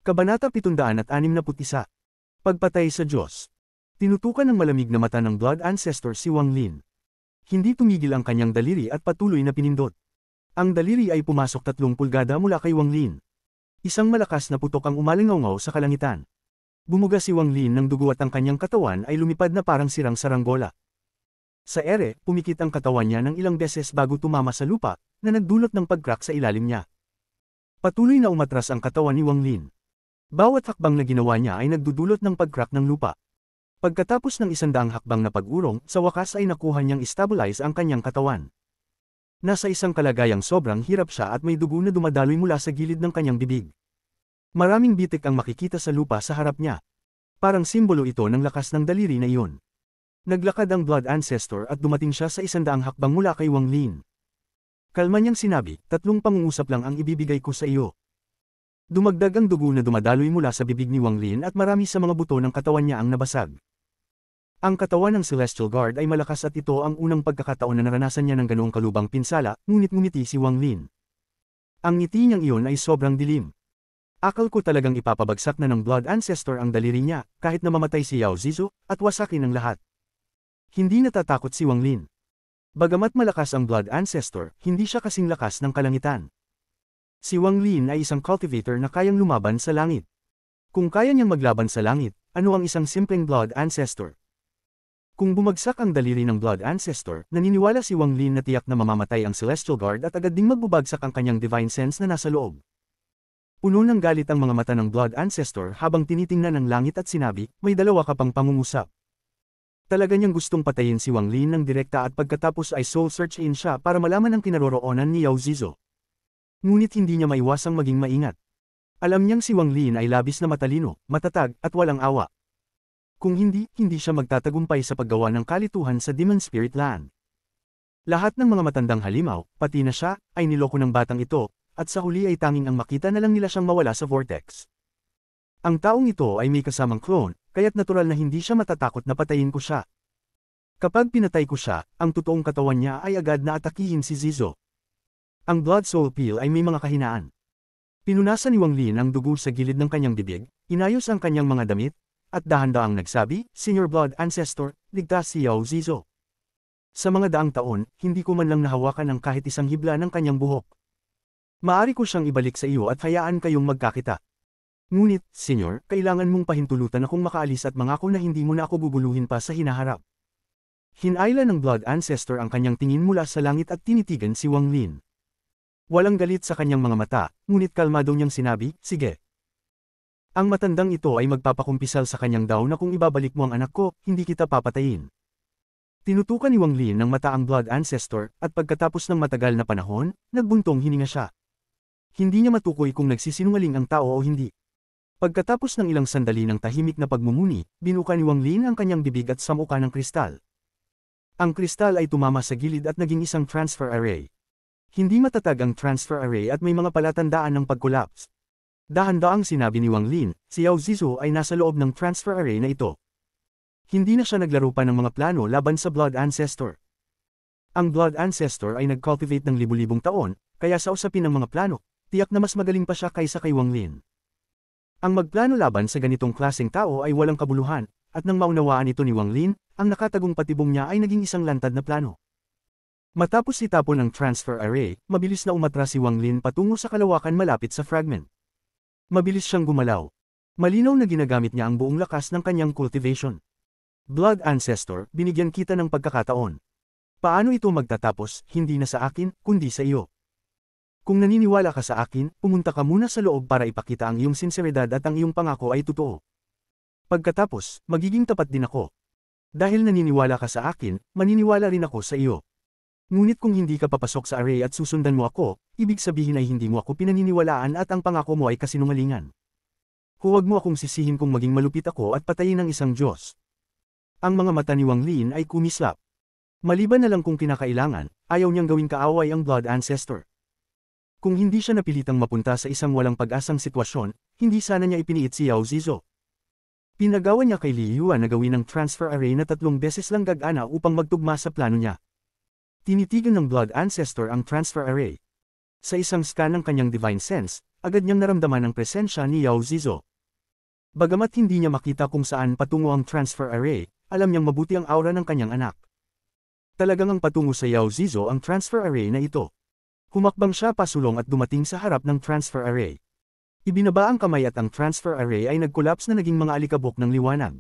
Kabanata 761. Pagpatay sa Diyos. Tinutukan ng malamig na mata ng Blood Ancestor si Wang Lin. Hindi tumigil ang kanyang daliri at patuloy na pinindot. Ang daliri ay pumasok 30 pulgada mula kay Wang Lin. Isang malakas na putok ang umalingaw-ngaw sa kalangitan. Bumuga si Wang Lin ng dugo at ang kanyang katawan ay lumipad na parang sirang saranggola. Sa ere, pumikit ang katawan niya ng ilang beses bago tumama sa lupa, na nagdulot ng pag-crack sa ilalim niya. Patuloy na umatras ang katawan ni Wang Lin. Bawat hakbang na ginawa niya ay nagdudulot ng pag-crack ng lupa. Pagkatapos ng 100 hakbang na pag-urong, sa wakas ay nakuha niyang stabilize ang kanyang katawan. Nasa isang kalagayang sobrang hirap siya at may dugo na dumadaloy mula sa gilid ng kanyang bibig. Maraming bitik ang makikita sa lupa sa harap niya. Parang simbolo ito ng lakas ng daliri na iyon. Naglakad ang Blood Ancestor at dumating siya sa 100 hakbang mula kay Wang Lin. Kalma niyang sinabi, 3 pangungusap lang ang ibibigay ko sa iyo. Dumagdag ang dugo na dumadaloy mula sa bibig ni Wang Lin at marami sa mga buto ng katawan niya ang nabasag. Ang katawan ng Celestial Guard ay malakas at ito ang unang pagkakataon na naranasan niya ng ganoong kalubang pinsala, ngunit ngumiti si Wang Lin. Ang ngiti niyang iyon ay sobrang dilim. Akal ko talagang ipapabagsak na ng Blood Ancestor ang daliri niya, kahit na mamatay si Yao Zizu, at wasakin ang lahat. Hindi natatakot si Wang Lin. Bagamat malakas ang Blood Ancestor, hindi siya kasing lakas ng kalangitan. Si Wang Lin ay isang cultivator na kayang lumaban sa langit. Kung kaya niyang maglaban sa langit, ano ang isang simpleng Blood Ancestor? Kung bumagsak ang daliri ng Blood Ancestor, naniniwala si Wang Lin na tiyak na mamamatay ang Celestial Guard at agad ding magbubagsak ang kanyang Divine Sense na nasa loob. Puno ng galit ang mga mata ng Blood Ancestor habang tinitingnan ang langit at sinabi, may dalawa ka pang pangungusap. Talaga niyang gustong patayin si Wang Lin ng direkta at pagkatapos ay soul search-in siya para malaman ang kinaroroonan ni Yao Zizu. Ngunit hindi niya maiwasang maging maingat. Alam niyang si Wang Lin ay labis na matalino, matatag, at walang awa. Kung hindi siya magtatagumpay sa paggawa ng kalituhan sa Demon Spirit Land. Lahat ng mga matandang halimaw, pati na siya, ay niloko ng batang ito, at sa huli ay tanging ang makita na lang nila siyang mawala sa vortex. Ang taong ito ay may kasamang clone, kaya't natural na hindi siya matatakot na patayin ko siya. Kapag pinatay ko siya, ang totoong katawan niya ay agad na atakihin si Zizu. Ang Blood Soul Peel ay may mga kahinaan. Pinunasan ni Wang Lin ang dugo sa gilid ng kanyang bibig, inayos ang kanyang mga damit, at dahan-daang nagsabi, Senior Blood Ancestor, ligtas si Yao Zizu. Sa mga daang taon, hindi ko man lang nahawakan ang kahit isang hibla ng kanyang buhok. Maari ko siyang ibalik sa iyo at hayaan kayong magkakita. Ngunit, Senior, kailangan mong pahintulutan akong makaalis at mangako na hindi mo na ako bubuluhin pa sa hinaharap. Hinayla ng Blood Ancestor ang kanyang tingin mula sa langit at tinitigan si Wang Lin. Walang galit sa kanyang mga mata, ngunit kalmado niyang sinabi, sige. Ang matandang ito ay magpapakumpisal sa kanyang daw na kung ibabalik mo ang anak ko, hindi kita papatayin. Tinutukan ni Wang Lin ng mata ang Blood Ancestor, at pagkatapos ng matagal na panahon, nagbuntong hininga siya. Hindi niya matukoy kung nagsisinungaling ang tao o hindi. Pagkatapos ng ilang sandali ng tahimik na pagmumuni, binuka ni Wang Lin ang kanyang bibig at samuka ng kristal. Ang kristal ay tumama sa gilid at naging isang transfer array. Hindi matatag ang transfer array at may mga palatandaan ng pag-collapse. Dahan-daang sinabi ni Wang Lin, si Yao Zizu ay nasa loob ng transfer array na ito. Hindi na siya naglaro pa ng mga plano laban sa Blood Ancestor. Ang Blood Ancestor ay nag-cultivate ng libu-libong taon, kaya sa usapin ng mga plano, tiyak na mas magaling pa siya kaysa kay Wang Lin. Ang magplano laban sa ganitong klaseng tao ay walang kabuluhan, at nang maunawaan ito ni Wang Lin, ang nakatagong patibong niya ay naging isang lantad na plano. Matapos itapon ang transfer array, mabilis na umatras si Wang Lin patungo sa kalawakan malapit sa fragment. Mabilis siyang gumalaw. Malinaw na ginagamit niya ang buong lakas ng kanyang cultivation. Blood Ancestor, binigyan kita ng pagkakataon. Paano ito magtatapos, hindi na sa akin, kundi sa iyo. Kung naniniwala ka sa akin, pumunta ka muna sa loob para ipakita ang iyong sinseridad at ang iyong pangako ay totoo. Pagkatapos, magiging tapat din ako. Dahil naniniwala ka sa akin, maniniwala rin ako sa iyo. Ngunit kung hindi ka papasok sa array at susundan mo ako, ibig sabihin ay hindi mo ako pinaniniwalaan at ang pangako mo ay kasinungalingan. Huwag mo akong sisihin kung maging malupit ako at patayin ng isang Diyos. Ang mga mata ni Wang Lin ay kumislap. Maliban na lang kung kinakailangan, ayaw niyang gawing kaaway ang Blood Ancestor. Kung hindi siya napilitang mapunta sa isang walang pag-asang sitwasyon, hindi sana niya ipiniit si Yao Zizu. Pinagawa niya kay Li Yuan na gawin ng transfer array na 3 beses lang gagana upang magtugma sa plano niya. Tinitigan ng Blood Ancestor ang transfer array. Sa isang scan ng kanyang divine sense, agad niyang naramdaman ang presensya ni Yao Zizo. Bagamat hindi niya makita kung saan patungo ang transfer array, alam niyang mabuti ang aura ng kanyang anak. Talagang ang patungo sa Yao Zizo ang transfer array na ito. Humakbang siya pasulong at dumating sa harap ng transfer array. Ibinaba ang kamay at ang transfer array ay nag-collapse na naging mga alikabok ng liwanag.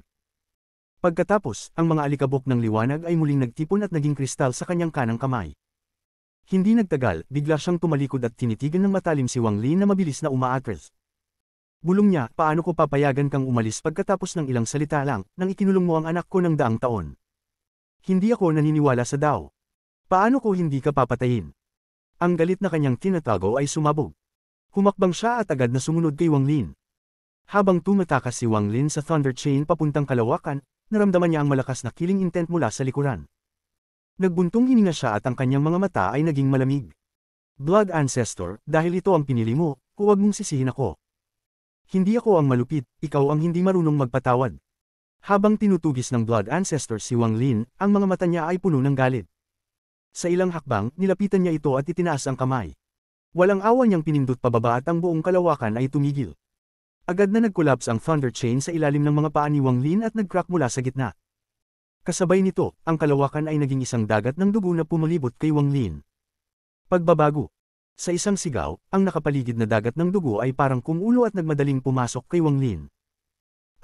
Pagkatapos, ang mga alikabok ng liwanag ay muling nagtipon at naging kristal sa kanyang kanang kamay. Hindi nagtagal, bigla siyang tumalikod at tinitigan ng matalim si Wang Lin na mabilis na umaatras. Bulong niya, paano ko papayagan kang umalis pagkatapos ng ilang salita lang, nang ikinulong mo ang anak ko ng daang taon? Hindi ako naniniwala sa Dao. Paano ko hindi ka papatayin? Ang galit na kanyang tinatago ay sumabog. Humakbang siya at agad na sumunod kay Wang Lin. Habang tumatakas si Wang Lin sa Thunder Chain papuntang kalawakan, naramdaman niya ang malakas na killing intent mula sa likuran. Nagbuntong hininga siya at ang kanyang mga mata ay naging malamig. Blood Ancestor, dahil ito ang pinili mo, huwag mong sisihin ako. Hindi ako ang malupit, ikaw ang hindi marunong magpatawad. Habang tinutugis ng Blood Ancestor si Wang Lin, ang mga mata niya ay puno ng galit. Sa ilang hakbang, nilapitan niya ito at itinaas ang kamay. Walang awa niyang pinindot pababa at ang buong kalawakan ay tumigil. Agad na nag-collapse ang Thunder Chain sa ilalim ng mga paa ni Wang Lin at nag-crack mula sa gitna. Kasabay nito, ang kalawakan ay naging isang dagat ng dugo na pumalibot kay Wang Lin. Pagbabago. Sa isang sigaw, ang nakapaligid na dagat ng dugo ay parang kumulo at nagmadaling pumasok kay Wang Lin.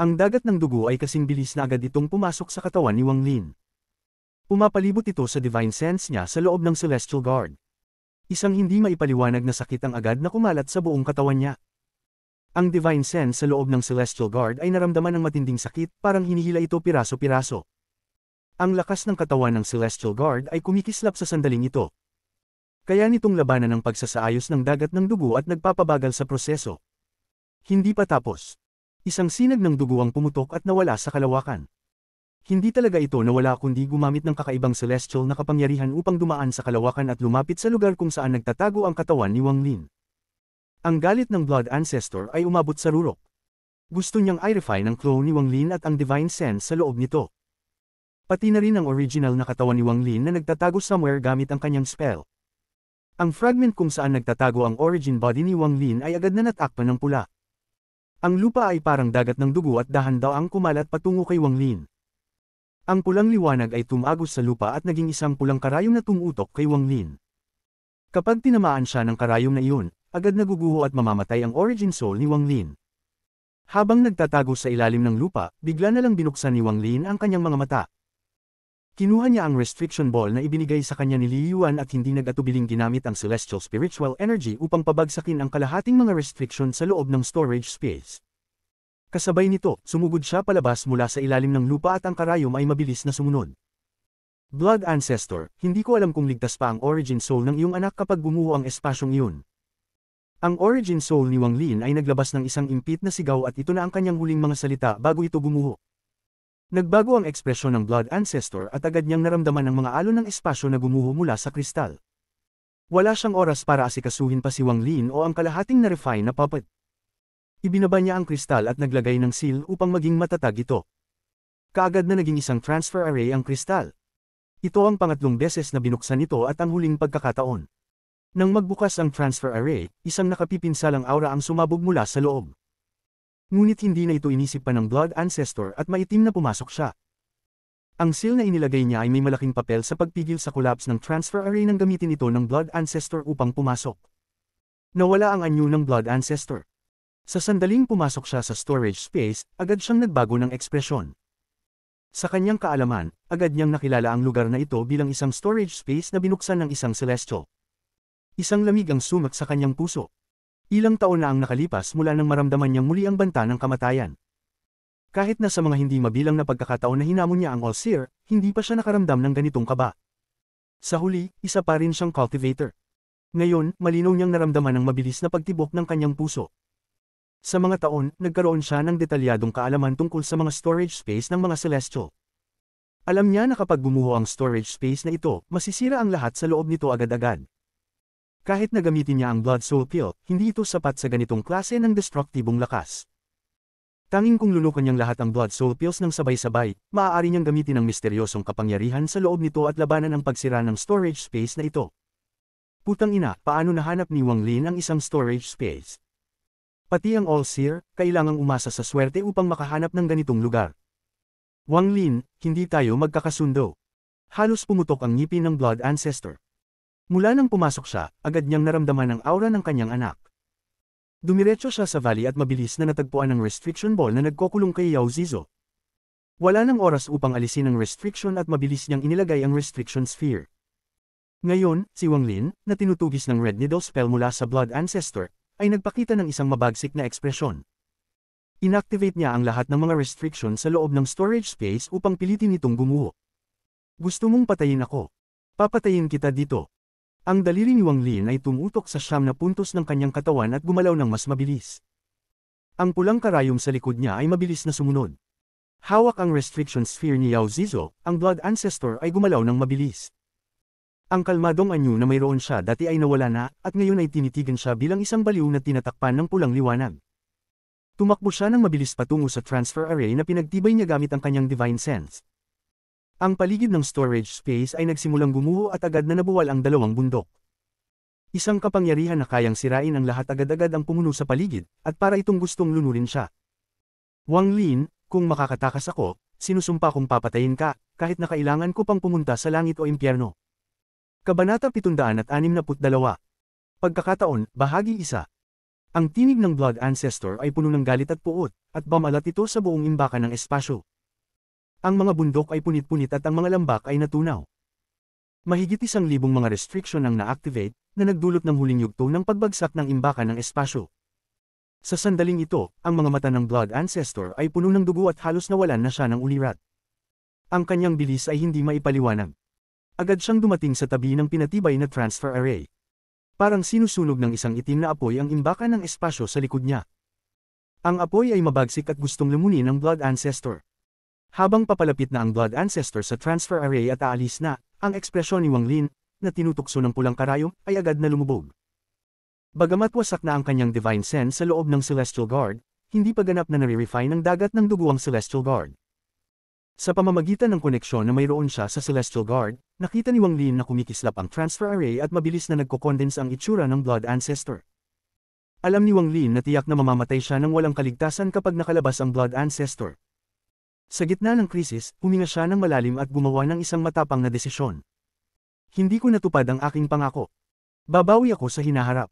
Ang dagat ng dugo ay kasing bilis na agad itong pumasok sa katawan ni Wang Lin. Pumapalibot ito sa divine sense niya sa loob ng Celestial Guard. Isang hindi maipaliwanag na sakit ang agad na kumalat sa buong katawan niya. Ang divine sense sa loob ng Celestial Guard ay naramdaman ng matinding sakit, parang hinihila ito piraso-piraso. Ang lakas ng katawan ng Celestial Guard ay kumikislap sa sandaling ito. Kaya nitong labanan ang pagsasaayos ng dagat ng dugo at nagpapabagal sa proseso. Hindi pa tapos. Isang sinag ng dugo ang pumutok at nawala sa kalawakan. Hindi talaga ito nawala kundi gumamit ng kakaibang celestial na kapangyarihan upang dumaan sa kalawakan at lumapit sa lugar kung saan nagtatago ang katawan ni Wang Lin. Ang galit ng Blood Ancestor ay umabot sa rurok. Gusto niyang i-refine ang clone ni Wang Lin at ang divine sense sa loob nito. Pati na rin ang original na katawan ni Wang Lin na nagtatago somewhere gamit ang kanyang spell. Ang fragment kung saan nagtatago ang origin body ni Wang Lin ay agad na natakpan ng pula. Ang lupa ay parang dagat ng dugo at dahan-daang kumalat patungo kay Wang Lin. Ang pulang liwanag ay tumagos sa lupa at naging isang pulang karayom na tumutok kay Wang Lin. Kapag tinamaan siya ng karayom na iyon, agad naguguho at mamamatay ang origin soul ni Wang Lin. Habang nagtatago sa ilalim ng lupa, bigla na lang binuksan ni Wang Lin ang kanyang mga mata. Kinuha niya ang restriction ball na ibinigay sa kanya ni Li Yuan at hindi nag-atubiling ginamit ang celestial spiritual energy upang pabagsakin ang kalahating mga restriction sa loob ng storage space. Kasabay nito, sumugod siya palabas mula sa ilalim ng lupa at ang karayom ay mabilis na sumunod. Blood Ancestor, hindi ko alam kung ligtas pa ang origin soul ng iyong anak kapag bumuho ang espasyong iyon. Ang origin soul ni Wang Lin ay naglabas ng isang impit na sigaw at ito na ang kanyang huling mga salita bago ito gumuho. Nagbago ang ekspresyon ng Blood Ancestor at agad niyang naramdaman ang mga alon ng espasyo na gumuho mula sa kristal. Wala siyang oras para asikasuhin pa si Wang Lin o ang kalahating na-refine na puppet. Ibinaba niya ang kristal at naglagay ng seal upang maging matatag ito. Kaagad na naging isang transfer array ang kristal. Ito ang pangatlong beses na binuksan ito at ang huling pagkakataon. Nang magbukas ang transfer array, isang nakapipinsalang aura ang sumabog mula sa loob. Ngunit hindi na ito inisip pa ng Blood Ancestor at maitim na pumasok siya. Ang seal na inilagay niya ay may malaking papel sa pagpigil sa collapse ng transfer array nang gamitin ito ng Blood Ancestor upang pumasok. Nawala ang anyo ng Blood Ancestor. Sa sandaling pumasok siya sa storage space, agad siyang nagbago ng ekspresyon. Sa kanyang kaalaman, agad niyang nakilala ang lugar na ito bilang isang storage space na binuksan ng isang celestial. Isang lamig ang sumak sa kanyang puso. Ilang taon na ang nakalipas mula nang maramdaman niyang muli ang banta ng kamatayan. Kahit na sa mga hindi mabilang na pagkakataon na hinamon niya ang All-Seer, hindi pa siya nakaramdam ng ganitong kaba. Sa huli, isa pa rin siyang cultivator. Ngayon, malinaw niyang naramdaman ang mabilis na pagtibok ng kanyang puso. Sa mga taon, nagkaroon siya ng detalyadong kaalaman tungkol sa mga storage space ng mga celestial. Alam niya na kapag bumuho ang storage space na ito, masisira ang lahat sa loob nito agad-agad. Kahit na gamitin niya ang Blood Soul Pill, hindi ito sapat sa ganitong klase ng destruktibong lakas. Tanging kung lulukan niyang lahat ang Blood Soul Pills ng sabay-sabay, maaari niyang gamitin ang misteryosong kapangyarihan sa loob nito at labanan ang pagsira ng storage space na ito. Putang ina, paano nahanap ni Wang Lin ang isang storage space? Pati ang All-Seer, kailangang umasa sa swerte upang makahanap ng ganitong lugar. Wang Lin, hindi tayo magkakasundo. Halos pumutok ang ngipin ng Blood Ancestor. Mula nang pumasok siya, agad niyang naramdaman ang aura ng kanyang anak. Dumiretso siya sa valley at mabilis na natagpuan ang restriction ball na nagkukulong kay Yao Zizo. Wala nang oras upang alisin ang restriction at mabilis niyang inilagay ang restriction sphere. Ngayon, si Wang Lin, na tinutugis ng Red Needle spell mula sa Blood Ancestor, ay nagpakita ng isang mabagsik na ekspresyon. Inactivate niya ang lahat ng mga restriction sa loob ng storage space upang pilitin itong gumuho. Gusto mong patayin ako? Papatayin kita dito. Ang daliri ni Wang Lin ay tumutok sa 9 na puntos ng kanyang katawan at gumalaw ng mas mabilis. Ang pulang karayom sa likod niya ay mabilis na sumunod. Hawak ang restriction sphere ni Yao Zizo, ang Blood Ancestor ay gumalaw ng mabilis. Ang kalmadong anyo na mayroon siya dati ay nawala na, at ngayon ay tinitigan siya bilang isang baliw na tinatakpan ng pulang liwanag. Tumakbo siya ng mabilis patungo sa transfer array na pinagtibay niya gamit ang kanyang divine sense. Ang paligid ng storage space ay nagsimulang gumuho at agad na nabuwal ang dalawang bundok. Isang kapangyarihan na kayang sirain ang lahat agad-agad ang pumuno sa paligid, at para itong gustong lunurin siya. Wang Lin, kung makakatakas ako, sinusumpa kong papatayin ka, kahit na kailangan ko pang pumunta sa langit o impyerno. Kabanata 762. Pagkakataon, bahagi 1. Ang tinig ng Blood Ancestor ay puno ng galit at puot, at bamalat ito sa buong imbakan ng espasyo. Ang mga bundok ay punit-punit at ang mga lambak ay natunaw. Mahigit 1,000 mga restriction ang na-activate, na nagdulot ng huling yugto ng pagbagsak ng imbakan ng espasyo. Sa sandaling ito, ang mga mata ng Blood Ancestor ay puno ng dugo at halos nawalan na siya ng ulirat. Ang kanyang bilis ay hindi maipaliwanag. Agad siyang dumating sa tabi ng pinatibay na transfer array. Parang sinusunog ng isang itim na apoy ang imbakan ng espasyo sa likod niya. Ang apoy ay mabagsik at gustong lumunin ng Blood Ancestor. Habang papalapit na ang Blood Ancestor sa transfer array at aalis na, ang ekspresyon ni Wang Lin, na tinutukso ng pulang karayom, ay agad na lumubog. Bagamat wasak na ang kanyang divine sense sa loob ng Celestial Guard, hindi pa ganap na nare-refine ng dagat ng dugo ang Celestial Guard. Sa pamamagitan ng koneksyon na mayroon siya sa Celestial Guard, nakita ni Wang Lin na kumikislap ang transfer array at mabilis na nagko-condense ang itsura ng Blood Ancestor. Alam ni Wang Lin na tiyak na mamamatay siya ng walang kaligtasan kapag nakalabas ang Blood Ancestor. Sa gitna ng krisis, huminga siya ng malalim at gumawa ng isang matapang na desisyon. Hindi ko natupad ang aking pangako. Babawi ako sa hinaharap.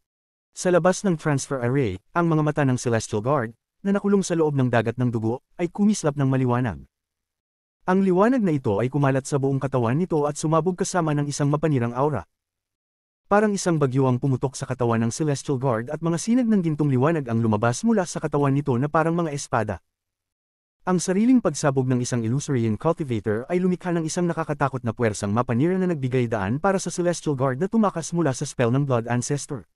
Sa labas ng transfer array, ang mga mata ng Celestial Guard, na nakulong sa loob ng dagat ng dugo, ay kumislap ng maliwanag. Ang liwanag na ito ay kumalat sa buong katawan nito at sumabog kasama ng isang mapanirang aura. Parang isang bagyo ang pumutok sa katawan ng Celestial Guard at mga sinag ng gintong liwanag ang lumabas mula sa katawan nito na parang mga espada. Ang sariling pagsabog ng isang Illusory Cultivator ay lumikha ng isang nakakatakot na puwersang mapanira na nagbigay daan para sa Celestial Guard na tumakas mula sa spell ng Blood Ancestor.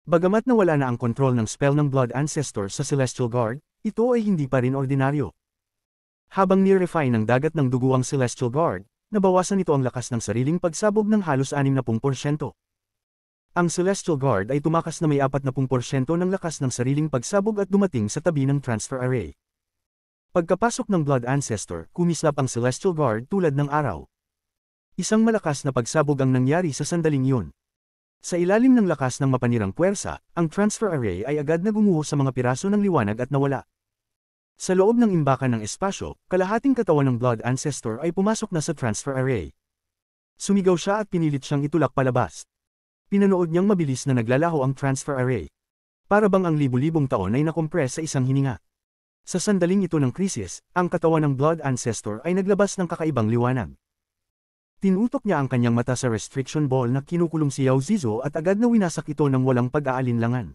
Bagamat nawala na ang kontrol ng spell ng Blood Ancestor sa Celestial Guard, ito ay hindi pa rin ordinaryo. Habang ni-refine ng dagat ng dugo ang Celestial Guard, nabawasan nito ang lakas ng sariling pagsabog ng halos 60%. Ang Celestial Guard ay tumakas na may 40% ng lakas ng sariling pagsabog at dumating sa tabi ng transfer array. Pagkapasok ng Blood Ancestor, kumislap ang Celestial Guard tulad ng araw. Isang malakas na pagsabog ang nangyari sa sandaling iyon. Sa ilalim ng lakas ng mapanirang puwersa, ang transfer array ay agad na gumuho sa mga piraso ng liwanag at nawala. Sa loob ng imbakan ng espasyo, kalahating katawan ng Blood Ancestor ay pumasok na sa transfer array. Sumigaw siya at pinilit siyang itulak palabas. Pinanood niyang mabilis na naglalaho ang transfer array. Para bang ang libu-libong taon ay nakompres sa isang hininga. Sa sandaling ito ng krisis, ang katawan ng Blood Ancestor ay naglabas ng kakaibang liwanag. Tinutok niya ang kanyang mata sa restriction ball na kinukulong si Yao Zizo at agad na winasak ito ng walang pag-aalinlangan.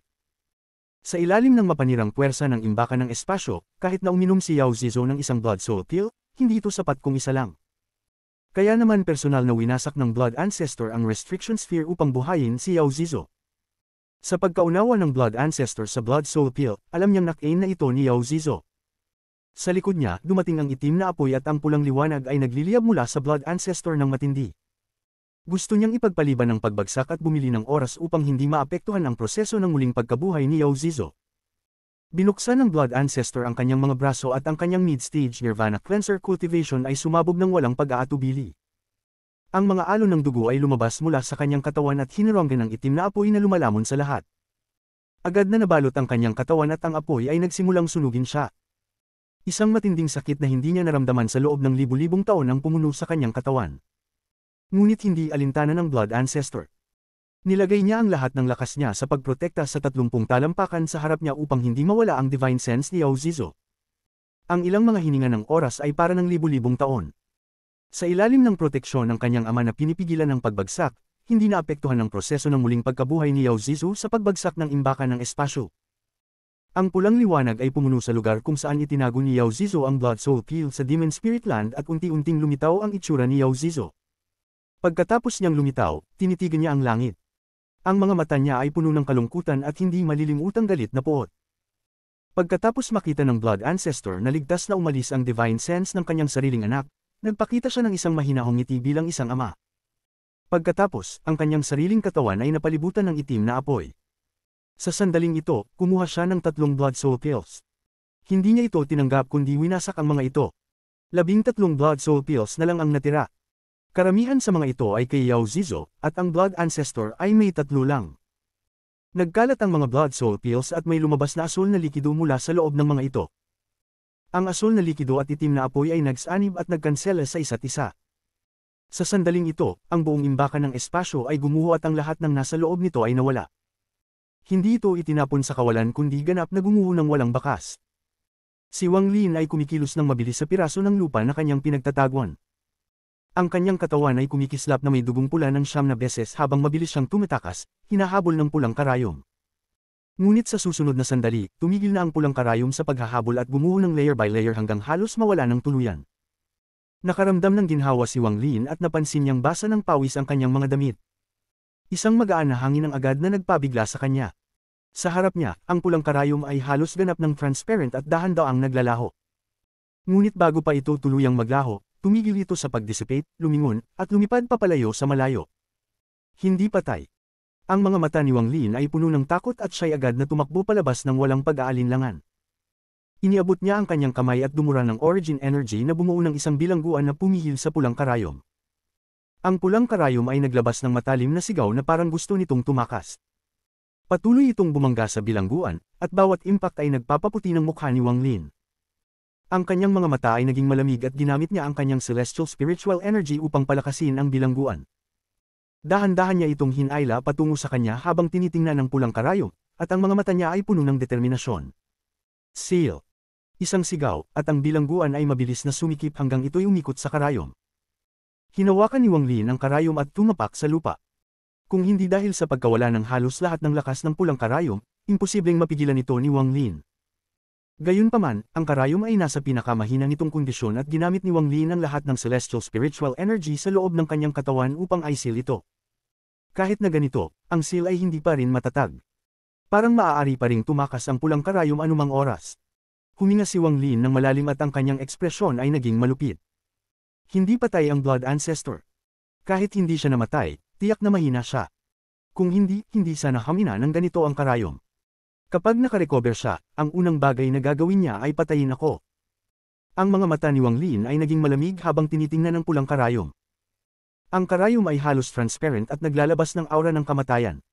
Sa ilalim ng mapanirang puwersa ng imbakan ng espasyo, kahit na uminom si Yao Zizo ng isang Blood Soul Pill, hindi ito sapat kung isa lang. Kaya naman personal na winasak ng Blood Ancestor ang restriction sphere upang buhayin si Yao Zizo. Sa pagkaunawa ng Blood Ancestor sa Blood Soul Pill, alam niyang nak-aim na ito ni Yao Zizo. Sa likod niya, dumating ang itim na apoy at ang pulang liwanag ay nagliliyab mula sa Blood Ancestor ng matindi. Gusto niyang ipagpaliban ang pagbagsak at bumili ng oras upang hindi maapektuhan ang proseso ng muling pagkabuhay ni Yao Zizo. Binuksan ng Blood Ancestor ang kanyang mga braso at ang kanyang mid-stage Nirvana Cleanser cultivation ay sumabog ng walang pag-aatubili. Ang mga alon ng dugo ay lumabas mula sa kanyang katawan at hinironggan ng itim na apoy na lumalamon sa lahat. Agad na nabalot ang kanyang katawan at ang apoy ay nagsimulang sunugin siya. Isang matinding sakit na hindi niya naramdaman sa loob ng libu-libong taon ang pumuno sa kanyang katawan. Ngunit hindi alintana ng Blood Ancestor. Nilagay niya ang lahat ng lakas niya sa pagprotekta sa 30 talampakan sa harap niya upang hindi mawala ang Divine Sense ni Yao Zizo. Ang ilang mga hininga ng oras ay para ng libu-libong taon. Sa ilalim ng proteksyon ng kanyang ama na pinipigilan ng pagbagsak, hindi naapektuhan ng proseso ng muling pagkabuhay ni Yao Zizu sa pagbagsak ng imbakan ng espasyo. Ang pulang liwanag ay pumuno sa lugar kung saan itinago ni Yao Zizu ang Blood Soul Peel sa Demon Spirit Land at unti-unting lumitaw ang itsura ni Yao Zizu. Pagkatapos niyang lumitaw, tinitigan niya ang langit. Ang mga mata niya ay puno ng kalungkutan at hindi malilimutang galit na poot. Pagkatapos makita ng Blood Ancestor na ligtas na umalis ang Divine Sense ng kanyang sariling anak, nagpakita siya ng isang mahinahong ngiti bilang isang ama. Pagkatapos, ang kanyang sariling katawan ay napalibutan ng itim na apoy. Sa sandaling ito, kumuha siya ng 3 Blood Soul Pills. Hindi niya ito tinanggap kundi winasak ang mga ito. 13 Blood Soul Pills na lang ang natira. Karamihan sa mga ito ay kay Yao Zizo, at ang Blood Ancestor ay may 3 lang. Nagkalat ang mga Blood Soul Pills at may lumabas na asul na likido mula sa loob ng mga ito. Ang asul na likido at itim na apoy ay nagsanib at nagkansela sa isa't isa. Sa sandaling ito, ang buong imbakan ng espasyo ay gumuho at ang lahat ng nasa loob nito ay nawala. Hindi ito itinapon sa kawalan kundi ganap na gumuho ng walang bakas. Si Wang Lin ay kumikilos ng mabilis sa piraso ng lupa na kanyang pinagtataguan. Ang kanyang katawan ay kumikislap na may dugong pula ng 9 na beses habang mabilis siyang tumatakas, hinahabol ng pulang karayom. Ngunit sa susunod na sandali, tumigil na ang pulang karayom sa paghahabol at gumuho ng layer by layer hanggang halos mawala ng tuluyan. Nakaramdam ng ginhawa si Wang Lin at napansin niyang basa ng pawis ang kanyang mga damit. Isang magaan na hangin ang agad na nagpabigla sa kanya. Sa harap niya, ang pulang karayom ay halos ganap ng transparent at dahan-daang naglalaho. Ngunit bago pa ito tuluyang maglaho, tumigil ito sa pag-dissipate, lumingon, at lumipad papalayo sa malayo. Hindi patay. Ang mga mata ni Wang Lin ay puno ng takot at siya'y agad na tumakbo palabas ng walang pag-aalinlangan. Iniabot niya ang kanyang kamay at dumura ng origin energy na bumuo ng isang bilangguan na pumihil sa pulang karayom. Ang pulang karayom ay naglabas ng matalim na sigaw na parang gusto nitong tumakas. Patuloy itong bumangga sa bilangguan, at bawat impact ay nagpapaputi ng mukha ni Wang Lin. Ang kanyang mga mata ay naging malamig at ginamit niya ang kanyang celestial spiritual energy upang palakasin ang bilangguan. Dahan-dahan niya itong hinayla patungo sa kanya habang tinitingnan ang pulang karayom, at ang mga mata niya ay puno ng determinasyon. Seal. Isang sigaw, at ang bilangguan ay mabilis na sumikip hanggang ito'y umikot sa karayom. Hinawakan ni Wang Lin ang karayom at tumapak sa lupa. Kung hindi dahil sa pagkawala ng halos lahat ng lakas ng pulang karayom, imposibleng mapigilan ito ni Wang Lin. Gayunpaman, ang karayom ay nasa pinakamahina nitong kondisyon at ginamit ni Wang Lin ang lahat ng celestial spiritual energy sa loob ng kanyang katawan upang i-seal ito. Kahit na ganito, ang seal ay hindi pa rin matatag. Parang maaari pa ring tumakas ang pulang karayom anumang oras. Huminga si Wang Lin ng malalim at ang kanyang ekspresyon ay naging malupit. Hindi patay ang Blood Ancestor. Kahit hindi siya namatay, tiyak na mahina siya. Kung hindi sana hamina ng ganito ang karayom. Kapag nakarecover siya, ang unang bagay na gagawin niya ay patayin ako. Ang mga mata ni Wang Lin ay naging malamig habang tinitingnan ang pulang karayom. Ang karayom ay halos transparent at naglalabas ng aura ng kamatayan.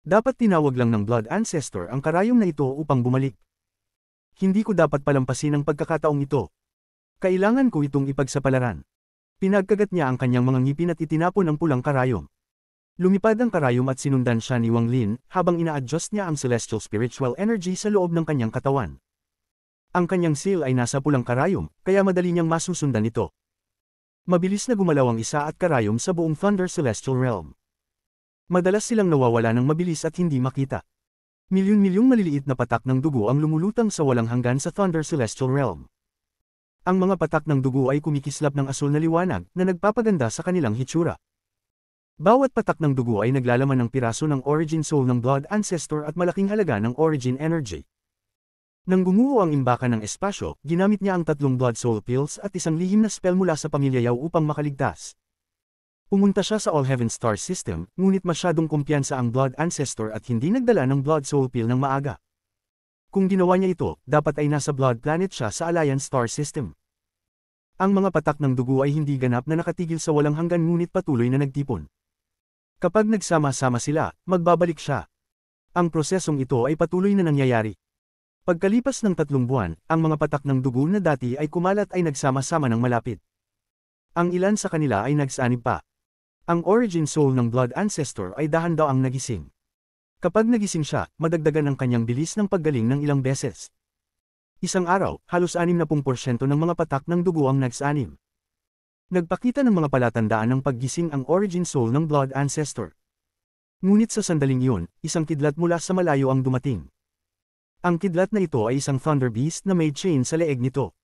Dapat tinawag lang ng Blood Ancestor ang karayom na ito upang bumalik. Hindi ko dapat palampasin ang pagkakataong ito. Kailangan ko itong ipagsapalaran. Pinagkagat niya ang kanyang mga ngipin at itinapon ang pulang karayom. Lumipad ang karayom at sinundan siya ni Wang Lin habang ina-adjust niya ang celestial spiritual energy sa loob ng kanyang katawan. Ang kanyang seal ay nasa pulang karayom, kaya madali niyang masusundan ito. Mabilis na gumalaw ang isa at karayom sa buong Thunder Celestial Realm. Madalas silang nawawala ng mabilis at hindi makita. Milyon-milyong maliliit na patak ng dugo ang lumulutang sa walang hanggan sa Thunder Celestial Realm. Ang mga patak ng dugo ay kumikislap ng asul na liwanag na nagpapaganda sa kanilang hitsura. Bawat patak ng dugo ay naglalaman ng piraso ng origin soul ng Blood Ancestor at malaking halaga ng origin energy. Nang gumuho ang imbakan ng espasyo, ginamit niya ang 3 Blood Soul Pills at isang lihim na spell mula sa pamilya Yao upang makaligtas. Pumunta siya sa All Heaven Star System, ngunit masyadong kumpiyansa ang Blood Ancestor at hindi nagdala ng Blood Soul Pill ng maaga. Kung ginawa niya ito, dapat ay nasa Blood Planet siya sa Alliance Star System. Ang mga patak ng dugo ay hindi ganap na nakatigil sa walang hanggan ngunit patuloy na nagtipon. Kapag nagsama-sama sila, magbabalik siya. Ang prosesong ito ay patuloy na nangyayari. Pagkalipas ng 3 buwan, ang mga patak ng dugo na dati ay kumalat ay nagsama-sama ng malapit. Ang ilan sa kanila ay nagsanib pa. Ang origin soul ng blood ancestor ay dahan-daang nagising. Kapag nagising siya, madagdagan ang kanyang bilis ng paggaling ng ilang beses. Isang araw, halos 60% ng mga patak ng dugo ang nagsanib. Nagpakita ng mga palatandaan ng paggising ang origin soul ng blood ancestor. Ngunit sa sandaling iyon, isang kidlat mula sa malayo ang dumating. Ang kidlat na ito ay isang thunder beast na may chain sa leeg nito.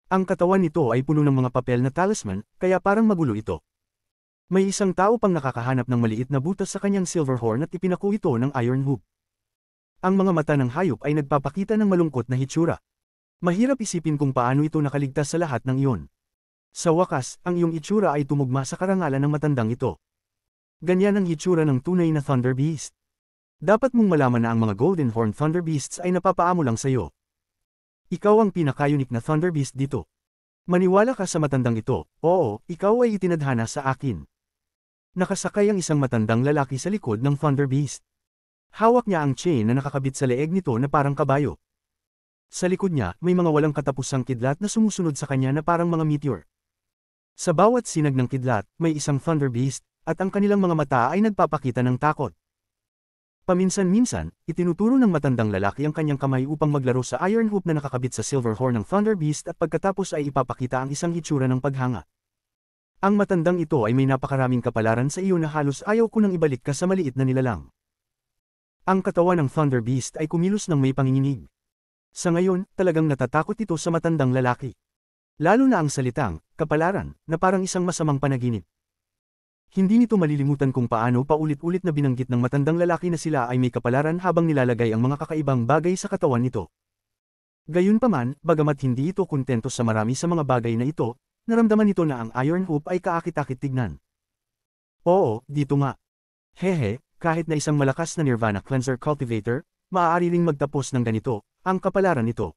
Ang katawan nito ay puno ng mga papel na talisman, kaya parang magulo ito. May isang tao pang nakakahanap ng maliit na butas sa kanyang silver horn at ipinako ito ng iron hoop. Ang mga mata ng hayop ay nagpapakita ng malungkot na hitsura. Mahirap isipin kung paano ito nakaligtas sa lahat ng iyon. Sa wakas, ang iyong itsura ay tumugma sa karangalan ng matandang ito. Ganyan ang hitsura ng tunay na Thunder Beast. Dapat mong malaman na ang mga Golden Horn Thunder Beasts ay napapaamo lang sa iyo. Ikaw ang pinaka-unique na Thunder Beast dito. Maniwala ka sa matandang ito, oo, ikaw ay itinadhana sa akin. Nakasakay ang isang matandang lalaki sa likod ng Thunder Beast. Hawak niya ang chain na nakakabit sa leeg nito na parang kabayo. Sa likod niya, may mga walang katapusang kidlat na sumusunod sa kanya na parang mga meteor. Sa bawat sinag ng kidlat, may isang Thunder Beast, at ang kanilang mga mata ay nagpapakita ng takot. Paminsan-minsan, itinuturo ng matandang lalaki ang kanyang kamay upang maglaro sa iron hoop na nakakabit sa silver horn ng Thunder Beast at pagkatapos ay ipapakita ang isang hitsura ng paghanga. Ang matandang ito ay may napakaraming kapalaran sa iyo na halos ayaw ko nang ibalik ka sa maliit na nilalang. Ang katawan ng Thunder Beast ay kumilos ng may panginginig. Sa ngayon, talagang natatakot ito sa matandang lalaki. Lalo na ang salitang, kapalaran, na parang isang masamang panaginip. Hindi nito malilimutan kung paano paulit-ulit na binanggit ng matandang lalaki na sila ay may kapalaran habang nilalagay ang mga kakaibang bagay sa katawan nito. Gayunpaman, bagamat hindi ito kontento sa marami sa mga bagay na ito, naramdaman nito na ang iron hoop ay kaakit-akit tignan. Oo, dito nga. Hehe, kahit na isang malakas na Nirvana Cleanser Cultivator, maaari ring magtapos ng ganito, ang kapalaran nito.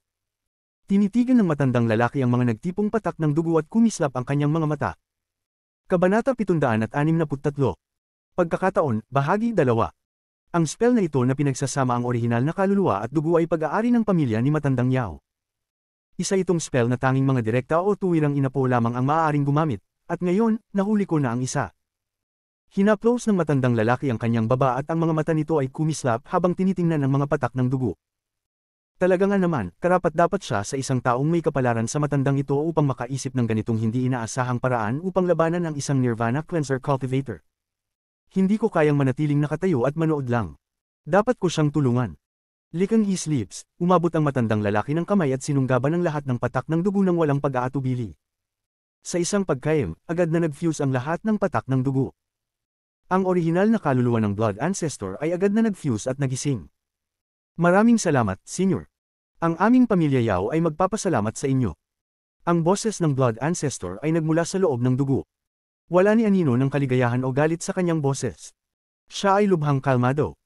Tinitigan ng matandang lalaki ang mga nagtipong patak ng dugo at kumislap ang kanyang mga mata. Kabanata 763. Pagkakataon, Bahagi 2. Ang spell na ito na pinagsasama ang orihinal na kaluluwa at dugo ay pag-aari ng pamilya ni Matandang Yao. Isa itong spell na tanging mga direkta o tuwirang inapo lamang ang maaaring gumamit, at ngayon, nahuli ko na ang isa. Hinaplos ng matandang lalaki ang kanyang baba at ang mga mata nito ay kumislap habang tinitingnan ang mga patak ng dugo. Talaga nga naman, karapat-dapat siya sa isang taong may kapalaran sa matandang ito upang makaisip ng ganitong hindi inaasahang paraan upang labanan ang isang Nirvana Cleanser Cultivator. Hindi ko kayang manatiling nakatayo at manood lang. Dapat ko siyang tulungan. Licking his lips, umabot ang matandang lalaki ng kamay at sinunggaban ang lahat ng patak ng dugo ng walang pag-aatubili. Sa isang pagkaim, agad na nag-fuse ang lahat ng patak ng dugo. Ang orihinal na kaluluwa ng Blood Ancestor ay agad na nag-fuse at nagising. Maraming salamat, Senyor. Ang aming pamilya Yao ay magpapasalamat sa inyo. Ang boses ng Blood Ancestor ay nagmula sa loob ng dugo. Wala ni anino ng kaligayahan o galit sa kanyang boses. Siya ay lubhang kalmado.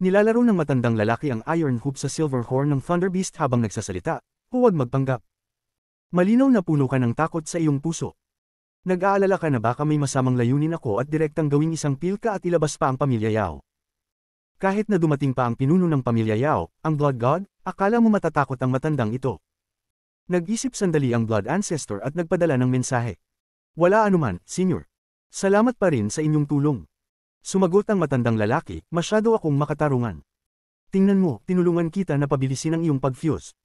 Nilalaro ng matandang lalaki ang iron hoop sa silver horn ng Thunder Beast habang nagsasalita, huwag magpanggap. Malinaw na puno ka ng takot sa iyong puso. Nag-aalala ka na baka may masamang layunin ako at direktang gawing isang pilka at ilabas pa ang pamilya Yao. Kahit na dumating pa ang pinuno ng pamilya Yao, ang Blood God, akala mo matatakot ang matandang ito. Nag-isip sandali ang Blood Ancestor at nagpadala ng mensahe. Wala anuman, Senyor. Salamat pa rin sa inyong tulong. Sumagot ang matandang lalaki, masyado akong makatarungan. Tingnan mo, tinulungan kita na pabilisin ang iyong pag-fuse.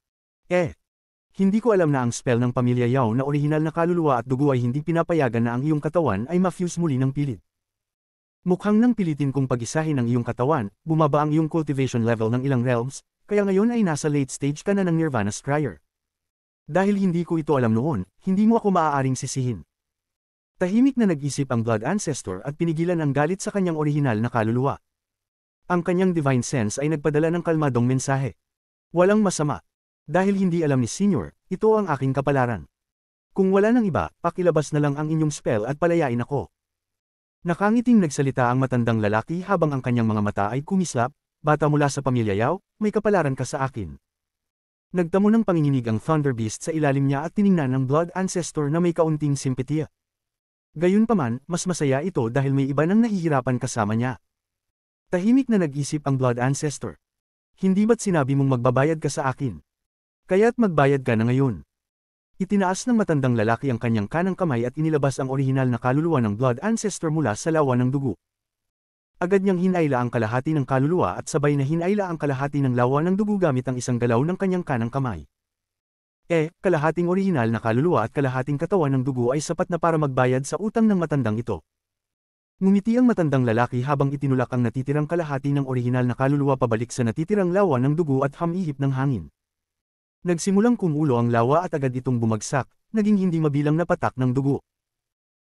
Hindi ko alam na ang spell ng pamilya Yao na orihinal na kaluluwa at dugo ay hindi pinapayagan na ang iyong katawan ay ma-fuse muli ng pilit. Mukhang nang pilitin kong pag-isahin ang iyong katawan, bumaba ang iyong cultivation level ng ilang realms, kaya ngayon ay nasa late stage ka na ng Nirvana Scryer. Dahil hindi ko ito alam noon, hindi mo ako maaaring sisihin. Tahimik na nag-isip ang Blood Ancestor at pinigilan ang galit sa kanyang orihinal na kaluluwa. Ang kanyang Divine Sense ay nagpadala ng kalmadong mensahe. Walang masama. Dahil hindi alam ni Senyor, ito ang aking kapalaran. Kung wala nang iba, pakilabas na lang ang inyong spell at palayain ako. Nakangiting nagsalita ang matandang lalaki habang ang kanyang mga mata ay kumislap, bata mula sa pamilya Yao, may kapalaran ka sa akin. Nagtamo ng panginginig ang Thunder Beast sa ilalim niya at tiningnan ng Blood Ancestor na may kaunting simpatiya. Gayunpaman, mas masaya ito dahil may iba nang nahihirapan kasama niya. Tahimik na nag-isip ang Blood Ancestor. Hindi ba't sinabi mong magbabayad ka sa akin? Kaya't magbayad ka na ngayon. Itinaas ng matandang lalaki ang kanyang kanang kamay at inilabas ang orihinal na kaluluwa ng Blood Ancestor mula sa lawa ng dugo. Agad niyang hinayla ang kalahati ng kaluluwa at sabay na hinayla ang kalahati ng lawa ng dugo gamit ang isang galaw ng kanyang kanang kamay. Kalahating orihinal na kaluluwa at kalahating katawan ng dugo ay sapat na para magbayad sa utang ng matandang ito. Ngumiti ang matandang lalaki habang itinulak ang natitirang kalahati ng orihinal na kaluluwa pabalik sa natitirang lawa ng dugo at hamihip ng hangin. Nagsimulang kumulo ang lawa at agad itong bumagsak, naging hindi mabilang na patak ng dugo.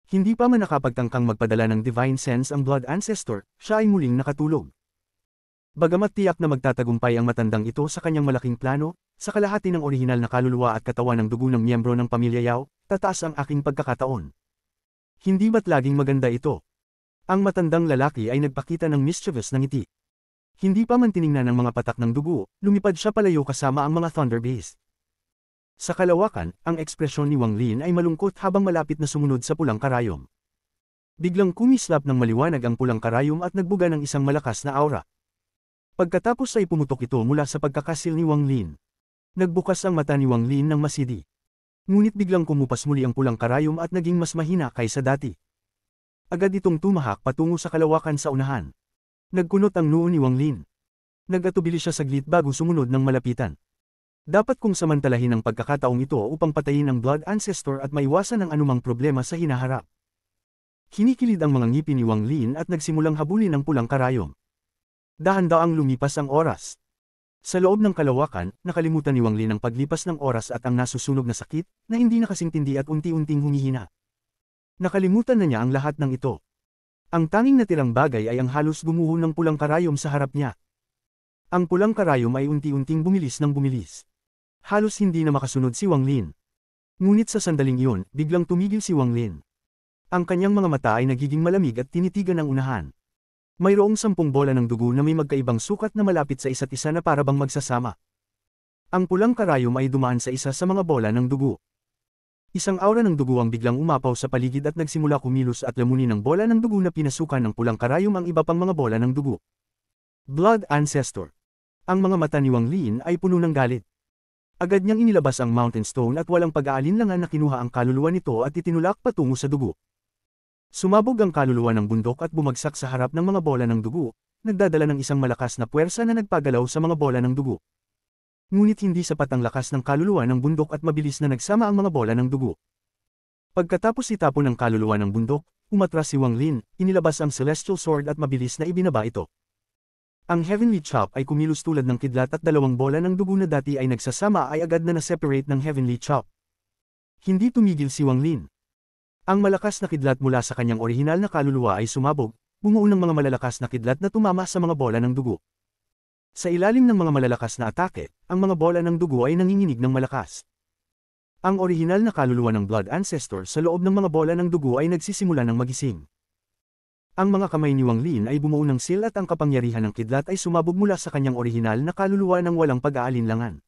Hindi pa man nakapagtangkang magpadala ng Divine Sense ang Blood Ancestor, siya ay muling nakatulog. Bagamat tiyak na magtatagumpay ang matandang ito sa kanyang malaking plano, sa kalahati ng orihinal na kaluluwa at katawan ng dugo ng miyembro ng pamilya Yao, tataas ang aking pagkakataon. Hindi ba't laging maganda ito? Ang matandang lalaki ay nagpakita ng mischievous na ngiti. Hindi pa man tiningnan ng mga patak ng dugo, lumipad siya palayo kasama ang mga Thunder Beast. Sa kalawakan, ang ekspresyon ni Wang Lin ay malungkot habang malapit na sumunod sa pulang karayom. Biglang kumislap ng maliwanag ang pulang karayom at nagbuga ng isang malakas na aura. Pagkatapos ay pumutok ito mula sa pagkakasil ni Wang Lin. Nagbukas ang mata ni Wang Lin ng masidi. Ngunit biglang kumupas muli ang pulang karayom at naging mas mahina kaysa dati. Agad itong tumahak patungo sa kalawakan sa unahan. Nagkunot ang noo ni Wang Lin. Nagatubili siya saglit bago sumunod ng malapitan. Dapat kong samantalahin ang pagkakataong ito upang patayin ang Blood Ancestor at maiwasan ang anumang problema sa hinaharap. Kinikilid ang mga ngipin ni Wang Lin at nagsimulang habulin ang pulang karayom. Dahan-daang lumipas ang oras. Sa loob ng kalawakan, nakalimutan ni Wang Lin ang paglipas ng oras at ang nasusunog na sakit, na hindi nakasintindi at unti-unting humihina. Nakalimutan na niya ang lahat ng ito. Ang tanging natirang bagay ay ang halos gumuho ng pulang karayom sa harap niya. Ang pulang karayom ay unti-unting bumilis ng bumilis. Halos hindi na makasunod si Wang Lin. Ngunit sa sandaling iyon, biglang tumigil si Wang Lin. Ang kanyang mga mata ay nagiging malamig at tinitigan ang unahan. Mayroong 10 bola ng dugo na may magkaibang sukat na malapit sa isa't isa na para bang magsasama. Ang pulang karayom ay dumaan sa isa sa mga bola ng dugo. Isang aura ng dugo ang biglang umapaw sa paligid at nagsimula kumilos at lamunin ng bola ng dugo na pinasukan ng pulang karayom ang iba pang mga bola ng dugo. Blood Ancestor. Ang mga mata ni Wang Lin ay puno ng galit. Agad niyang inilabas ang Mountain Stone at walang pag-aalinlangan na kinuha ang kaluluwa nito at itinulak patungo sa dugo. Sumabog ang kaluluwa ng bundok at bumagsak sa harap ng mga bola ng dugo, nagdadala ng isang malakas na puwersa na nagpagalaw sa mga bola ng dugo. Ngunit hindi sapat ang lakas ng kaluluwa ng bundok at mabilis na nagsama ang mga bola ng dugo. Pagkatapos itapon ng kaluluwa ng bundok, umatras si Wang Lin, inilabas ang Celestial Sword at mabilis na ibinaba ito. Ang Heavenly Chop ay kumilos tulad ng kidlat at dalawang bola ng dugo na dati ay nagsasama ay agad na na-separate ng Heavenly Chop. Hindi tumigil si Wang Lin. Ang malakas na kidlat mula sa kanyang orihinal na kaluluwa ay sumabog, bumuo ng mga malalakas na kidlat na tumama sa mga bola ng dugo. Sa ilalim ng mga malalakas na atake, ang mga bola ng dugo ay nanginginig ng malakas. Ang orihinal na kaluluwa ng Blood Ancestor sa loob ng mga bola ng dugo ay nagsisimula ng magising. Ang mga kamay ni Wang Lin ay bumuo ng sil at ang kapangyarihan ng kidlat ay sumabog mula sa kanyang orihinal na kaluluwa ng walang pag-aalinlangan.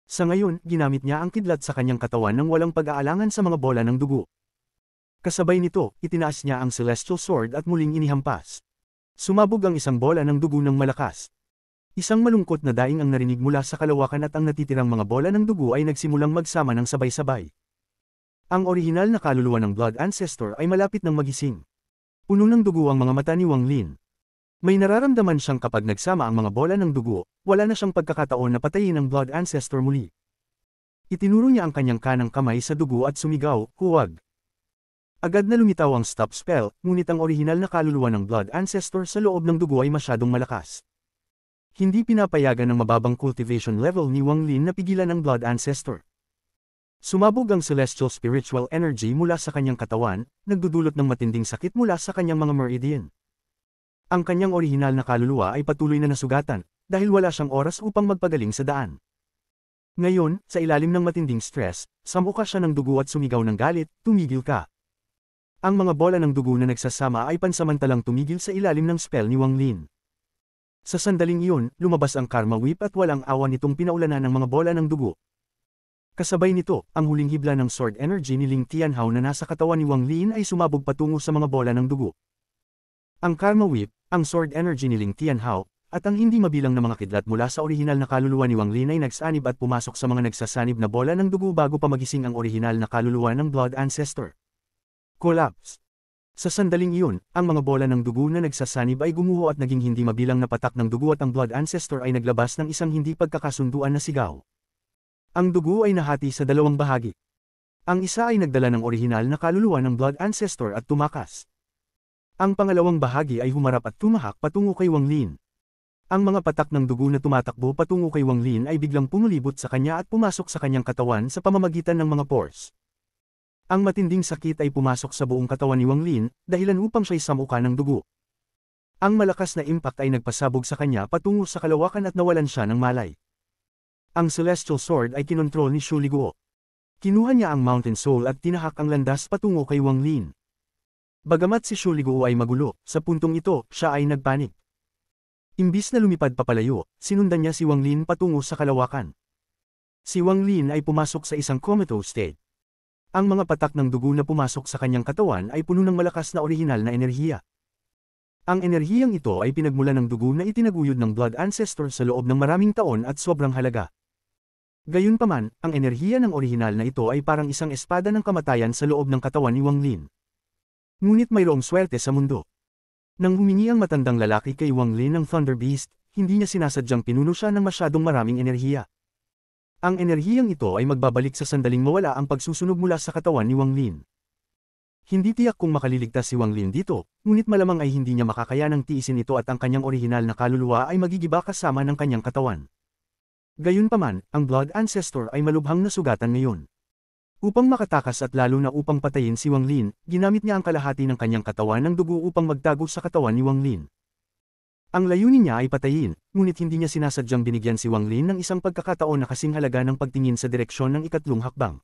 Sa ngayon, ginamit niya ang kidlat sa kanyang katawan ng walang pag-aalangan sa mga bola ng dugo. Kasabay nito, itinaas niya ang Celestial Sword at muling inihampas. Sumabog ang isang bola ng dugo ng malakas. Isang malungkot na daing ang narinig mula sa kalawakan at ang natitirang mga bola ng dugo ay nagsimulang magsama ng sabay-sabay. Ang orihinal na kaluluwa ng Blood Ancestor ay malapit ng magising. Puno ng dugo ang mga mata ni Wang Lin. May nararamdaman siyang kapag nagsama ang mga bola ng dugo, wala na siyang pagkakataon na patayin ang Blood Ancestor muli. Itinuro niya ang kanyang kanang kamay sa dugo at sumigaw, "Huwag!" Agad na lumitaw ang stop spell, ngunit ang orihinal na kaluluwa ng Blood Ancestor sa loob ng dugo ay masyadong malakas. Hindi pinapayagan ng mababang cultivation level ni Wang Lin na pigilan ang Blood Ancestor. Sumabog ang celestial spiritual energy mula sa kanyang katawan, nagdudulot ng matinding sakit mula sa kanyang mga meridian. Ang kanyang orihinal na kaluluwa ay patuloy na nasugatan, dahil wala siyang oras upang magpagaling sa daan. Ngayon, sa ilalim ng matinding stress, samuka siya ng dugo at sumigaw ng galit, "Tumigil ka!" Ang mga bola ng dugo na nagsasama ay pansamantalang tumigil sa ilalim ng spell ni Wang Lin. Sa sandaling iyon, lumabas ang Karma Whip at walang awa nitong pinaulanan ng mga bola ng dugo. Kasabay nito, ang huling hibla ng sword energy ni Ling Tianhao na nasa katawan ni Wang Lin ay sumabog patungo sa mga bola ng dugo. Ang Karma Whip, ang sword energy ni Ling Tianhao, at ang hindi mabilang na mga kidlat mula sa orihinal na kaluluwa ni Wang Lin ay nagsanib at pumasok sa mga nagsasanib na bola ng dugo bago pa magising ang orihinal na kaluluwa ng Blood Ancestor. Collapse. Sa sandaling iyon, ang mga bola ng dugo na nagsasanib ay gumuho at naging hindi mabilang na patak ng dugo at ang Blood Ancestor ay naglabas ng isang hindi pagkakasunduan na sigaw. Ang dugo ay nahati sa dalawang bahagi. Ang isa ay nagdala ng orihinal na kaluluwa ng Blood Ancestor at tumakas. Ang pangalawang bahagi ay humarap at tumahak patungo kay Wang Lin. Ang mga patak ng dugo na tumatakbo patungo kay Wang Lin ay biglang pumulibot sa kanya at pumasok sa kanyang katawan sa pamamagitan ng mga pores. Ang matinding sakit ay pumasok sa buong katawan ni Wang Lin, dahilan upang siya'y samuka ng dugo. Ang malakas na impact ay nagpasabog sa kanya patungo sa kalawakan at nawalan siya ng malay. Ang Celestial Sword ay kinontrol ni Shu Liguo. Kinuha niya ang Mountain Soul at tinahak ang landas patungo kay Wang Lin. Bagamat si Shu Liguo ay magulo, sa puntong ito, siya ay nagpanik. Imbis na lumipad papalayo, sinundan niya si Wang Lin patungo sa kalawakan. Si Wang Lin ay pumasok sa isang comatose state. Ang mga patak ng dugo na pumasok sa kanyang katawan ay puno ng malakas na orihinal na enerhiya. Ang enerhiyang ito ay pinagmula ng dugo na itinaguyod ng Blood Ancestor sa loob ng maraming taon at sobrang halaga. Gayunpaman, ang enerhiya ng orihinal na ito ay parang isang espada ng kamatayan sa loob ng katawan ni Wang Lin. Ngunit mayroong swerte sa mundo. Nang humingi ang matandang lalaki kay Wang Lin ng Thunder Beast, hindi niya sinasadyang pinuno siya ng masyadong maraming enerhiya. Ang enerhiyang ito ay magbabalik sa sandaling mawala ang pagsusunog mula sa katawan ni Wang Lin. Hindi tiyak kung makaliligtas si Wang Lin dito, ngunit malamang ay hindi niya makakayanang tiisin ito at ang kanyang orihinal na kaluluwa ay magigiba kasama ng kanyang katawan. Gayunpaman, ang Blood Ancestor ay malubhang nasugatan ngayon. Upang makatakas at lalo na upang patayin si Wang Lin, ginamit niya ang kalahati ng kanyang katawan ng dugo upang magtago sa katawan ni Wang Lin. Ang layunin niya ay patayin, ngunit hindi niya sinasadyang binigyan si Wang Lin ng isang pagkakataon na kasing halaga ng pagtingin sa direksyon ng ikatlong hakbang.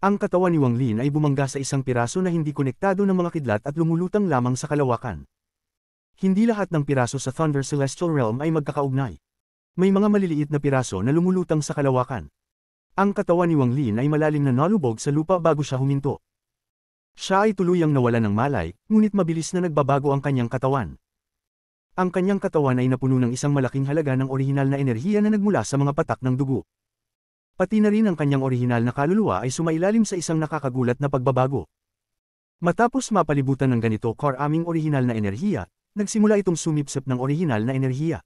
Ang katawan ni Wang Lin ay bumangga sa isang piraso na hindi konektado ng mga kidlat at lumulutang lamang sa kalawakan. Hindi lahat ng piraso sa Thunder Celestial Realm ay magkakaugnay. May mga maliliit na piraso na lumulutang sa kalawakan. Ang katawan ni Wang Lin ay malalim na nalubog sa lupa bago siya huminto. Siya ay tuluyang nawalan ng malay, ngunit mabilis na nagbabago ang kanyang katawan. Ang kanyang katawan ay napuno ng isang malaking halaga ng orihinal na enerhiya na nagmula sa mga patak ng dugo. Pati na rin ang kanyang orihinal na kaluluwa ay sumailalim sa isang nakakagulat na pagbabago. Matapos mapalibutan ng ganito karaming orihinal na enerhiya, nagsimula itong sumipsip ng orihinal na enerhiya.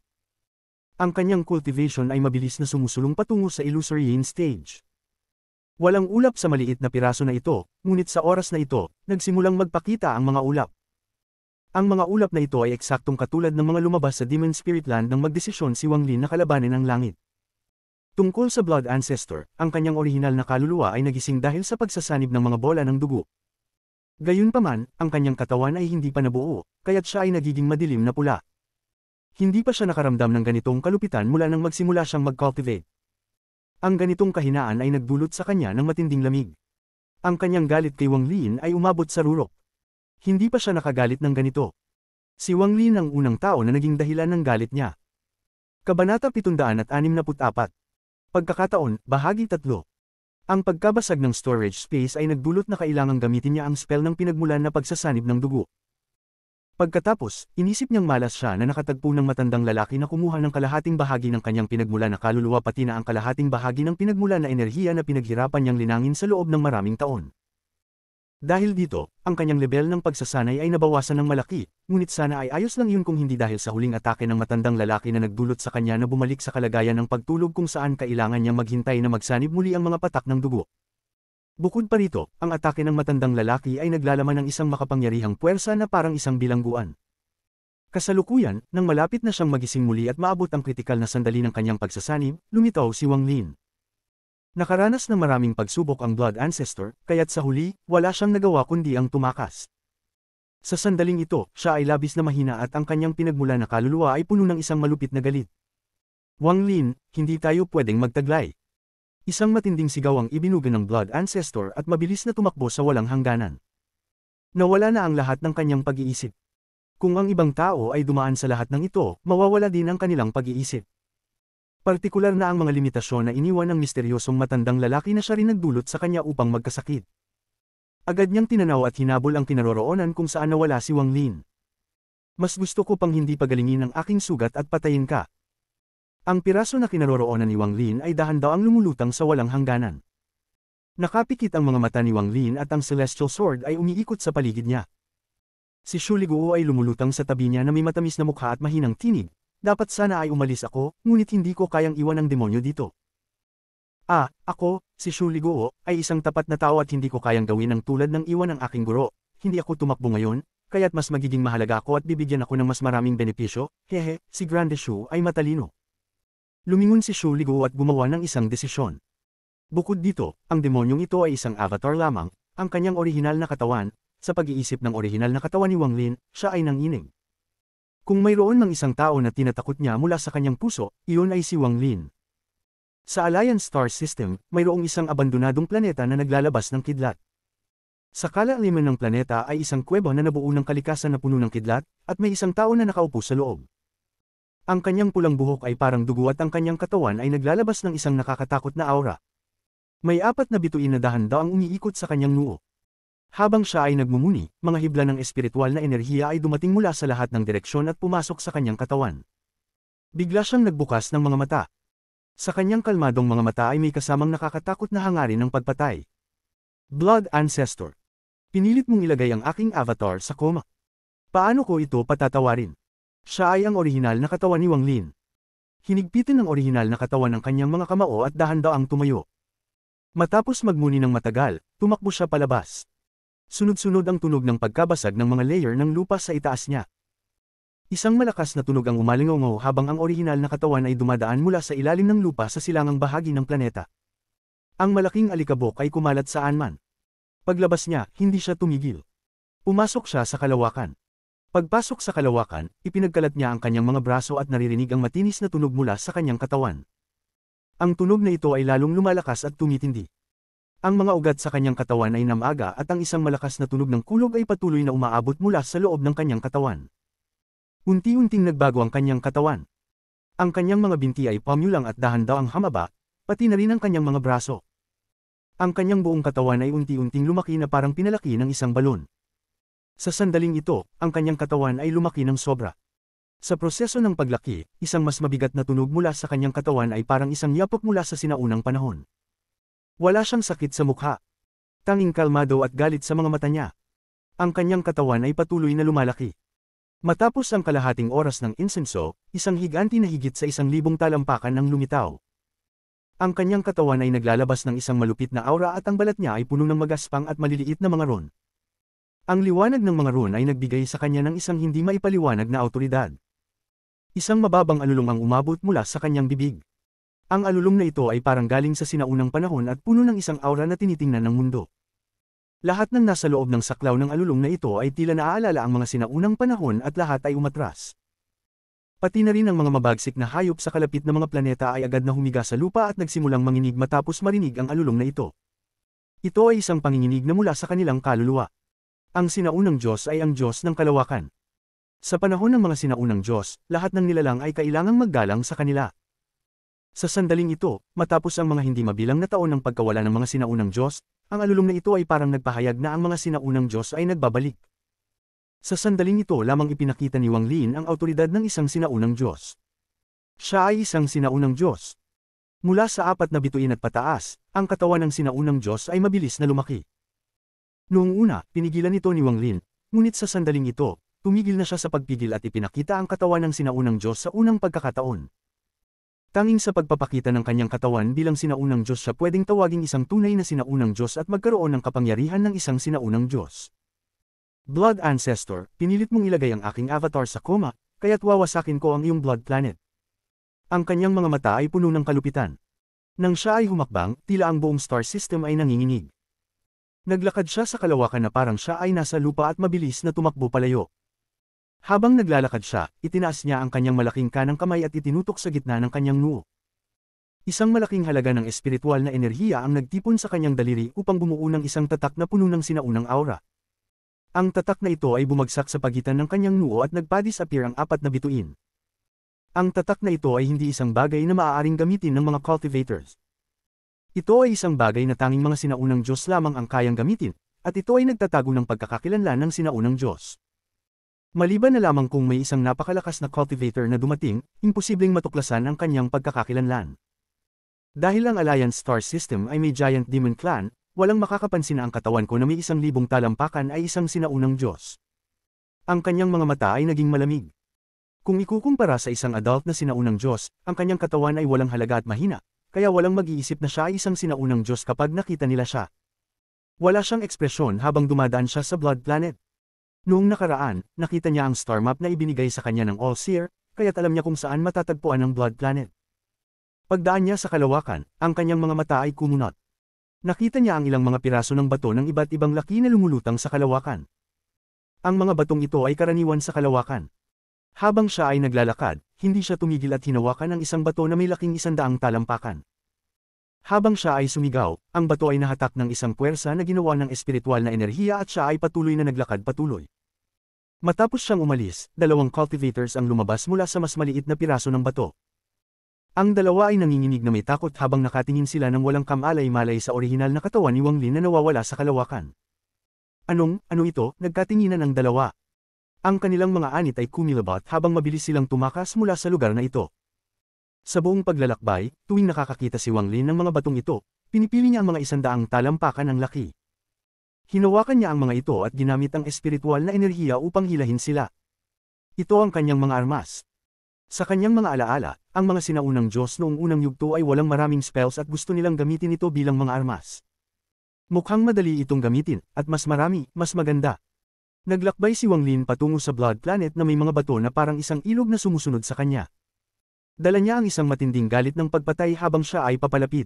Ang kanyang cultivation ay mabilis na sumusulong patungo sa Illusory Yin stage. Walang ulap sa maliit na piraso na ito, ngunit sa oras na ito, nagsimulang magpakita ang mga ulap. Ang mga ulap na ito ay eksaktong katulad ng mga lumabas sa Demon Spirit Land nang magdesisyon si Wang Lin na kalabanin ang langit. Tungkol sa Blood Ancestor, ang kanyang orihinal na kaluluwa ay nagising dahil sa pagsasanib ng mga bola ng dugo. Gayunpaman, ang kanyang katawan ay hindi pa nabuo, kaya't siya ay nagiging madilim na pula. Hindi pa siya nakaramdam ng ganitong kalupitan mula nang magsimula siyang mag-cultivate. Ang ganitong kahinaan ay nagdulot sa kanya ng matinding lamig. Ang kanyang galit kay Wang Lin ay umabot sa rurok. Hindi pa siya nakagalit ng ganito. Si Wang Lin ang unang tao na naging dahilan ng galit niya. Kabanata 764. Pagkakataon, Bahagi 3. Ang pagkabasag ng storage space ay nagdulot na kailangang gamitin niya ang spell ng pinagmulan na pagsasanib ng dugo. Pagkatapos, inisip niyang malas siya na nakatagpo ng matandang lalaki na kumuha ng kalahating bahagi ng kanyang pinagmula na kaluluwa pati na ang kalahating bahagi ng pinagmula na enerhiya na pinaghirapan niyang linangin sa loob ng maraming taon. Dahil dito, ang kanyang level ng pagsasanay ay nabawasan ng malaki, ngunit sana ay ayos lang yun kung hindi dahil sa huling atake ng matandang lalaki na nagdulot sa kanya na bumalik sa kalagayan ng pagtulog kung saan kailangan niyang maghintay na magsanib muli ang mga patak ng dugo. Bukod pa rito, ang atake ng matandang lalaki ay naglalaman ng isang makapangyarihang puwersa na parang isang bilangguan. Kasalukuyan, nang malapit na siyang magising muli at maabot ang kritikal na sandali ng kanyang pagsasanib, lumitaw si Wang Lin. Nakaranas ng maraming pagsubok ang Blood Ancestor, kaya't sa huli, wala siyang nagawa kundi ang tumakas. Sa sandaling ito, siya ay labis na mahina at ang kanyang pinagmula na kaluluwa ay puno ng isang malupit na galit. Wang Lin, hindi tayo pwedeng magtaglay. Isang matinding sigaw ang ibinuga ng Blood Ancestor at mabilis na tumakbo sa walang hangganan. Nawala na ang lahat ng kanyang pag-iisip. Kung ang ibang tao ay dumaan sa lahat ng ito, mawawala din ang kanilang pag-iisip. Partikular na ang mga limitasyon na iniwan ng misteryosong matandang lalaki na siya rin nagdulot sa kanya upang magkasakit. Agad niyang tinanaw at hinabol ang kinaroroonan kung saan nawala si Wang Lin. Mas gusto ko pang hindi pagalingin ang aking sugat at patayin ka. Ang piraso na kinaroroonan ni Wang Lin ay dahan-daang lumulutang sa walang hangganan. Nakapikit ang mga mata ni Wang Lin at ang celestial sword ay umiikot sa paligid niya. Si Xu Liguo ay lumulutang sa tabi niya na may matamis na mukha at mahinang tinig. Dapat sana ay umalis ako, ngunit hindi ko kayang iwan ang demonyo dito. Ako, si Xu Liguo, ay isang tapat na tao at hindi ko kayang gawin ang tulad ng iwan ng aking guro. Hindi ako tumakbo ngayon, kaya't mas magiging mahalaga ako at bibigyan ako ng mas maraming benepisyo. Hehe, si Grande Xu ay matalino. Lumingon si Xu Liguo at gumawa ng isang desisyon. Bukod dito, ang demonyong ito ay isang avatar lamang, ang kanyang orihinal na katawan. Sa pag-iisip ng orihinal na katawan ni Wang Lin, siya ay nanginig. Kung mayroon ng isang tao na tinatakot niya mula sa kanyang puso, iyon ay si Wang Lin. Sa Alliance Star System, mayroong isang abandonadong planeta na naglalabas ng kidlat. Sa kalaliman ng planeta ay isang kuweba na nabuo ng kalikasan na puno ng kidlat, at may isang tao na nakaupo sa loob. Ang kanyang pulang buhok ay parang dugo at ang kanyang katawan ay naglalabas ng isang nakakatakot na aura. May 4 na bituin na dahan-daang umiikot sa kanyang noo. Habang siya ay nagmumuni, mga hibla ng espiritual na enerhiya ay dumating mula sa lahat ng direksyon at pumasok sa kanyang katawan. Bigla siyang nagbukas ng mga mata. Sa kanyang kalmadong mga mata ay may kasamang nakakatakot na hangarin ng pagpatay. Blood Ancestor. Pinilit mong ilagay ang aking avatar sa koma. Paano ko ito patatawarin? Siya ay ang orihinal na katawan ni Wang Lin. Hinigpitin ng orihinal na katawan ng kanyang mga kamao at dahan-daang tumayo. Matapos magmuni ng matagal, tumakbo siya palabas. Sunod-sunod ang tunog ng pagkabasag ng mga layer ng lupa sa itaas niya. Isang malakas na tunog ang umalingaw habang ang orihinal na katawan ay dumadaan mula sa ilalim ng lupa sa silangang bahagi ng planeta. Ang malaking alikabok ay kumalat saan man. Paglabas niya, hindi siya tumigil. Pumasok siya sa kalawakan. Pagpasok sa kalawakan, ipinagkalat niya ang kanyang mga braso at naririnig ang matinis na tunog mula sa kanyang katawan. Ang tunog na ito ay lalong lumalakas at tumitindi. Ang mga ugat sa kanyang katawan ay namaga at ang isang malakas na tunog ng kulog ay patuloy na umaabot mula sa loob ng kanyang katawan. Unti-unting nagbago ang kanyang katawan. Ang kanyang mga binti ay pamulang at dahan-daang hamaba, pati na rin ang kanyang mga braso. Ang kanyang buong katawan ay unti-unting lumaki na parang pinalaki ng isang balon. Sa sandaling ito, ang kanyang katawan ay lumaki ng sobra. Sa proseso ng paglaki, isang mas mabigat na tunog mula sa kanyang katawan ay parang isang yapok mula sa sinaunang panahon. Wala siyang sakit sa mukha. Tanging kalmado at galit sa mga mata niya. Ang kanyang katawan ay patuloy na lumalaki. Matapos ang kalahating oras ng insenso, isang higanti na higit sa 1,000 talampakan ang lumitaw. Ang kanyang katawan ay naglalabas ng isang malupit na aura at ang balat niya ay puno ng magaspang at maliliit na mga ron. Ang liwanag ng mga ron ay nagbigay sa kanya ng isang hindi maipaliwanag na awtoridad. Isang mababang alulong ang umabot mula sa kanyang bibig. Ang alulong na ito ay parang galing sa sinaunang panahon at puno ng isang aura na tinitingnan ng mundo. Lahat ng nasa loob ng saklaw ng alulong na ito ay tila naaalala ang mga sinaunang panahon at lahat ay umatras. Pati na rin ang mga mabagsik na hayop sa kalapit na mga planeta ay agad na humiga sa lupa at nagsimulang manginig matapos marinig ang alulong na ito. Ito ay isang panginginig na mula sa kanilang kaluluwa. Ang sinaunang Diyos ay ang Diyos ng kalawakan. Sa panahon ng mga sinaunang Diyos, lahat ng nilalang ay kailangang maggalang sa kanila. Sa sandaling ito, matapos ang mga hindi mabilang na taon ng pagkawala ng mga sinaunang Diyos, ang alulong na ito ay parang nagpahayag na ang mga sinaunang Diyos ay nagbabalik. Sa sandaling ito lamang ipinakita ni Wang Lin ang awtoridad ng isang sinaunang Diyos. Siya ay isang sinaunang Diyos. Mula sa 4 na bituin at pataas, ang katawan ng sinaunang Diyos ay mabilis na lumaki. Noong una, pinigilan ito ni Wang Lin, ngunit sa sandaling ito, tumigil na siya sa pagpigil at ipinakita ang katawan ng sinaunang Diyos sa unang pagkakataon. Tanging sa pagpapakita ng kanyang katawan bilang sinaunang Diyos siya pwedeng tawaging isang tunay na sinaunang Diyos at magkaroon ng kapangyarihan ng isang sinaunang Diyos. Blood Ancestor, pinilit mong ilagay ang aking avatar sa koma, kaya't wawasakin ko ang iyong blood planet. Ang kanyang mga mata ay puno ng kalupitan. Nang siya ay humakbang, tila ang buong star system ay nanginginig. Naglakad siya sa kalawakan na parang siya ay nasa lupa at mabilis na tumakbo palayo. Habang naglalakad siya, itinaas niya ang kanyang malaking kanang kamay at itinutok sa gitna ng kanyang noo. Isang malaking halaga ng espiritual na enerhiya ang nagtipon sa kanyang daliri upang bumuo ng isang tatak na puno ng sinaunang aura. Ang tatak na ito ay bumagsak sa pagitan ng kanyang noo at nagpa-disappear ang 4 na bituin. Ang tatak na ito ay hindi isang bagay na maaaring gamitin ng mga cultivators. Ito ay isang bagay na tanging mga sinaunang Diyos lamang ang kayang gamitin, at ito ay nagtatago ng pagkakakilanlan ng sinaunang Diyos. Maliban na lamang kung may isang napakalakas na cultivator na dumating, imposibleng matuklasan ang kanyang pagkakakilanlan. Dahil ang Alliance Star System ay may giant demon clan, walang makakapansin na ang katawan ko na may 1,000 talampakan ay isang sinaunang Diyos. Ang kanyang mga mata ay naging malamig. Kung ikukumpara sa isang adult na sinaunang Diyos, ang kanyang katawan ay walang halaga at mahina, kaya walang mag-iisip na siya ay isang sinaunang Diyos kapag nakita nila siya. Wala siyang ekspresyon habang dumadaan siya sa Blood Planet. Noong nakaraan, nakita niya ang star map na ibinigay sa kanya ng All-Seer, kaya't alam niya kung saan matatagpuan ang Blood Planet. Pagdaan niya sa kalawakan, ang kanyang mga mata ay kumunot. Nakita niya ang ilang mga piraso ng bato ng iba't ibang laki na lumulutang sa kalawakan. Ang mga batong ito ay karaniwan sa kalawakan. Habang siya ay naglalakad, hindi siya tumigil at hinawakan ang isang bato na may laking 100 talampakan. Habang siya ay sumigaw, ang bato ay nahatak ng isang puwersa na ginawa ng espiritual na enerhiya at siya ay patuloy na naglakad patuloy. Matapos siyang umalis, 2 cultivators ang lumabas mula sa mas maliit na piraso ng bato. Ang dalawa ay nanginginig na may takot habang nakatingin sila ng walang kamalay-malay sa orihinal na katawan ni Wang Lin na nawawala sa kalawakan. Ano ito? Nagkatinginan ang dalawa. Ang kanilang mga anit ay kumilabot habang mabilis silang tumakas mula sa lugar na ito. Sa buong paglalakbay, tuwing nakakakita si Wang Lin ng mga batong ito, pinipili niya ang mga 100 talampakan ng laki. Hinawakan niya ang mga ito at ginamit ang espiritual na enerhiya upang hilahin sila. Ito ang kanyang mga armas. Sa kanyang mga alaala, ang mga sinaunang Diyos noong unang yugto ay walang maraming spells at gusto nilang gamitin ito bilang mga armas. Mukhang madali itong gamitin, at mas marami, mas maganda. Naglakbay si Wang Lin patungo sa Blood Planet na may mga bato na parang isang ilog na sumusunod sa kanya. Dala niya ang isang matinding galit ng pagpatay habang siya ay papalapit.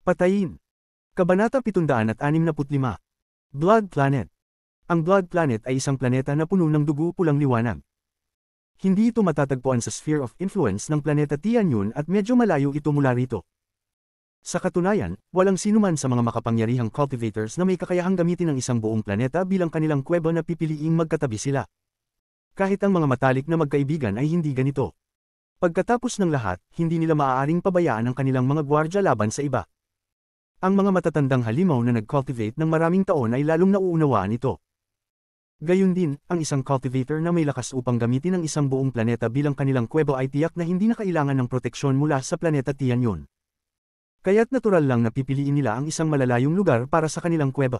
Patayin. Kabanata 765. Blood Planet. Ang Blood Planet ay isang planeta na puno ng dugo pulang liwanag. Hindi ito matatagpuan sa sphere of influence ng planeta Tianyun at medyo malayo ito mula rito. Sa katunayan, walang sinuman sa mga makapangyarihang cultivators na may kakayahang gamitin ang isang buong planeta bilang kanilang kuweba na pipiliing magkatabi sila. Kahit ang mga matalik na magkaibigan ay hindi ganito. Pagkatapos ng lahat, hindi nila maaaring pabayaan ang kanilang mga gwardya laban sa iba. Ang mga matatandang halimaw na nag-cultivate ng maraming taon ay lalong nauunawaan ito. Gayun din, ang isang cultivator na may lakas upang gamitin ang isang buong planeta bilang kanilang kuweba ay tiyak na hindi na kailangan ng proteksyon mula sa planeta Tianyun. Kaya't natural lang na pipiliin nila ang isang malalayong lugar para sa kanilang kuweba.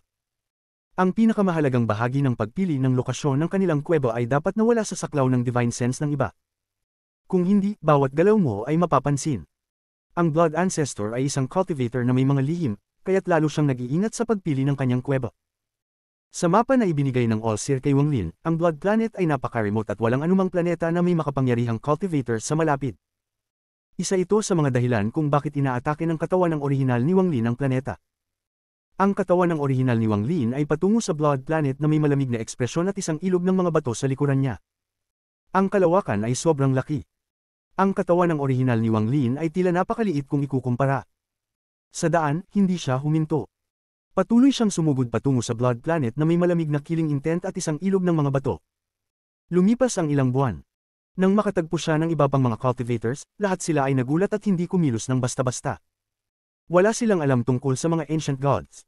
Ang pinakamahalagang bahagi ng pagpili ng lokasyon ng kanilang kuweba ay dapat nawala sa saklaw ng divine sense ng iba. Kung hindi, bawat galaw mo ay mapapansin. Ang Blood Ancestor ay isang cultivator na may mga lihim, kaya't lalo siyang nag-iingat sa pagpili ng kanyang kuweba. Sa mapa na ibinigay ng All-Seer kay Wang Lin, ang Blood Planet ay napaka-remote at walang anumang planeta na may makapangyarihang cultivator sa malapit. Isa ito sa mga dahilan kung bakit inaatake ng katawan ng orihinal ni Wang Lin ang planeta. Ang katawan ng orihinal ni Wang Lin ay patungo sa Blood Planet na may malamig na ekspresyon at isang ilog ng mga bato sa likuran niya. Ang kalawakan ay sobrang laki. Ang katawan ng orihinal ni Wang Lin ay tila napakaliit kung ikukumpara. Sa daan, hindi siya huminto. Patuloy siyang sumugod patungo sa Blood Planet na may malamig na killing intent at isang ilog ng mga bato. Lumipas ang ilang buwan. Nang makatagpo siya ng iba pang mga cultivators, lahat sila ay nagulat at hindi kumilos ng basta-basta. Wala silang alam tungkol sa mga ancient gods.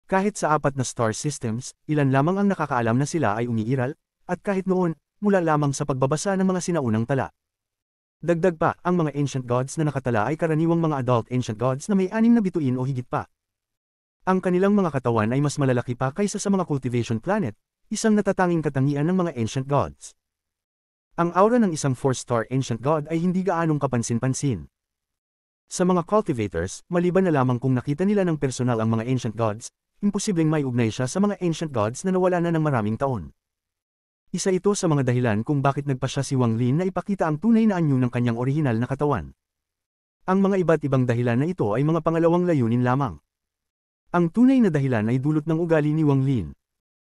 Kahit sa 4 na star systems, ilan lamang ang nakakaalam na sila ay umiiral, at kahit noon, mula lamang sa pagbabasa ng mga sinaunang tala. Dagdag pa, ang mga ancient gods na nakatala ay karaniwang mga adult ancient gods na may 6 na bituin o higit pa. Ang kanilang mga katawan ay mas malalaki pa kaysa sa mga cultivation planet, isang natatanging katangian ng mga ancient gods. Ang aura ng isang 4-star ancient god ay hindi gaanong kapansin-pansin. Sa mga cultivators, maliban na lamang kung nakita nila ng personal ang mga ancient gods, imposibleng may ugnay siya sa mga ancient gods na nawala na ng maraming taon. Isa ito sa mga dahilan kung bakit nagpa siya si Wang Lin na ipakita ang tunay na anyo ng kanyang orihinal na katawan. Ang mga iba't ibang dahilan na ito ay mga pangalawang layunin lamang. Ang tunay na dahilan ay dulot ng ugali ni Wang Lin.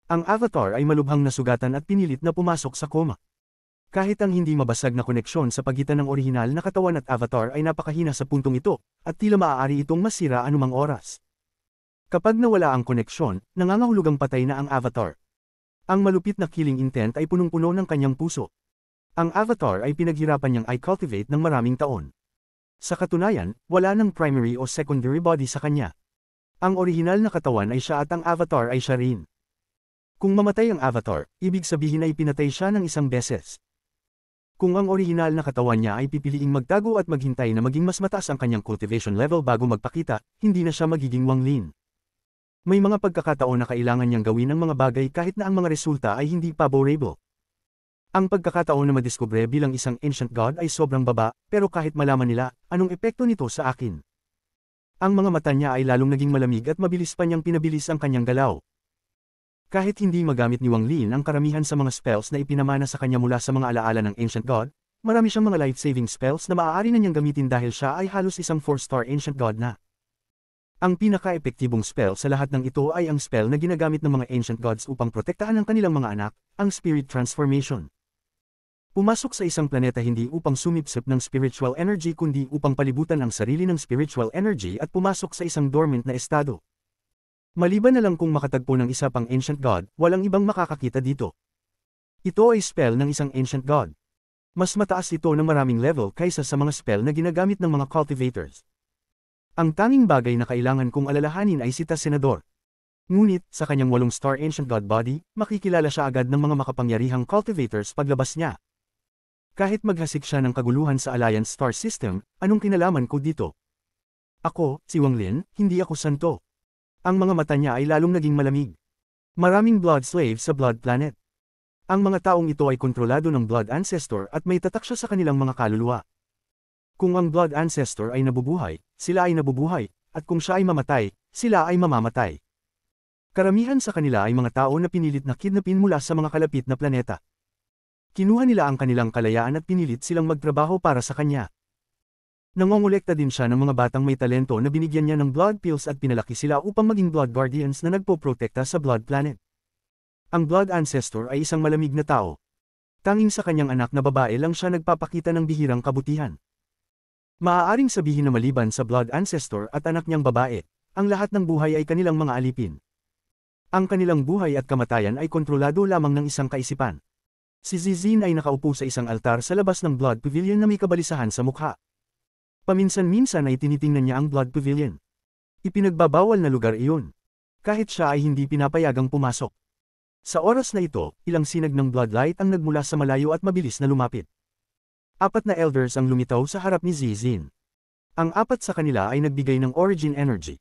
Ang avatar ay malubhang nasugatan at pinilit na pumasok sa koma. Kahit ang hindi mabasag na koneksyon sa pagitan ng orihinal na katawan at avatar ay napakahina sa puntong ito, at tila maaari itong masira anumang oras. Kapag nawala ang koneksyon, nangangahulugang patay na ang avatar. Ang malupit na killing intent ay punong-puno ng kanyang puso. Ang avatar ay pinaghirapan niyang i-cultivate ng maraming taon. Sa katunayan, wala ng primary o secondary body sa kanya. Ang orihinal na katawan ay siya at ang avatar ay siya rin. Kung mamatay ang avatar, ibig sabihin ay pinatay siya ng isang beses. Kung ang orihinal na katawan niya ay pipiliing magtago at maghintay na maging mas mataas ang kanyang cultivation level bago magpakita, hindi na siya magiging Wang Lin. May mga pagkakataon na kailangan niyang gawin ang mga bagay kahit na ang mga resulta ay hindi favorable. Ang pagkakataon na madiskubre bilang isang ancient god ay sobrang baba, pero kahit malaman nila, anong epekto nito sa akin? Ang mga mata niya ay lalong naging malamig at mabilis pa niyang pinabilis ang kanyang galaw. Kahit hindi magamit ni Wang Lin ang karamihan sa mga spells na ipinamana sa kanya mula sa mga alaala ng Ancient God, marami siyang mga life-saving spells na maaari na niyang gamitin dahil siya ay halos isang 4-star Ancient God na. Ang pinaka-epektibong spell sa lahat ng ito ay ang spell na ginagamit ng mga Ancient Gods upang protektahan ang kanilang mga anak, ang Spirit Transformation. Pumasok sa isang planeta hindi upang sumipsip ng spiritual energy kundi upang palibutan ang sarili ng spiritual energy at pumasok sa isang dormant na estado. Maliban na lang kung makatagpo ng isa pang Ancient God, walang ibang makakakita dito. Ito ay spell ng isang Ancient God. Mas mataas ito ng maraming level kaysa sa mga spell na ginagamit ng mga cultivators. Ang tanging bagay na kailangan kong alalahanin ay si Senador. Ngunit, sa kanyang 8-star Ancient God body, makikilala siya agad ng mga makapangyarihang cultivators paglabas niya. Kahit maghasik siya ng kaguluhan sa Alliance Star System, anong kinalaman ko dito? Ako, si Wang Lin, hindi ako santo. Ang mga mata niya ay lalong naging malamig. Maraming blood slaves sa Blood Planet. Ang mga taong ito ay kontrolado ng Blood Ancestor at may tatak siya sa kanilang mga kaluluwa. Kung ang Blood Ancestor ay nabubuhay, sila ay nabubuhay, at kung siya ay mamatay, sila ay mamamatay. Karamihan sa kanila ay mga tao na pinilit na kidnapin mula sa mga kalapit na planeta. Kinuha nila ang kanilang kalayaan at pinilit silang magtrabaho para sa kanya. Nangongolekta din siya ng mga batang may talento na binigyan niya ng blood pills at pinalaki sila upang maging blood guardians na nagpoprotekta sa Blood Planet. Ang Blood Ancestor ay isang malamig na tao. Tanging sa kanyang anak na babae lang siya nagpapakita ng bihirang kabutihan. Maaaring sabihin na maliban sa Blood Ancestor at anak niyang babae, ang lahat ng buhay ay kanilang mga alipin. Ang kanilang buhay at kamatayan ay kontrolado lamang ng isang kaisipan. Si Zizin ay nakaupo sa isang altar sa labas ng Blood Pavilion na may kabalisahan sa mukha. Paminsan-minsan ay tinitingnan niya ang Blood Pavilion. Ipinagbabawal na lugar iyon. Kahit siya ay hindi pinapayagang pumasok. Sa oras na ito, ilang sinag ng bloodlight ang nagmula sa malayo at mabilis na lumapit. 4 na elders ang lumitaw sa harap ni Zizin. Ang 4 sa kanila ay nagbigay ng origin energy.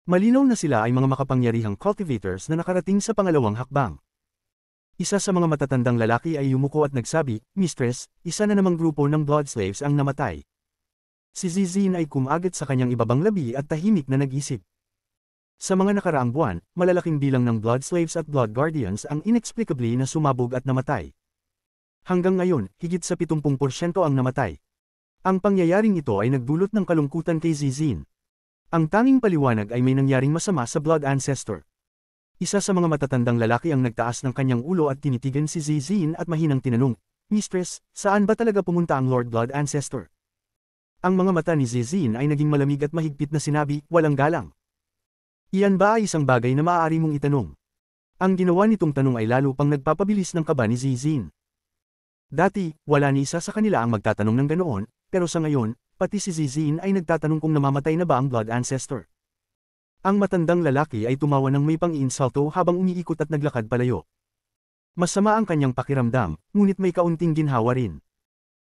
Malinaw na sila ay mga makapangyarihang cultivators na nakarating sa pangalawang hakbang. Isa sa mga matatandang lalaki ay yumuko at nagsabi, "Mistress, isa na namang grupo ng blood slaves ang namatay." Si Zizin ay kumagat sa kanyang ibabang labi at tahimik na nag-isip. Sa mga nakaraang buwan, malalaking bilang ng blood slaves at blood guardians ang inexplicably na sumabog at namatay. Hanggang ngayon, higit sa 70% ang namatay. Ang pangyayaring ito ay nagdulot ng kalungkutan kay Zizin. Ang tanging paliwanag ay may nangyaring masama sa Blood Ancestor. Isa sa mga matatandang lalaki ang nagtaas ng kanyang ulo at tinitigan si Zizin at mahinang tinanong, "Mistress, saan ba talaga pumunta ang Lord Blood Ancestor?" Ang mga mata ni Zizin ay naging malamig at mahigpit na sinabi, "Walang galang." Iyan ba ay isang bagay na maaari mong itanong? Ang ginawa nitong tanong ay lalo pang nagpapabilis ng kaba ni Zizin. Dati, wala ni isa sa kanila ang magtatanong ng ganoon, pero sa ngayon, pati si Zizin ay nagtatanong kung namamatay na ba ang Blood Ancestor. Ang matandang lalaki ay tumawa ng may pang-iinsulto habang umiikot at naglakad palayo. Masama ang kanyang pakiramdam, ngunit may kaunting ginhawa rin.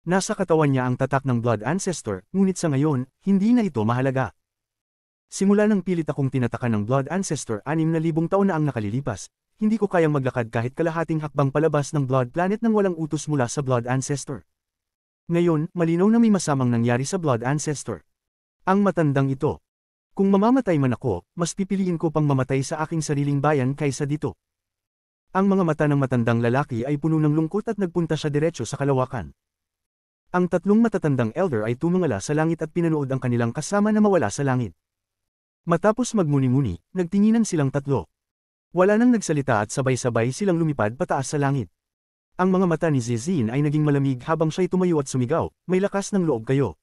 Nasa katawan niya ang tatak ng Blood Ancestor, ngunit sa ngayon, hindi na ito mahalaga. Simula nang pilit akong tinatakan ng Blood Ancestor 6,000 taon na ang nakalilipas, hindi ko kayang maglakad kahit kalahating hakbang palabas ng Blood Planet nang walang utos mula sa Blood Ancestor. Ngayon, malinaw na may masamang nangyari sa Blood Ancestor. Ang matandang ito. Kung mamamatay man ako, mas pipiliin ko pang mamatay sa aking sariling bayan kaysa dito. Ang mga mata ng matandang lalaki ay puno ng lungkot at nagpunta siya diretso sa kalawakan. Ang 3 matatandang elder ay tumingala sa langit at pinanood ang kanilang kasama na mawala sa langit. Matapos magmuni-muni, nagtinginan silang 3. Wala nang nagsalita at sabay-sabay silang lumipad pataas sa langit. Ang mga mata ni Zizin ay naging malamig habang siya'y tumayo at sumigaw, "May lakas ng loob kayo.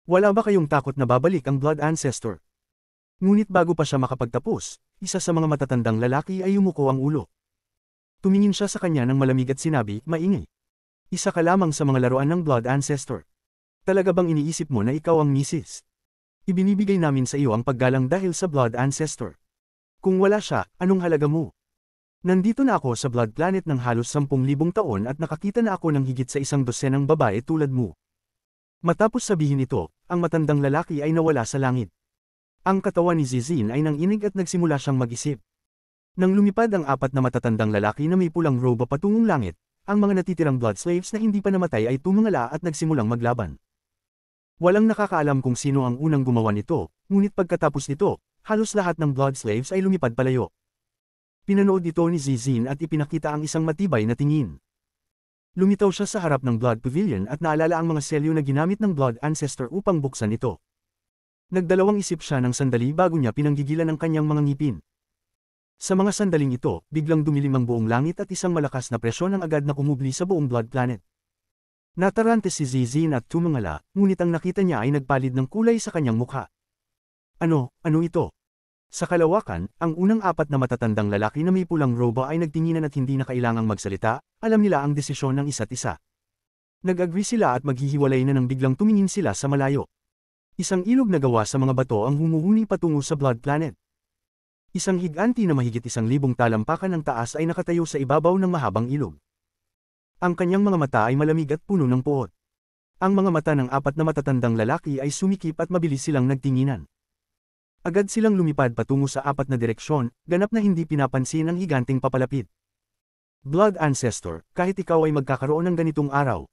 Wala ba kayong takot na babalik ang Blood Ancestor?" Ngunit bago pa siya makapagtapos, isa sa mga matatandang lalaki ay yumuko ang ulo. Tumingin siya sa kanya ng malamig at sinabi, maingay. Isa ka lamang sa mga laruan ng Blood Ancestor. Talaga bang iniisip mo na ikaw ang misis? Ibinibigay namin sa iyo ang paggalang dahil sa Blood Ancestor. Kung wala siya, anong halaga mo? Nandito na ako sa Blood Planet ng halos 10,000 taon at nakakita na ako ng higit sa 100 ng babae tulad mo. Matapos sabihin ito, ang matandang lalaki ay nawala sa langit. Ang katawan ni Zizin ay nanginig at nagsimula siyang mag-isip. Nang lumipad ang 4 na matatandang lalaki na may pulang robe patungong langit, ang mga natitirang blood slaves na hindi pa namatay ay tumingala at nagsimulang maglaban. Walang nakakaalam kung sino ang unang gumawa nito, ngunit pagkatapos nito, halos lahat ng blood slaves ay lumipad palayo. Pinanood ito ni Zizin at ipinakita ang isang matibay na tingin. Lumitaw siya sa harap ng Blood Pavilion at naalala ang mga selyo na ginamit ng Blood Ancestor upang buksan ito. Nagdalawang isip siya ng sandali bago niya pinanggigilan ang kanyang mga ngipin. Sa mga sandaling ito, biglang dumilim ang buong langit at isang malakas na presyon ang agad na kumubli sa buong Blood Planet. Natarante si Zizin at tumingala, ngunit ang nakita niya ay nagpalid ng kulay sa kanyang mukha. Ano ito? Sa kalawakan, ang unang 4 na matatandang lalaki na may pulang robe ay nagtinginan at hindi na kailangang magsalita, alam nila ang desisyon ng isa't isa. Nag-agree sila at maghihiwalay na nang biglang tumingin sila sa malayo. Isang ilog na gawa sa mga bato ang humuhuni patungo sa Blood Planet. Isang higanti na mahigit 1,000 talampakan ng taas ay nakatayo sa ibabaw ng mahabang ilog. Ang kanyang mga mata ay malamig at puno ng puot. Ang mga mata ng 4 na matatandang lalaki ay sumikip at mabilis silang nagtinginan. Agad silang lumipad patungo sa 4 na direksyon, ganap na hindi pinapansin ang higanting papalapit. Blood Ancestor, kahit ikaw ay magkakaroon ng ganitong araw.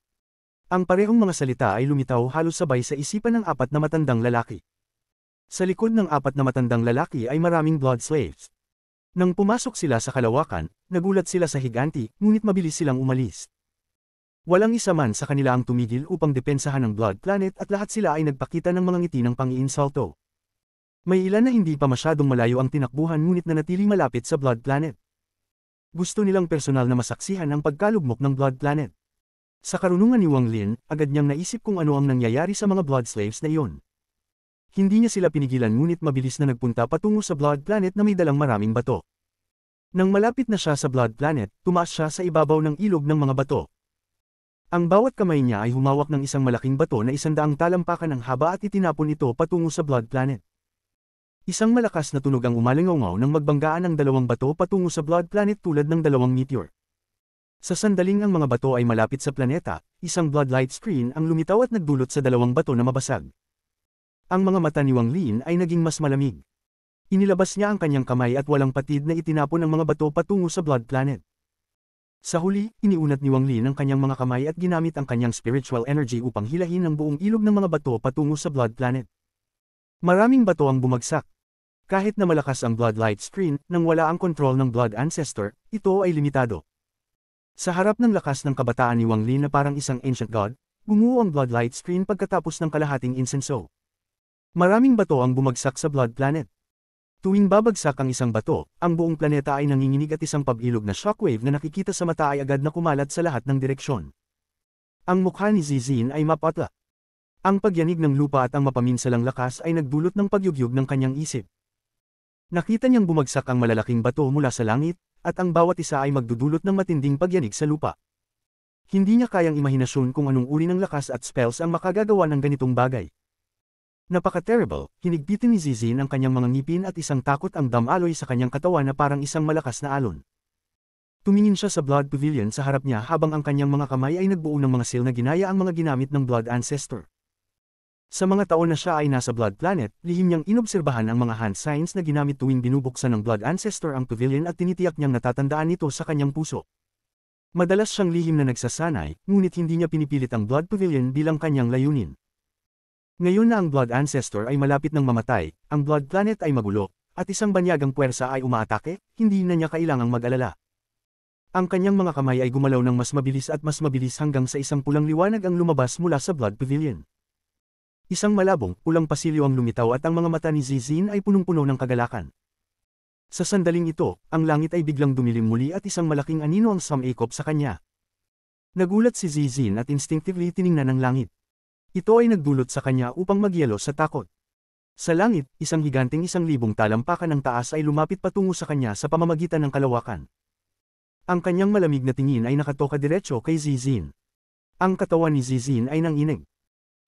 Ang parehong mga salita ay lumitaw halos sabay sa isipan ng 4 na matandang lalaki. Sa likod ng 4 na matandang lalaki ay maraming blood slaves. Nang pumasok sila sa kalawakan, nagulat sila sa higanti, ngunit mabilis silang umalis. Walang isa man sa kanila ang tumigil upang depensahan ng Blood Planet at lahat sila ay nagpakita ng mga ngiti ng pang-iinsulto. May ilan na hindi pa masyadong malayo ang tinakbuhan ngunit nanatiling malapit sa Blood Planet. Gusto nilang personal na masaksihan ang pagkalugmok ng Blood Planet. Sa karunungan ni Wang Lin, agad niyang naisip kung ano ang nangyayari sa mga blood slaves na iyon. Hindi niya sila pinigilan ngunit mabilis na nagpunta patungo sa Blood Planet na may dalang maraming bato. Nang malapit na siya sa Blood Planet, tumaas siya sa ibabaw ng ilog ng mga bato. Ang bawat kamay niya ay humawak ng isang malaking bato na 100 talampakan ng haba at itinapon ito patungo sa Blood Planet. Isang malakas na tunog ang umalingaw nang magbanggaan ang 2 bato patungo sa Blood Planet tulad ng 2 meteor. Sa sandaling ang mga bato ay malapit sa planeta, isang blood light screen ang lumitaw at nagdulot sa 2 bato na mabasag. Ang mga mata ni Wang Lin ay naging mas malamig. Inilabas niya ang kanyang kamay at walang patid na itinapon ang mga bato patungo sa Blood Planet. Sa huli, iniunat ni Wang Lin ang kanyang mga kamay at ginamit ang kanyang spiritual energy upang hilahin ang buong ilog ng mga bato patungo sa Blood Planet. Maraming bato ang bumagsak. Kahit na malakas ang blood light screen, nang wala ang kontrol ng Blood Ancestor, ito ay limitado. Sa harap ng lakas ng kabataan ni Wang Lin na parang isang ancient god, bumuo ang blood light screen pagkatapos ng kalahating insenso. Maraming bato ang bumagsak sa Blood Planet. Tuwing babagsak ang isang bato, ang buong planeta ay nanginginig at isang pabilog na shockwave na nakikita sa mata ay agad na kumalat sa lahat ng direksyon. Ang mukha ni Zizin ay mapatla. Ang pagyanig ng lupa at ang mapaminsalang lakas ay nagdulot ng pagyugyug ng kanyang isip. Nakita niyang bumagsak ang malalaking bato mula sa langit, at ang bawat isa ay magdudulot ng matinding pagyanig sa lupa. Hindi niya kayang imahinasyon kung anong uri ng lakas at spells ang makagagawa ng ganitong bagay. Napaka-terrible, hinigpitin ni Zizin ang kanyang mga ngipin at isang takot ang damaloy sa kanyang katawan na parang isang malakas na alon. Tumingin siya sa Blood Pavilion sa harap niya habang ang kanyang mga kamay ay nagbuo ng mga seal na ginaya ang mga ginamit ng Blood Ancestor. Sa mga taon na siya ay nasa Blood Planet, lihim niyang inobserbahan ang mga hand signs na ginamit tuwing binubuksan ng Blood Ancestor ang pavilion at tinitiyak niyang natatandaan ito sa kanyang puso. Madalas siyang lihim na nagsasanay, ngunit hindi niya pinipilit ang Blood Pavilion bilang kanyang layunin. Ngayon na ang Blood Ancestor ay malapit ng mamatay, ang Blood Planet ay magulo, at isang banyagang puwersa ay umaatake, hindi na niya kailangang mag-alala. Ang kanyang mga kamay ay gumalaw ng mas mabilis at mas mabilis hanggang sa isang pulang liwanag ang lumabas mula sa Blood Pavilion. Isang malabong, pulang pasilyo ang lumitaw at ang mga mata ni Zizin ay punong-puno ng kagalakan. Sa sandaling ito, ang langit ay biglang dumilim muli at isang malaking anino ang sumakop sa kanya. Nagulat si Zizin at instinctively tiningnan ang langit. Ito ay nagdulot sa kanya upang magyelo sa takot. Sa langit, isang higanting 1,000 talampakan ng taas ay lumapit patungo sa kanya sa pamamagitan ng kalawakan. Ang kanyang malamig na tingin ay nakatoka diretso kay Zizin. Ang katawan ni Zizin ay nanginig.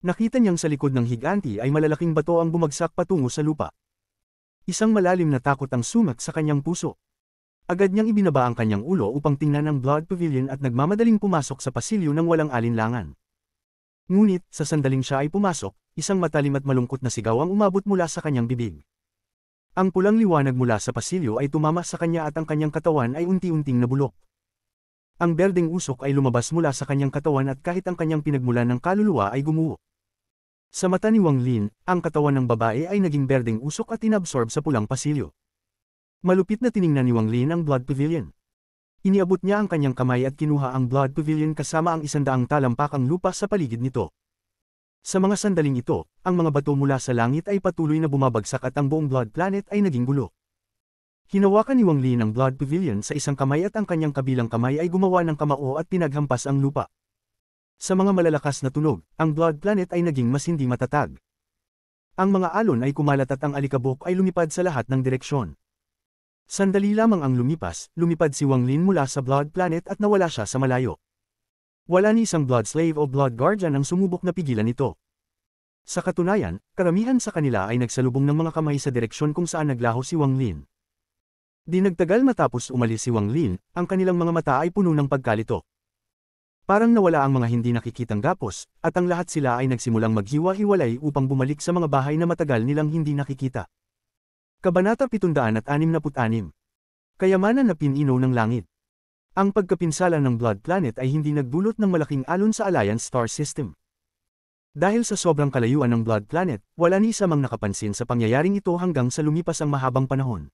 Nakita niyang sa likod ng higanti ay malalaking bato ang bumagsak patungo sa lupa. Isang malalim na takot ang sumak sa kanyang puso. Agad niyang ibinaba ang kanyang ulo upang tingnan ang Blood Pavilion at nagmamadaling pumasok sa pasilyo ng walang alinlangan. Ngunit, sa sandaling siya ay pumasok, isang matalim at malungkot na sigaw ang umabot mula sa kanyang bibig. Ang pulang liwanag mula sa pasilyo ay tumama sa kanya at ang kanyang katawan ay unti-unting nabulok. Ang berdeng usok ay lumabas mula sa kanyang katawan at kahit ang kanyang pinagmulan ng kaluluwa ay gumuho. Sa mata ni Wang Lin, ang katawan ng babae ay naging berdeng usok at inabsorb sa pulang pasilyo. Malupit na tiningnan ni Wang Lin ang Blood Pavilion. Iniabot niya ang kanyang kamay at kinuha ang Blood Pavilion kasama ang 100 talampakang lupa sa paligid nito. Sa mga sandaling ito, ang mga bato mula sa langit ay patuloy na bumabagsak at ang buong Blood Planet ay naging gulo. Hinawakan ni Wang Lin ang Blood Pavilion sa isang kamay at ang kanyang kabilang kamay ay gumawa ng kamao at pinaghampas ang lupa. Sa mga malalakas na tunog, ang Blood Planet ay naging mas hindi matatag. Ang mga alon ay kumalat at ang alikabok ay lumipad sa lahat ng direksyon. Sandali lamang ang lumipad si Wang Lin mula sa Blood Planet at nawala siya sa malayo. Wala ni isang Blood Slave o Blood Guardian ang sumubok na pigilan ito. Sa katunayan, karamihan sa kanila ay nagsalubong ng mga kamay sa direksyon kung saan naglaho si Wang Lin. Di nagtagal matapos umalis si Wang Lin, ang kanilang mga mata ay puno ng pagkalito. Parang nawala ang mga hindi nakikitang gapos, at ang lahat sila ay nagsimulang maghiwa-hiwalay upang bumalik sa mga bahay na matagal nilang hindi nakikita. Kabanata 766. Kayamanan na pinino ng langit. Ang pagkapinsala ng Blood Planet ay hindi nagdulot ng malaking alon sa Alliance Star System. Dahil sa sobrang kalayuan ng Blood Planet, wala ni isa mang nakapansin sa pangyayaring ito hanggang sa lumipas ang mahabang panahon.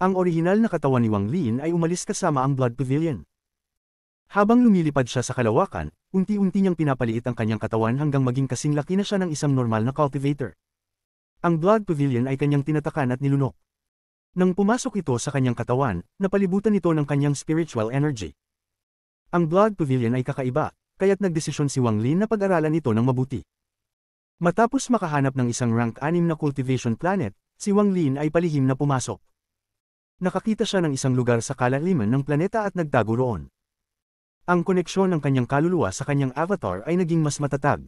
Ang orihinal na katawan ni Wang Lin ay umalis kasama ang Blood Pavilion. Habang lumilipad siya sa kalawakan, unti-unti niyang pinapaliit ang kanyang katawan hanggang maging kasing laki na siya ng isang normal na cultivator. Ang Blood Pavilion ay kanyang tinatakan at nilunok. Nang pumasok ito sa kanyang katawan, napalibutan ito ng kanyang spiritual energy. Ang Blood Pavilion ay kakaiba, kaya't nagdesisyon si Wang Lin na pag-aralan ito ng mabuti. Matapos makahanap ng isang rank 6 na cultivation planet, si Wang Lin ay palihim na pumasok. Nakakita siya ng isang lugar sa kalaliman ng planeta at nagtago roon. Ang koneksyon ng kanyang kaluluwa sa kanyang avatar ay naging mas matatag.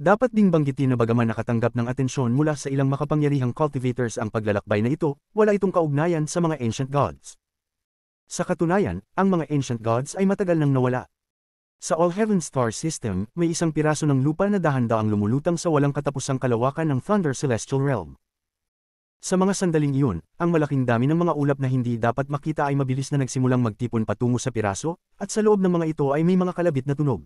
Dapat ding banggitin na bagaman nakatanggap ng atensyon mula sa ilang makapangyarihang cultivators ang paglalakbay na ito, wala itong kaugnayan sa mga ancient gods. Sa katunayan, ang mga ancient gods ay matagal nang nawala. Sa All Heaven Star System, may isang piraso ng lupa na dahan-daang lumulutang sa walang katapusang kalawakan ng Thunder Celestial Realm. Sa mga sandaling iyon, ang malaking dami ng mga ulap na hindi dapat makita ay mabilis na nagsimulang magtipon patungo sa piraso, at sa loob ng mga ito ay may mga kalabit na tunog.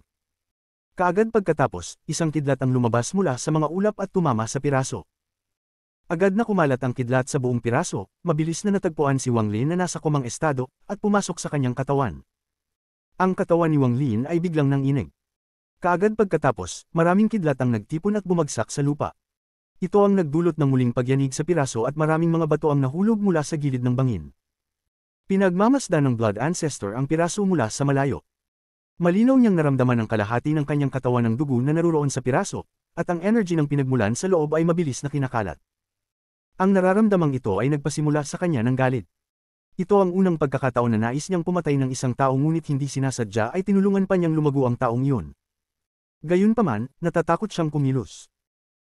Kaagad pagkatapos, isang kidlat ang lumabas mula sa mga ulap at tumama sa piraso. Agad na kumalat ang kidlat sa buong piraso, mabilis na natagpuan si Wang Lin na nasa komang estado, at pumasok sa kanyang katawan. Ang katawan ni Wang Lin ay biglang nanginig. Kaagad pagkatapos, maraming kidlat ang nagtipon at bumagsak sa lupa. Ito ang nagdulot ng muling pagyanig sa piraso at maraming mga bato ang nahulog mula sa gilid ng bangin. Pinagmamasdan ng Blood Ancestor ang piraso mula sa malayo. Malinaw niyang naramdaman ang kalahati ng kanyang katawan ng dugo na naruroon sa piraso, at ang energy ng pinagmulan sa loob ay mabilis na kinakalat. Ang nararamdamang ito ay nagpasimula sa kanya ng galit. Ito ang unang pagkakataon na nais niyang pumatay ng isang tao ngunit hindi sinasadya ay tinulungan pa niyang lumago ang taong iyon. Gayunpaman, natatakot siyang kumilos.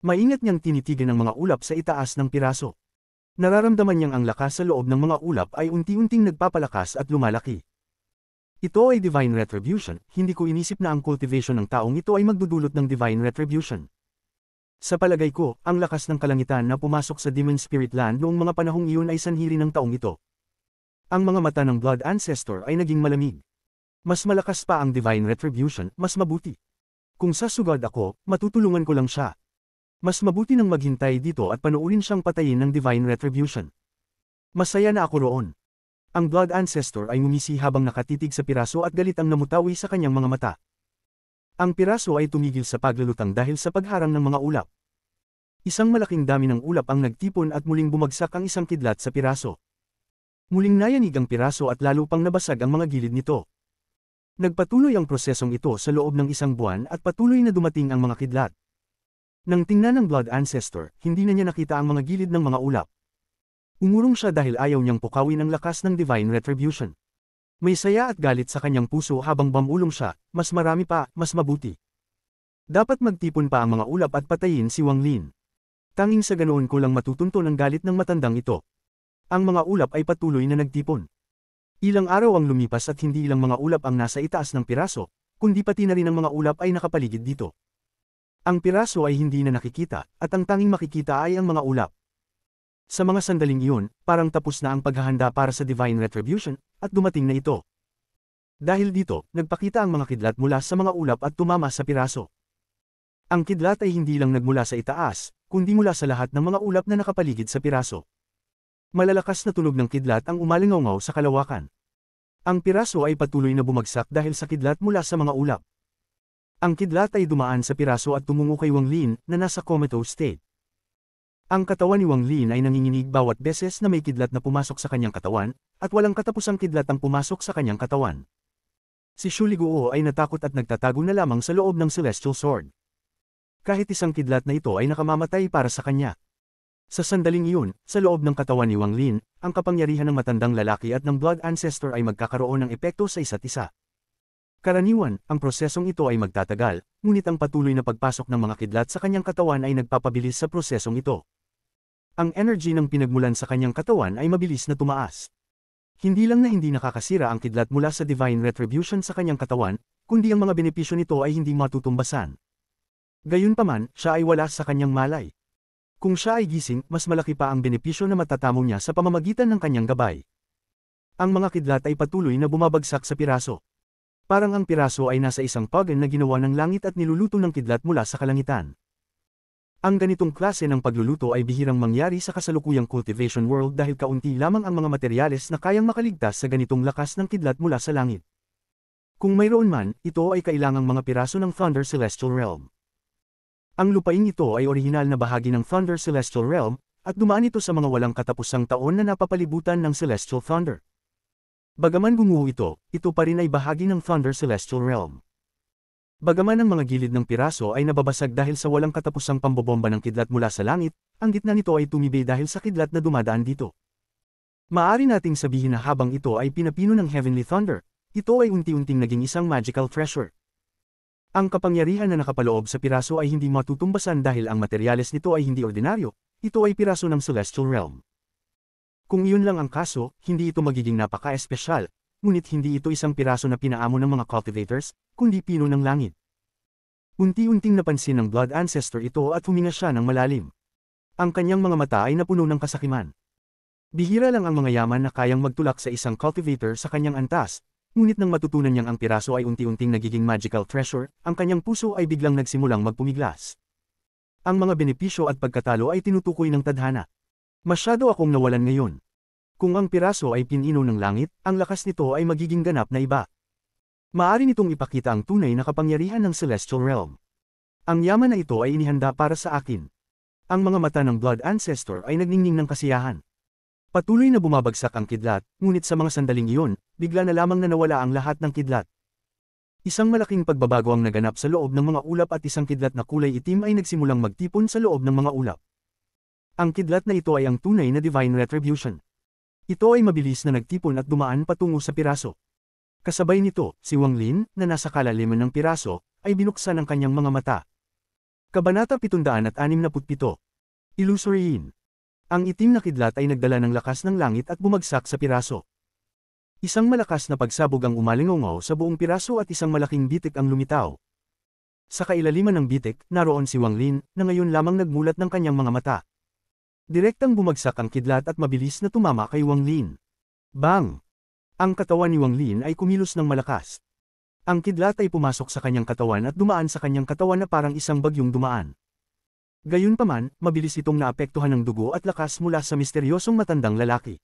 Maingat niyang tinitigan ang mga ulap sa itaas ng piraso. Nararamdaman niyang ang lakas sa loob ng mga ulap ay unti-unting nagpapalakas at lumalaki. Ito ay divine retribution, hindi ko inisip na ang cultivation ng taong ito ay magdudulot ng divine retribution. Sa palagay ko, ang lakas ng kalangitan na pumasok sa Demon Spirit Land noong mga panahong iyon ay sanhi ng taong ito. Ang mga mata ng Blood Ancestor ay naging malamig. Mas malakas pa ang divine retribution, mas mabuti. Kung sasugod ako, matutulungan ko lang siya. Mas mabuti nang maghintay dito at panuulin siyang patayin ng divine retribution. Masaya na ako roon. Ang Blood Ancestor ay ngumisi habang nakatitig sa piraso at galit ang namutawi sa kanyang mga mata. Ang piraso ay tumigil sa paglalutang dahil sa pagharang ng mga ulap. Isang malaking dami ng ulap ang nagtipon at muling bumagsak ang isang kidlat sa piraso. Muling nayanig ang piraso at lalo pang nabasag ang mga gilid nito. Nagpatuloy ang prosesong ito sa loob ng isang buwan at patuloy na dumating ang mga kidlat. Nang tingnan ng Blood Ancestor, hindi na niya nakita ang mga gilid ng mga ulap. Umurong siya dahil ayaw niyang pukawin ang lakas ng divine retribution. May saya at galit sa kanyang puso habang bamulong siya, mas marami pa, mas mabuti. Dapat magtipon pa ang mga ulap at patayin si Wang Lin. Tanging sa ganoon ko lang matutunton ang galit ng matandang ito. Ang mga ulap ay patuloy na nagtipon. Ilang araw ang lumipas at hindi ilang mga ulap ang nasa itaas ng piraso, kundi pati na rin ang mga ulap ay nakapaligid dito. Ang piraso ay hindi na nakikita, at ang tanging makikita ay ang mga ulap. Sa mga sandaling iyon, parang tapos na ang paghahanda para sa Divine Retribution, at dumating na ito. Dahil dito, nagpakita ang mga kidlat mula sa mga ulap at tumama sa piraso. Ang kidlat ay hindi lang nagmula sa itaas, kundi mula sa lahat ng mga ulap na nakapaligid sa piraso. Malalakas na tunog ng kidlat ang umalingaw sa kalawakan. Ang piraso ay patuloy na bumagsak dahil sa kidlat mula sa mga ulap. Ang kidlat ay dumaan sa piraso at tumungo kay Wang Lin na nasa comatose state. Ang katawan ni Wang Lin ay nanginginig bawat beses na may kidlat na pumasok sa kanyang katawan, at walang katapusang kidlat ang pumasok sa kanyang katawan. Si Xu Liguo ay natakot at nagtatago na lamang sa loob ng Celestial Sword. Kahit isang kidlat na ito ay nakamamatay para sa kanya. Sa sandaling iyon, sa loob ng katawan ni Wang Lin, ang kapangyarihan ng matandang lalaki at ng Blood Ancestor ay magkakaroon ng epekto sa isa't isa. Karaniwan, ang prosesong ito ay magtatagal, ngunit ang patuloy na pagpasok ng mga kidlat sa kanyang katawan ay nagpapabilis sa prosesong ito. Ang energy ng pinagmulan sa kanyang katawan ay mabilis na tumaas. Hindi lang na hindi nakakasira ang kidlat mula sa Divine Retribution sa kanyang katawan, kundi ang mga benepisyo nito ay hindi matutumbasan. Gayunpaman, siya ay wala sa kanyang malay. Kung siya ay gising, mas malaki pa ang benepisyo na matatamo niya sa pamamagitan ng kanyang gabay. Ang mga kidlat ay patuloy na bumabagsak sa piraso. Parang ang piraso ay nasa isang pagan na ginawa ng langit at niluluto ng kidlat mula sa kalangitan. Ang ganitong klase ng pagluluto ay bihirang mangyari sa kasalukuyang cultivation world dahil kaunti lamang ang mga materyales na kayang makaligtas sa ganitong lakas ng kidlat mula sa langit. Kung mayroon man, ito ay kailangang mga piraso ng Thunder Celestial Realm. Ang lupain ito ay orihinal na bahagi ng Thunder Celestial Realm, at dumaan ito sa mga walang katapusang taon na napapalibutan ng Celestial Thunder. Bagaman gumuho ito pa rin ay bahagi ng Thunder Celestial Realm. Bagaman ang mga gilid ng piraso ay nababasag dahil sa walang katapusang pambobomba ng kidlat mula sa langit, ang gitna nito ay tumibay dahil sa kidlat na dumadaan dito. Maaari nating sabihin na habang ito ay pinapino ng Heavenly Thunder, ito ay unti-unting naging isang magical treasure. Ang kapangyarihan na nakapaloob sa piraso ay hindi matutumbasan dahil ang materyales nito ay hindi ordinaryo, ito ay piraso ng Celestial Realm. Kung iyon lang ang kaso, hindi ito magiging napaka-espesyal, ngunit hindi ito isang piraso na pinaamo ng mga cultivators, kundi pino ng langit. Unti-unting napansin ng Blood Ancestor ito at huminga siya ng malalim. Ang kanyang mga mata ay napuno ng kasakiman. Bihira lang ang mga yaman na kayang magtulak sa isang cultivator sa kanyang antas, ngunit nang matutunan niyang ang piraso ay unti-unting nagiging magical treasure, ang kanyang puso ay biglang nagsimulang magpumiglas. Ang mga benepisyo at pagkatalo ay tinutukoy ng tadhana. Masyado akong nawalan ngayon. Kung ang piraso ay pinino ng langit, ang lakas nito ay magiging ganap na iba. Maaari nitong ipakita ang tunay na kapangyarihan ng Celestial Realm. Ang yaman na ito ay inihanda para sa akin. Ang mga mata ng Blood Ancestor ay nagningning ng kasiyahan. Patuloy na bumabagsak ang kidlat, ngunit sa mga sandaling iyon, bigla na lamang na nawala ang lahat ng kidlat. Isang malaking pagbabago ang naganap sa loob ng mga ulap at isang kidlat na kulay itim ay nagsimulang magtipon sa loob ng mga ulap. Ang kidlat na ito ay ang tunay na Divine Retribution. Ito ay mabilis na nagtipon at dumaan patungo sa piraso. Kasabay nito, si Wang Lin, na nasa kalaliman ng piraso, ay binuksan ang kanyang mga mata. Kabanata 767. Illusory. Ang itim na kidlat ay nagdala ng lakas ng langit at bumagsak sa piraso. Isang malakas na pagsabog ang umalingaw sa buong piraso at isang malaking bitik ang lumitaw. Sa kailaliman ng bitik, naroon si Wang Lin, na ngayon lamang nagmulat ng kanyang mga mata. Direktang bumagsak ang kidlat at mabilis na tumama kay Wang Lin. Bang! Ang katawan ni Wang Lin ay kumilos ng malakas. Ang kidlat ay pumasok sa kanyang katawan at dumaan sa kanyang katawan na parang isang bagyong dumaan. Gayunpaman, mabilis itong naapektuhan ng dugo at lakas mula sa misteryosong matandang lalaki.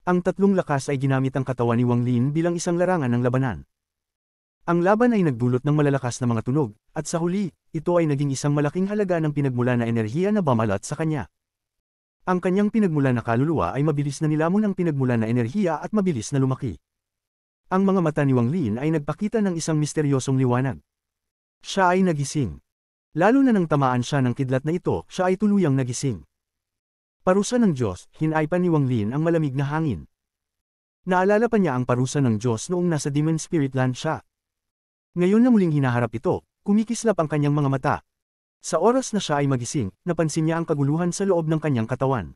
Ang tatlong lakas ay ginamit ang katawan ni Wang Lin bilang isang larangan ng labanan. Ang laban ay nagdulot ng malalakas na mga tunog, at sa huli, ito ay naging isang malaking halaga ng pinagmula na enerhiya na bumalat sa kanya. Ang kanyang pinagmula na kaluluwa ay mabilis na nilamon ang pinagmula na enerhiya at mabilis na lumaki. Ang mga mata ni Wang Lin ay nagpakita ng isang misteryosong liwanag. Siya ay nagising. Lalo na nang tamaan siya ng kidlat na ito, siya ay tuluyang nagising. Parusa ng Diyos, hinaipan ni Wang Lin ang malamig na hangin. Naalala pa niya ang parusa ng Diyos noong nasa Demon Spirit Land siya. Ngayon na muling hinaharap ito, kumikislap ang kanyang mga mata. Sa oras na siya ay magising, napansin niya ang kaguluhan sa loob ng kanyang katawan.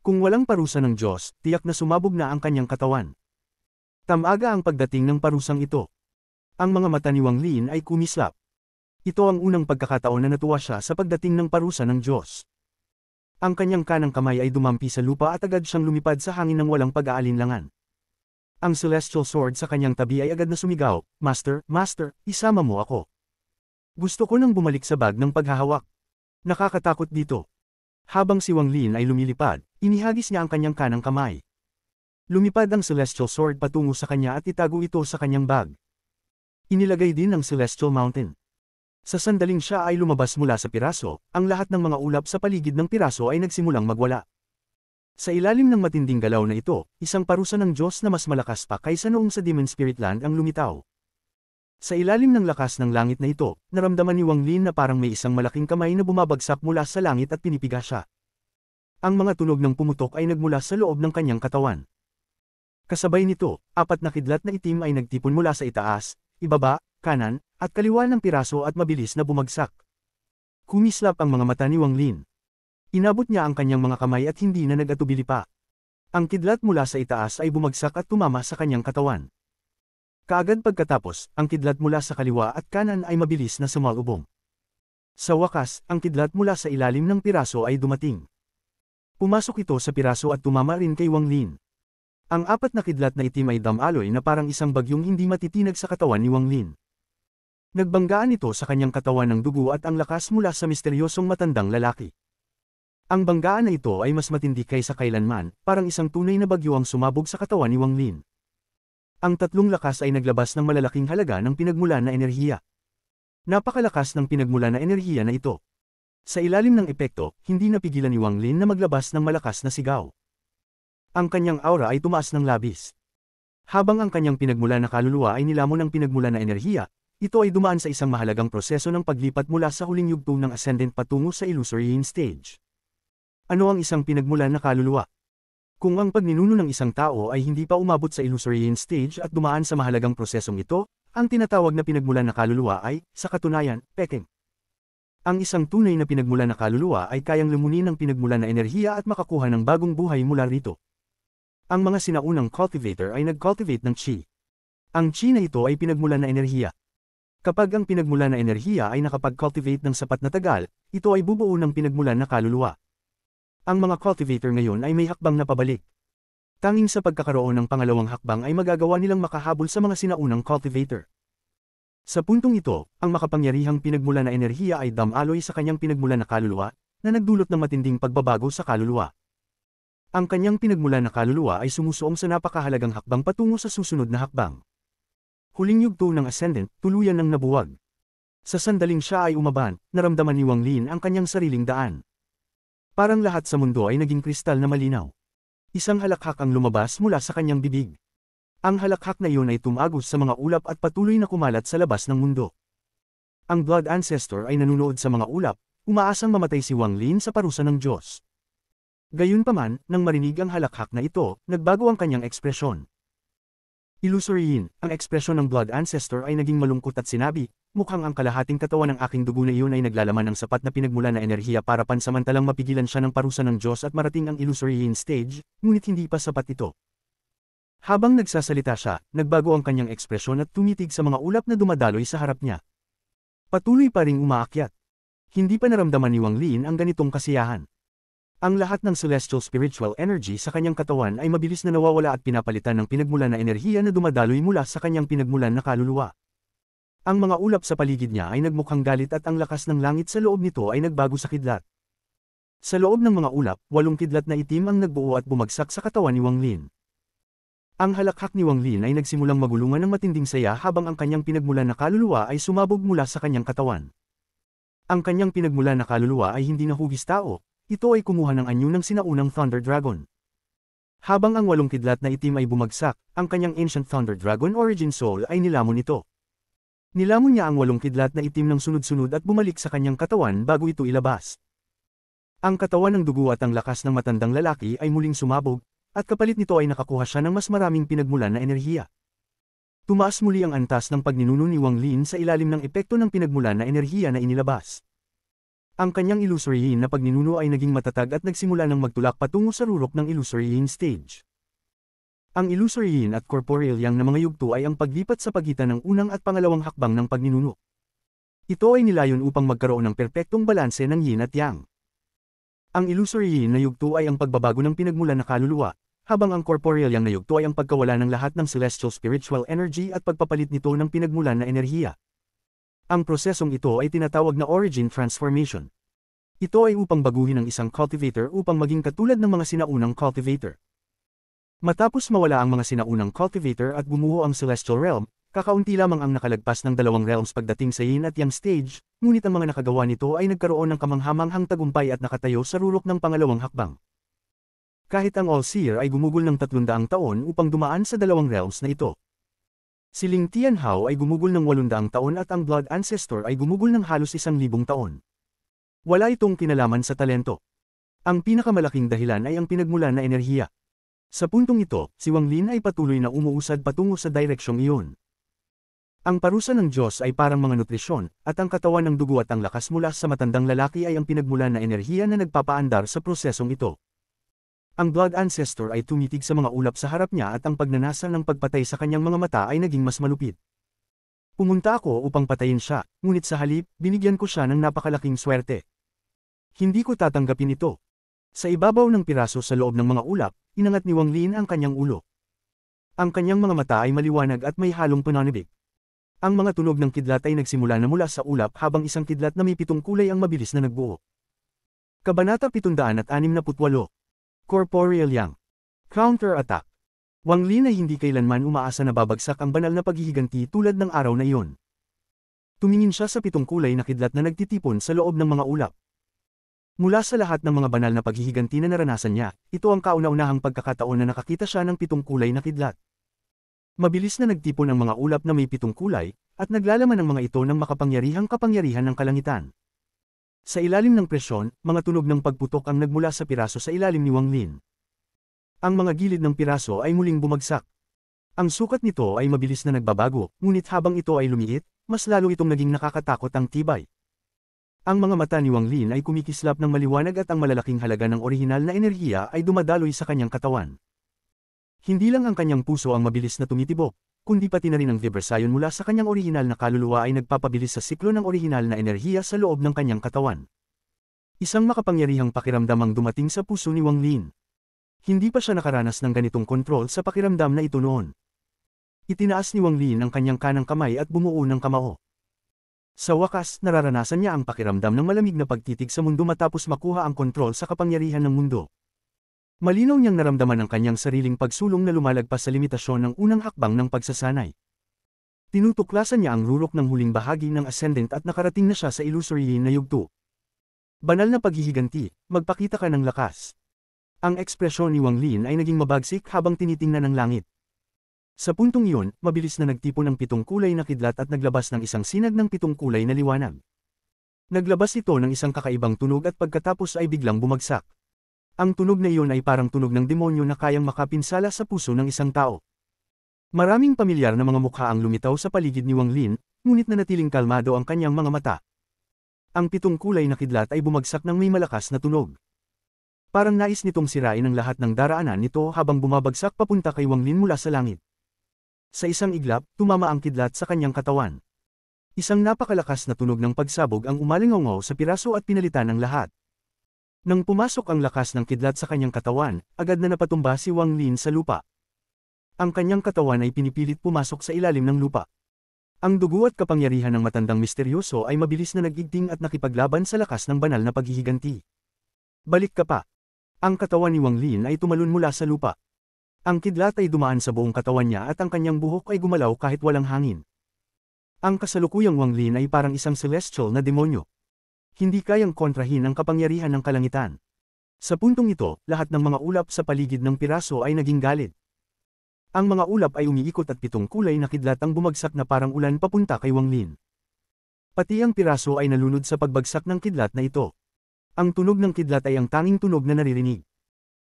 Kung walang parusa ng Diyos, tiyak na sumabog na ang kanyang katawan. Tamaga ang pagdating ng parusang ito. Ang mga mata ni Wang Lin ay kumislap. Ito ang unang pagkakataon na natuwa siya sa pagdating ng parusa ng Diyos. Ang kanyang kanang kamay ay dumampi sa lupa at agad siyang lumipad sa hangin ng walang pag-aalinlangan. Ang celestial sword sa kanyang tabi ay agad na sumigaw, Master, Master, isama mo ako. Gusto ko nang bumalik sa bag ng paghahawak. Nakakatakot dito. Habang si Wang Lin ay lumilipad, inihagis niya ang kanyang kanang kamay. Lumipad ang celestial sword patungo sa kanya at itago ito sa kanyang bag. Inilagay din ang celestial mountain. Sa sandaling siya ay lumabas mula sa piraso, ang lahat ng mga ulap sa paligid ng piraso ay nagsimulang magwala. Sa ilalim ng matinding galaw na ito, isang parusa ng Diyos na mas malakas pa kaysa noong sa Demon Spirit Land ang lumitaw. Sa ilalim ng lakas ng langit na ito, naramdaman ni Wang Lin na parang may isang malaking kamay na bumabagsak mula sa langit at pinipiga siya. Ang mga tunog ng pumutok ay nagmula sa loob ng kanyang katawan. Kasabay nito, 4 na kidlat na itim ay nagtipon mula sa itaas, ibaba, kanan, at kaliwa ng piraso at mabilis na bumagsak. Kumislap ang mga mata ni Wang Lin. Inabot niya ang kanyang mga kamay at hindi na nag-atubili pa. Ang kidlat mula sa itaas ay bumagsak at tumama sa kanyang katawan. Kaagad pagkatapos, ang kidlat mula sa kaliwa at kanan ay mabilis na sumalubong. Sa wakas, ang kidlat mula sa ilalim ng piraso ay dumating. Pumasok ito sa piraso at tumama rin kay Wang Lin. Ang 4 na kidlat na itim ay damaloy na parang isang bagyong hindi matitinag sa katawan ni Wang Lin. Nagbanggaan ito sa kanyang katawan ng dugo at ang lakas mula sa misteryosong matandang lalaki. Ang banggaan na ito ay mas matindi kaysa kailanman, parang isang tunay na bagyo ang sumabog sa katawan ni Wang Lin. Ang 3 lakas ay naglabas ng malalaking halaga ng pinagmulan na enerhiya. Napakalakas ng pinagmulan na enerhiya na ito. Sa ilalim ng epekto, hindi napigilan ni Wang Lin na maglabas ng malakas na sigaw. Ang kanyang aura ay tumaas ng labis. Habang ang kanyang pinagmulan na kaluluwa ay nilamon ng pinagmulan na enerhiya, ito ay dumaan sa isang mahalagang proseso ng paglipat mula sa huling yugto ng ascendant patungo sa illusory stage. Ano ang isang pinagmulan na kaluluwa? Kung ang pagninuno ng isang tao ay hindi pa umabot sa illusory stage at dumaan sa mahalagang prosesong ito, ang tinatawag na pinagmulan na kaluluwa ay, sa katunayan, pekeng. Ang isang tunay na pinagmulan na kaluluwa ay kayang lumunin ng pinagmulan na enerhiya at makakuha ng bagong buhay mula rito. Ang mga sinaunang cultivator ay nag-cultivate ng chi. Ang chi na ito ay pinagmulan na enerhiya. Kapag ang pinagmulan na enerhiya ay nakapag-cultivate ng sapat na tagal, ito ay bubuo ng pinagmulan na kaluluwa. Ang mga cultivator ngayon ay may hakbang na pabalik. Tanging sa pagkakaroon ng pangalawang hakbang ay magagawa nilang makahabol sa mga sinaunang cultivator. Sa puntong ito, ang makapangyarihang pinagmulan na enerhiya ay damaloy sa kanyang pinagmulan na kaluluwa, na nagdulot ng matinding pagbabago sa kaluluwa. Ang kanyang pinagmulan na kaluluwa ay sumusuong sa napakahalagang hakbang patungo sa susunod na hakbang. Huling yugto ng ascendant, tuluyan ng nabuwag. Sa sandaling siya ay umaban, naramdaman ni Wang Lin ang kanyang sariling daan. Parang lahat sa mundo ay naging kristal na malinaw. Isang halakhak ang lumabas mula sa kanyang bibig. Ang halakhak na iyon ay tumagos sa mga ulap at patuloy na kumalat sa labas ng mundo. Ang Blood Ancestor ay nanunood sa mga ulap, umaasang mamatay si Wang Lin sa parusa ng Diyos. Gayunpaman, nang marinig ang halakhak na ito, nagbago ang kanyang ekspresyon. Illusory, ang ekspresyon ng Blood Ancestor ay naging malungkot at sinabi, mukhang ang kalahating katawan ng aking dugo na iyon ay naglalaman ng sapat na pinagmulan na enerhiya para pansamantalang mapigilan siya ng parusa ng Diyos at marating ang illusory stage, ngunit hindi pa sapat ito. Habang nagsasalita siya, nagbago ang kanyang ekspresyon at tumitig sa mga ulap na dumadaloy sa harap niya. Patuloy pa ring umaakyat. Hindi pa naramdaman ni Wang Lin ang ganitong kasiyahan. Ang lahat ng celestial spiritual energy sa kanyang katawan ay mabilis na nawawala at pinapalitan ng pinagmulan na enerhiya na dumadaloy mula sa kanyang pinagmulan na kaluluwa. Ang mga ulap sa paligid niya ay nagmukhang galit at ang lakas ng langit sa loob nito ay nagbago sa kidlat. Sa loob ng mga ulap, 8 kidlat na itim ang nagbuo at bumagsak sa katawan ni Wang Lin. Ang halakhak ni Wang Lin ay nagsimulang magulungan ng matinding saya habang ang kanyang pinagmulan na kaluluwa ay sumabog mula sa kanyang katawan. Ang kanyang pinagmulan na kaluluwa ay hindi nahugis tao. Ito ay kumuha ng anyo ng sinaunang Thunder Dragon. Habang ang 8 kidlat na itim ay bumagsak, ang kanyang Ancient Thunder Dragon Origin Soul ay nilamon ito. Nilamon niya ang 8 kidlat na itim ng sunod-sunod at bumalik sa kanyang katawan bago ito ilabas. Ang katawan ng dugo at ang lakas ng matandang lalaki ay muling sumabog, at kapalit nito ay nakakuha siya ng mas maraming pinagmulan na enerhiya. Tumaas muli ang antas ng pagninuno ni Wang Lin sa ilalim ng epekto ng pinagmulan na enerhiya na inilabas. Ang kanyang illusory yin na pagninuno ay naging matatag at nagsimula ng magtulak patungo sa rurok ng illusory yin stage. Ang illusory yin at corporeal yang na mga yugto ay ang paglipat sa pagitan ng unang at pangalawang hakbang ng pagninuno. Ito ay nilayon upang magkaroon ng perpektong balanse ng yin at yang. Ang illusory yin na yugto ay ang pagbabago ng pinagmulan na kaluluwa, habang ang corporeal yang na yugto ay ang pagkawala ng lahat ng celestial spiritual energy at pagpapalit nito ng pinagmulan na enerhiya. Ang prosesong ito ay tinatawag na origin transformation. Ito ay upang baguhin ang isang cultivator upang maging katulad ng mga sinaunang cultivator. Matapos mawala ang mga sinaunang cultivator at bumuo ang celestial realm, kakaunti lamang ang nakalagpas ng dalawang realms pagdating sa yin at yang stage, ngunit ang mga nakagawa nito ay nagkaroon ng kamanghamanghang tagumpay at nakatayo sa rurok ng pangalawang hakbang. Kahit ang All-Seer ay gumugol ng 300 taon upang dumaan sa dalawang realms na ito. Si Ling Tianhao ay gumugol ng 800 taon at ang Blood Ancestor ay gumugol ng halos 1,000 taon. Wala itong kinalaman sa talento. Ang pinakamalaking dahilan ay ang pinagmulan na enerhiya. Sa puntong ito, si Wang Lin ay patuloy na umuusad patungo sa direksyong iyon. Ang parusa ng Diyos ay parang mga nutrisyon, at ang katawan ng dugo at ang lakas mula sa matandang lalaki ay ang pinagmulan na enerhiya na nagpapaandar sa prosesong ito. Ang Blood Ancestor ay tumitig sa mga ulap sa harap niya at ang pagnanasa ng pagpatay sa kanyang mga mata ay naging mas malupit. Pumunta ako upang patayin siya, ngunit sa halip, binigyan ko siya ng napakalaking swerte. Hindi ko tatanggapin ito. Sa ibabaw ng piraso sa loob ng mga ulap, inangat ni Wang Lin ang kanyang ulo. Ang kanyang mga mata ay maliwanag at may halong pananibik. Ang mga tunog ng kidlat ay nagsimula na mula sa ulap habang isang kidlat na may 7 kulay ang mabilis na nagbuo. Kabanata 768. Corporeal Yang. Counter-attack. Wang Lin ay hindi kailanman umaasa na babagsak ang banal na paghihiganti tulad ng araw na iyon. Tumingin siya sa 7 kulay na kidlat na nagtitipon sa loob ng mga ulap. Mula sa lahat ng mga banal na paghihiganti na naranasan niya, ito ang kauna-unahang pagkakataon na nakakita siya ng 7 kulay na kidlat. Mabilis na nagtipon ang mga ulap na may 7 kulay, at naglalaman ang mga ito ng makapangyarihang kapangyarihan ng kalangitan. Sa ilalim ng presyon, mga tunog ng pagputok ang nagmula sa piraso sa ilalim ni Wang Lin. Ang mga gilid ng piraso ay muling bumagsak. Ang sukat nito ay mabilis na nagbabago, ngunit habang ito ay lumiit, mas lalo itong naging nakakatakot ang tibay. Ang mga mata ni Wang Lin ay kumikislap ng maliwanag at ang malalaking halaga ng orihinal na enerhiya ay dumadaloy sa kanyang katawan. Hindi lang ang kanyang puso ang mabilis na tumitibok, kundi pati na rin ang vibrasyon mula sa kanyang orihinal na kaluluwa ay nagpapabilis sa siklo ng orihinal na enerhiya sa loob ng kanyang katawan. Isang makapangyarihang pakiramdam ang dumating sa puso ni Wang Lin. Hindi pa siya nakaranas ng ganitong kontrol sa pakiramdam na ito noon. Itinaas ni Wang Lin ang kanyang kanang kamay at bumuo ng kamao. Sa wakas, nararanasan niya ang pakiramdam ng malamig na pagtitig sa mundo matapos makuha ang kontrol sa kapangyarihan ng mundo. Malinaw niyang naramdaman ang kanyang sariling pagsulong na lumalagpas sa limitasyon ng unang hakbang ng pagsasanay. Tinutuklasan niya ang rurok ng huling bahagi ng ascendant at nakarating na siya sa illusory yin na yugto. Banal na paghihiganti, magpakita ka ng lakas. Ang ekspresyon ni Wang Lin ay naging mabagsik habang tinitingnan ng langit. Sa puntong iyon, mabilis na nagtipon ng 7 kulay na kidlat at naglabas ng isang sinag ng 7 kulay na liwanag. Naglabas ito ng isang kakaibang tunog at pagkatapos ay biglang bumagsak. Ang tunog na iyon ay parang tunog ng demonyo na kayang makapinsala sa puso ng isang tao. Maraming pamilyar na mga mukha ang lumitaw sa paligid ni Wang Lin, ngunit nanatiling kalmado ang kanyang mga mata. Ang 7 kulay na kidlat ay bumagsak ng may malakas na tunog. Parang nais nitong sirain ang lahat ng daraanan nito habang bumabagsak papunta kay Wang Lin mula sa langit. Sa isang iglap, tumama ang kidlat sa kanyang katawan. Isang napakalakas na tunog ng pagsabog ang umalingaw sa piraso at pinalitan ng lahat. Nang pumasok ang lakas ng kidlat sa kanyang katawan, agad na napatumba si Wang Lin sa lupa. Ang kanyang katawan ay pinipilit pumasok sa ilalim ng lupa. Ang dugo at kapangyarihan ng matandang misteryoso ay mabilis na nagigting at nakipaglaban sa lakas ng banal na paghihiganti. Balik ka pa. Ang katawan ni Wang Lin ay tumalon mula sa lupa. Ang kidlat ay dumaan sa buong katawan niya at ang kanyang buhok ay gumalaw kahit walang hangin. Ang kasalukuyang Wang Lin ay parang isang celestial na demonyo. Hindi kayang kontrahin ang kapangyarihan ng kalangitan. Sa puntong ito, lahat ng mga ulap sa paligid ng piraso ay naging galit. Ang mga ulap ay umiikot at 7 kulay na kidlat ang bumagsak na parang ulan papunta kay Wang Lin. Pati ang piraso ay nalunod sa pagbagsak ng kidlat na ito. Ang tunog ng kidlat ay ang tanging tunog na naririnig.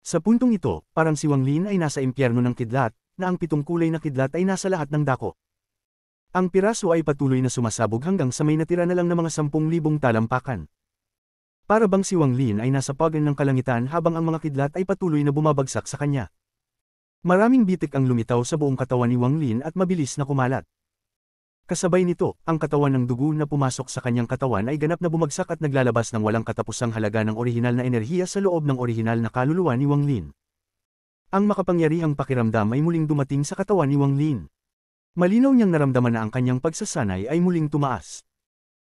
Sa puntong ito, parang si Wang Lin ay nasa impyerno ng kidlat, na ang 7 kulay na kidlat ay nasa lahat ng dako. Ang piraso ay patuloy na sumasabog hanggang sa may natira na lang na mga 10,000 talampakan. Para bang si Wang Lin ay nasa pagan ng kalangitan habang ang mga kidlat ay patuloy na bumabagsak sa kanya. Maraming bitik ang lumitaw sa buong katawan ni Wang Lin at mabilis na kumalat. Kasabay nito, ang katawan ng dugo na pumasok sa kanyang katawan ay ganap na bumagsak at naglalabas ng walang katapusang halaga ng orihinal na enerhiya sa loob ng orihinal na kaluluwa ni Wang Lin. Ang makapangyarihang pakiramdam ay muling dumating sa katawan ni Wang Lin. Malinaw niyang naramdaman na ang kanyang pagsasanay ay muling tumaas.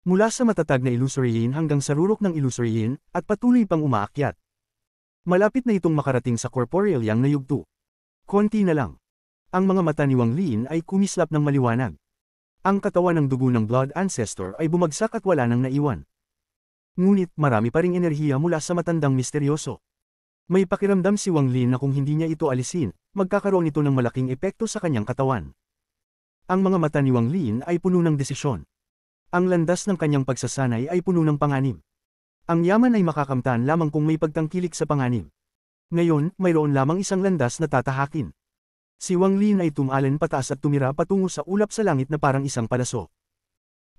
Mula sa matatag na illusory yin hanggang sa rurok ng illusory yin, at patuloy pang umaakyat. Malapit na itong makarating sa corporeal yang na yugto. Konti na lang. Ang mga mata ni Wang Lin ay kumislap ng maliwanag. Ang katawan ng dugo ng Blood Ancestor ay bumagsak at wala nang naiwan. Ngunit marami pa ring enerhiya mula sa matandang misteryoso. May pakiramdam si Wang Lin na kung hindi niya ito alisin, magkakaroon ito ng malaking epekto sa kanyang katawan. Ang mga mata ni Wang Lin ay puno ng desisyon. Ang landas ng kanyang pagsasanay ay puno ng panganib. Ang yaman ay makakamtan lamang kung may pagtangkilik sa panganib. Ngayon, mayroon lamang isang landas na tatahakin. Si Wang Lin ay tumalan pataas at tumira patungo sa ulap sa langit na parang isang palaso.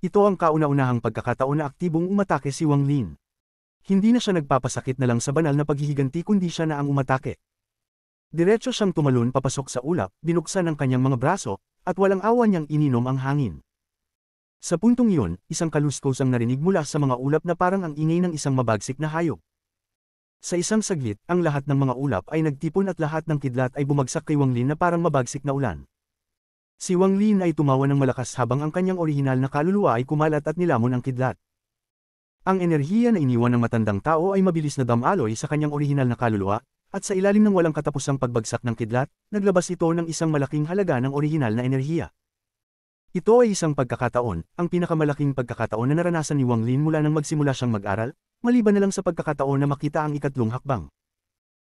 Ito ang kauna-unahang pagkakataon na aktibong umatake si Wang Lin. Hindi na siya nagpapasakit na lang sa banal na paghihiganti kundi siya na ang umatake. Diretso siyang tumalon papasok sa ulap, binuksan ang kanyang mga braso, at walang awa niyang ininom ang hangin. Sa puntong iyon, isang kaluskos ang narinig mula sa mga ulap na parang ang ingay ng isang mabagsik na hayop. Sa isang saglit, ang lahat ng mga ulap ay nagtipon at lahat ng kidlat ay bumagsak kay Wang Lin na parang mabagsik na ulan. Si Wang Lin ay tumawa ng malakas habang ang kanyang orihinal na kaluluwa ay kumalat at nilamon ang kidlat. Ang enerhiya na iniwan ng matandang tao ay mabilis na damaloy sa kanyang orihinal na kaluluwa, at sa ilalim ng walang katapusang pagbagsak ng kidlat, naglabas ito ng isang malaking halaga ng orihinal na enerhiya. Ito ay isang pagkakataon, ang pinakamalaking pagkakataon na naranasan ni Wang Lin mula nang magsimula siyang mag-aral, maliban na lang sa pagkakataon na makita ang ikatlong hakbang.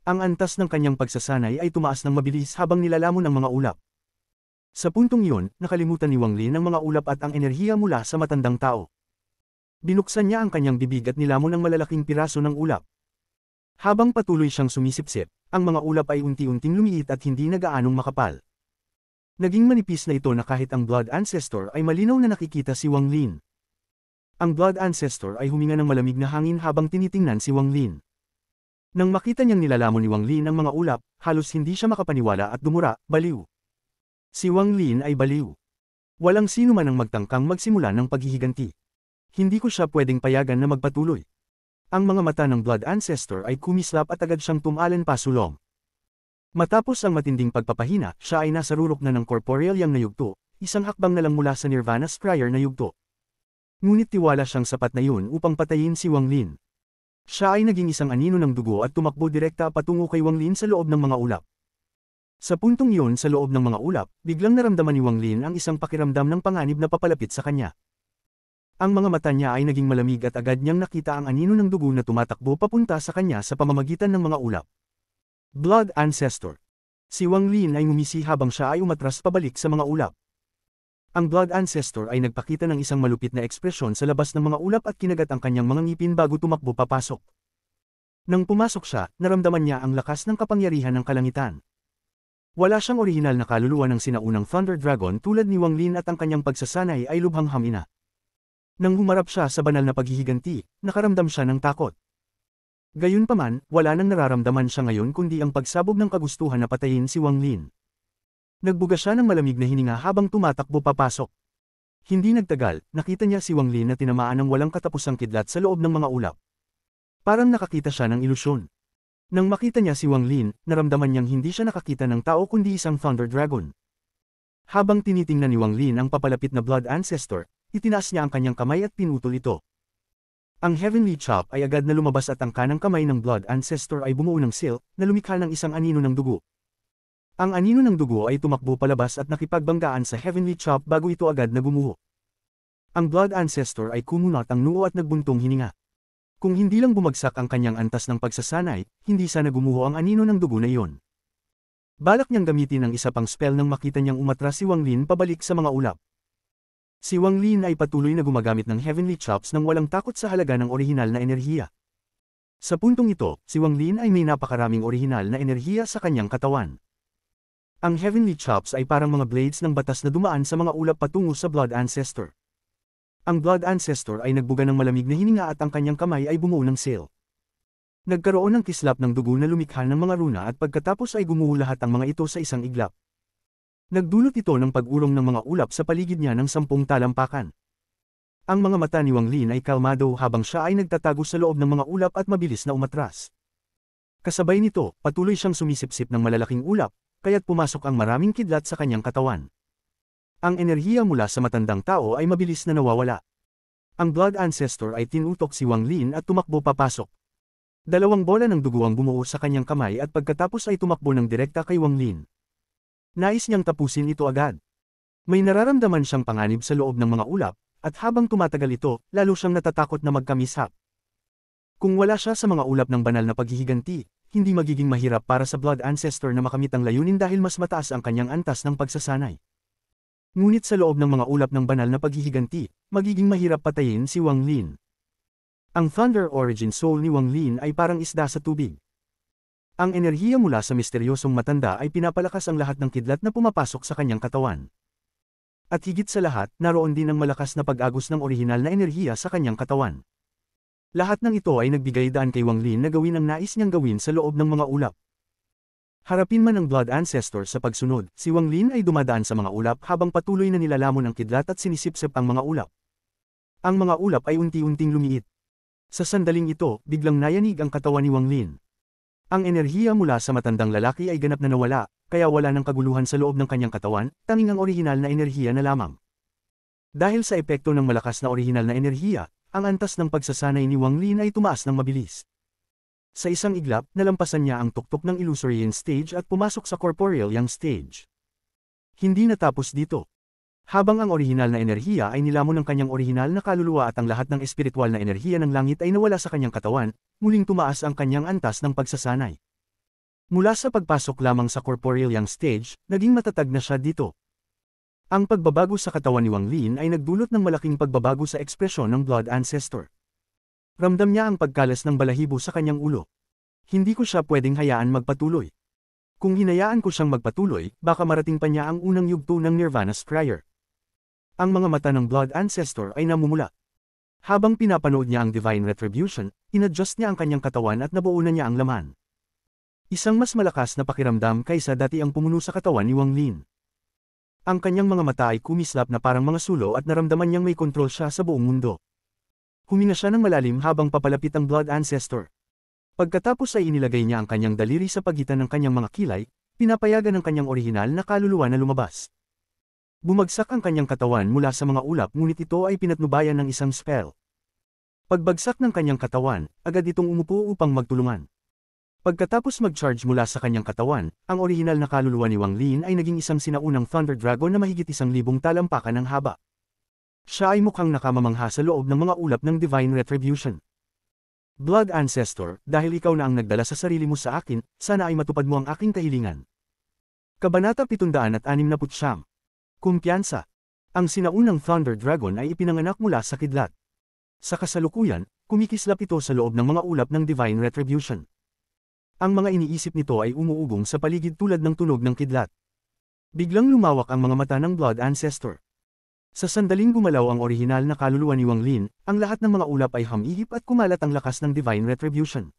Ang antas ng kanyang pagsasanay ay tumaas ng mabilis habang nilalamon ang mga ulap. Sa puntong iyon, nakalimutan ni Wang Lin ang mga ulap at ang enerhiya mula sa matandang tao. Binuksan niya ang kanyang bibig at nilamon ang malalaking piraso ng ulap. Habang patuloy siyang sumisipsip, ang mga ulap ay unti-unting lumiit at hindi na gaanong makapal. Naging manipis na ito na kahit ang Blood Ancestor ay malinaw na nakikita si Wang Lin. Ang Blood Ancestor ay huminga ng malamig na hangin habang tinitingnan si Wang Lin. Nang makita niyang nilalamon ni Wang Lin ang mga ulap, halos hindi siya makapaniwala at dumura, baliw. Si Wang Lin ay baliw. Walang sino man ang magtangkang magsimula ng paghihiganti. Hindi ko siya pwedeng payagan na magpatuloy. Ang mga mata ng Blood Ancestor ay kumislap at agad siyang tumalan pasulong. Matapos ang matinding pagpapahina, siya ay nasa rurok na ng corporeal yang na yugto, isang hakbang na lang mula sa Nirvana Scryer na yugto. Ngunit tiwala siyang sapat na yun upang patayin si Wang Lin. Siya ay naging isang anino ng dugo at tumakbo direkta patungo kay Wang Lin sa loob ng mga ulap. Sa puntong iyon sa loob ng mga ulap, biglang naramdaman ni Wang Lin ang isang pakiramdam ng panganib na papalapit sa kanya. Ang mga mata niya ay naging malamig at agad niyang nakita ang anino ng dugo na tumatakbo papunta sa kanya sa pamamagitan ng mga ulap. Blood Ancestor. Si Wang Lin ay ngumisi habang siya ay umatras pabalik sa mga ulap. Ang Blood Ancestor ay nagpakita ng isang malupit na ekspresyon sa labas ng mga ulap at kinagat ang kanyang mga ngipin bago tumakbo papasok. Nang pumasok siya, naramdaman niya ang lakas ng kapangyarihan ng kalangitan. Wala siyang orihinal na kaluluwa ng sinaunang Thunder Dragon tulad ni Wang Lin at ang kanyang pagsasanay ay lubhang hamina. Nang humarap siya sa banal na paghihiganti, nakaramdam siya ng takot. Gayunpaman, wala nang nararamdaman siya ngayon kundi ang pagsabog ng kagustuhan na patayin si Wang Lin. Nagbuga siya ng malamig na hininga habang tumatakbo papasok. Hindi nagtagal, nakita niya si Wang Lin na tinamaan ng walang katapusang kidlat sa loob ng mga ulap. Parang nakakita siya ng ilusyon. Nang makita niya si Wang Lin, naramdaman niyang hindi siya nakakita ng tao kundi isang Thunder Dragon. Habang tinitingnan ni Wang Lin ang papalapit na Blood Ancestor, itinaas niya ang kanyang kamay at pinutol ito. Ang Heavenly Chop ay agad na lumabas at ang kanang kamay ng Blood Ancestor ay bumuo ng seal na lumikha ng isang anino ng dugo. Ang anino ng dugo ay tumakbo palabas at nakipagbanggaan sa Heavenly Chop bago ito agad na gumuho. Ang Blood Ancestor ay kumunat ang noo at nagbuntong hininga. Kung hindi lang bumagsak ang kanyang antas ng pagsasanay, hindi sana gumuho ang anino ng dugo na iyon. Balak niyang gamitin ang isa pang spell nang makita niyang umatras si Wang Lin pabalik sa mga ulap. Si Wang Lin ay patuloy na gumagamit ng Heavenly Chops nang walang takot sa halaga ng orihinal na enerhiya. Sa puntong ito, si Wang Lin ay may napakaraming orihinal na enerhiya sa kanyang katawan. Ang Heavenly Chops ay parang mga blades ng batas na dumaan sa mga ulap patungo sa Blood Ancestor. Ang Blood Ancestor ay nagbuga ng malamig na hininga at ang kanyang kamay ay bumuo ng sail. Nagkaroon ng kislap ng dugo na lumikha ng mga runa at pagkatapos ay gumuho lahat ang mga ito sa isang iglap. Nagdulot ito ng pag-urong ng mga ulap sa paligid niya ng 10 talampakan. Ang mga mata ni Wang Lin ay kalmado habang siya ay nagtatago sa loob ng mga ulap at mabilis na umatras. Kasabay nito, patuloy siyang sumisipsip ng malalaking ulap, kaya't pumasok ang maraming kidlat sa kanyang katawan. Ang enerhiya mula sa matandang tao ay mabilis na nawawala. Ang Blood Ancestor ay tinutok si Wang Lin at tumakbo papasok. Dalawang bola ng dugo ang bumuo sa kanyang kamay at pagkatapos ay tumakbo ng direkta kay Wang Lin. Nais niyang tapusin ito agad. May nararamdaman siyang panganib sa loob ng mga ulap, at habang tumatagal ito, lalo siyang natatakot na magkamishap. Kung wala siya sa mga ulap ng banal na paghihiganti, hindi magiging mahirap para sa Blood Ancestor na makamit ang layunin dahil mas mataas ang kanyang antas ng pagsasanay. Ngunit sa loob ng mga ulap ng banal na paghihiganti, magiging mahirap patayin si Wang Lin. Ang Thunder Origin Soul ni Wang Lin ay parang isda sa tubig. Ang enerhiya mula sa misteryosong matanda ay pinapalakas ang lahat ng kidlat na pumapasok sa kanyang katawan. At higit sa lahat, naroon din ang malakas na pag-agos ng orihinal na enerhiya sa kanyang katawan. Lahat ng ito ay nagbigay daan kay Wang Lin na gawin ang nais niyang gawin sa loob ng mga ulap. Harapin man ang Blood Ancestor sa pagsunod, si Wang Lin ay dumadaan sa mga ulap habang patuloy na nilalamon ang kidlat at sinisipsip ang mga ulap. Ang mga ulap ay unti-unting lumiit. Sa sandaling ito, biglang nayanig ang katawan ni Wang Lin. Ang enerhiya mula sa matandang lalaki ay ganap na nawala, kaya wala ng kaguluhan sa loob ng kanyang katawan, tanging ang orihinal na enerhiya na lamang. Dahil sa epekto ng malakas na orihinal na enerhiya, ang antas ng pagsasanay ni Wang Lin ay tumaas ng mabilis. Sa isang iglap, nalampasan niya ang tuktok ng Illusory Yin stage at pumasok sa Corporeal Yang stage. Hindi natapos dito. Habang ang orihinal na enerhiya ay nilamon ng kanyang orihinal na kaluluwa at ang lahat ng espiritual na enerhiya ng langit ay nawala sa kanyang katawan, muling tumaas ang kanyang antas ng pagsasanay. Mula sa pagpasok lamang sa Corporeal Yang stage, naging matatag na siya dito. Ang pagbabago sa katawan ni Wang Lin ay nagdulot ng malaking pagbabago sa ekspresyon ng Blood Ancestor. Ramdam niya ang pagkalas ng balahibo sa kanyang ulo. Hindi ko siya pwedeng hayaan magpatuloy. Kung hinayaan ko siyang magpatuloy, baka marating pa niya ang unang yugto ng Nirvana Scryer. Ang mga mata ng Blood Ancestor ay namumula. Habang pinapanood niya ang Divine Retribution, inadjust niya ang kanyang katawan at nabuo na niya ang laman. Isang mas malakas na pakiramdam kaysa dati ang pumuno sa katawan ni Wang Lin. Ang kanyang mga mata ay kumislap na parang mga sulo at naramdaman niyang may kontrol siya sa buong mundo. Huminga siya ng malalim habang papalapit ang Blood Ancestor. Pagkatapos ay inilagay niya ang kanyang daliri sa pagitan ng kanyang mga kilay, pinapayagan ng kanyang orihinal na kaluluwa na lumabas. Bumagsak ang kanyang katawan mula sa mga ulap ngunit ito ay pinatnubayan ng isang spell. Pagbagsak ng kanyang katawan, agad itong umupo upang magtulungan. Pagkatapos mag-charge mula sa kanyang katawan, ang orihinal na kaluluwa ni Wang Lin ay naging isang sinaunang Thunder Dragon na mahigit 1,000 talampakan ng haba. Siya ay mukhang nakamamangha sa loob ng mga ulap ng Divine Retribution. Blood Ancestor, dahil ikaw na ang nagdala sa sarili mo sa akin, sana ay matupad mo ang aking kahilingan. Kabanata 769. Kumpiyansa. Ang sinaunang Thunder Dragon ay ipinanganak mula sa kidlat. Sa kasalukuyan, kumikislap ito sa loob ng mga ulap ng Divine Retribution. Ang mga iniisip nito ay umuugong sa paligid tulad ng tunog ng kidlat. Biglang lumawak ang mga mata ng Blood Ancestor. Sa sandaling gumalaw ang orihinal na kaluluwa ni Wang Lin, ang lahat ng mga ulap ay humihip at kumalat ang lakas ng Divine Retribution.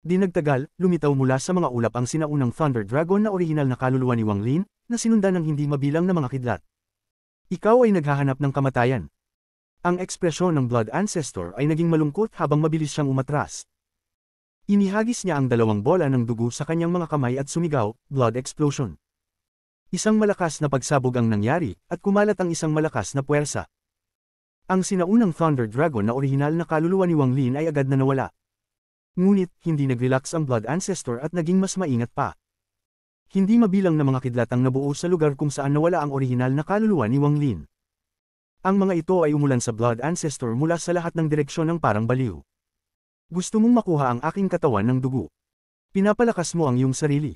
Di nagtagal, lumitaw mula sa mga ulap ang sinaunang Thunder Dragon na orihinal na kaluluwa ni Wang Lin, na sinundan ng hindi mabilang na mga kidlat. Ikaw ay naghahanap ng kamatayan. Ang ekspresyon ng Blood Ancestor ay naging malungkot habang mabilis siyang umatras. Inihagis niya ang dalawang bola ng dugo sa kanyang mga kamay at sumigaw, Blood Explosion. Isang malakas na pagsabog ang nangyari, at kumalat ang isang malakas na puwersa. Ang sinaunang Thunder Dragon na orihinal na kaluluwa ni Wang Lin ay agad na nawala. Ngunit, hindi nag-relax ang Blood Ancestor at naging mas maingat pa. Hindi mabilang na mga kidlat ang nabuo sa lugar kung saan nawala ang orihinal na kaluluwa ni Wang Lin. Ang mga ito ay umulan sa Blood Ancestor mula sa lahat ng direksyon ng parang baliw. Gusto mong makuha ang aking katawan ng dugo. Pinapalakas mo ang iyong sarili.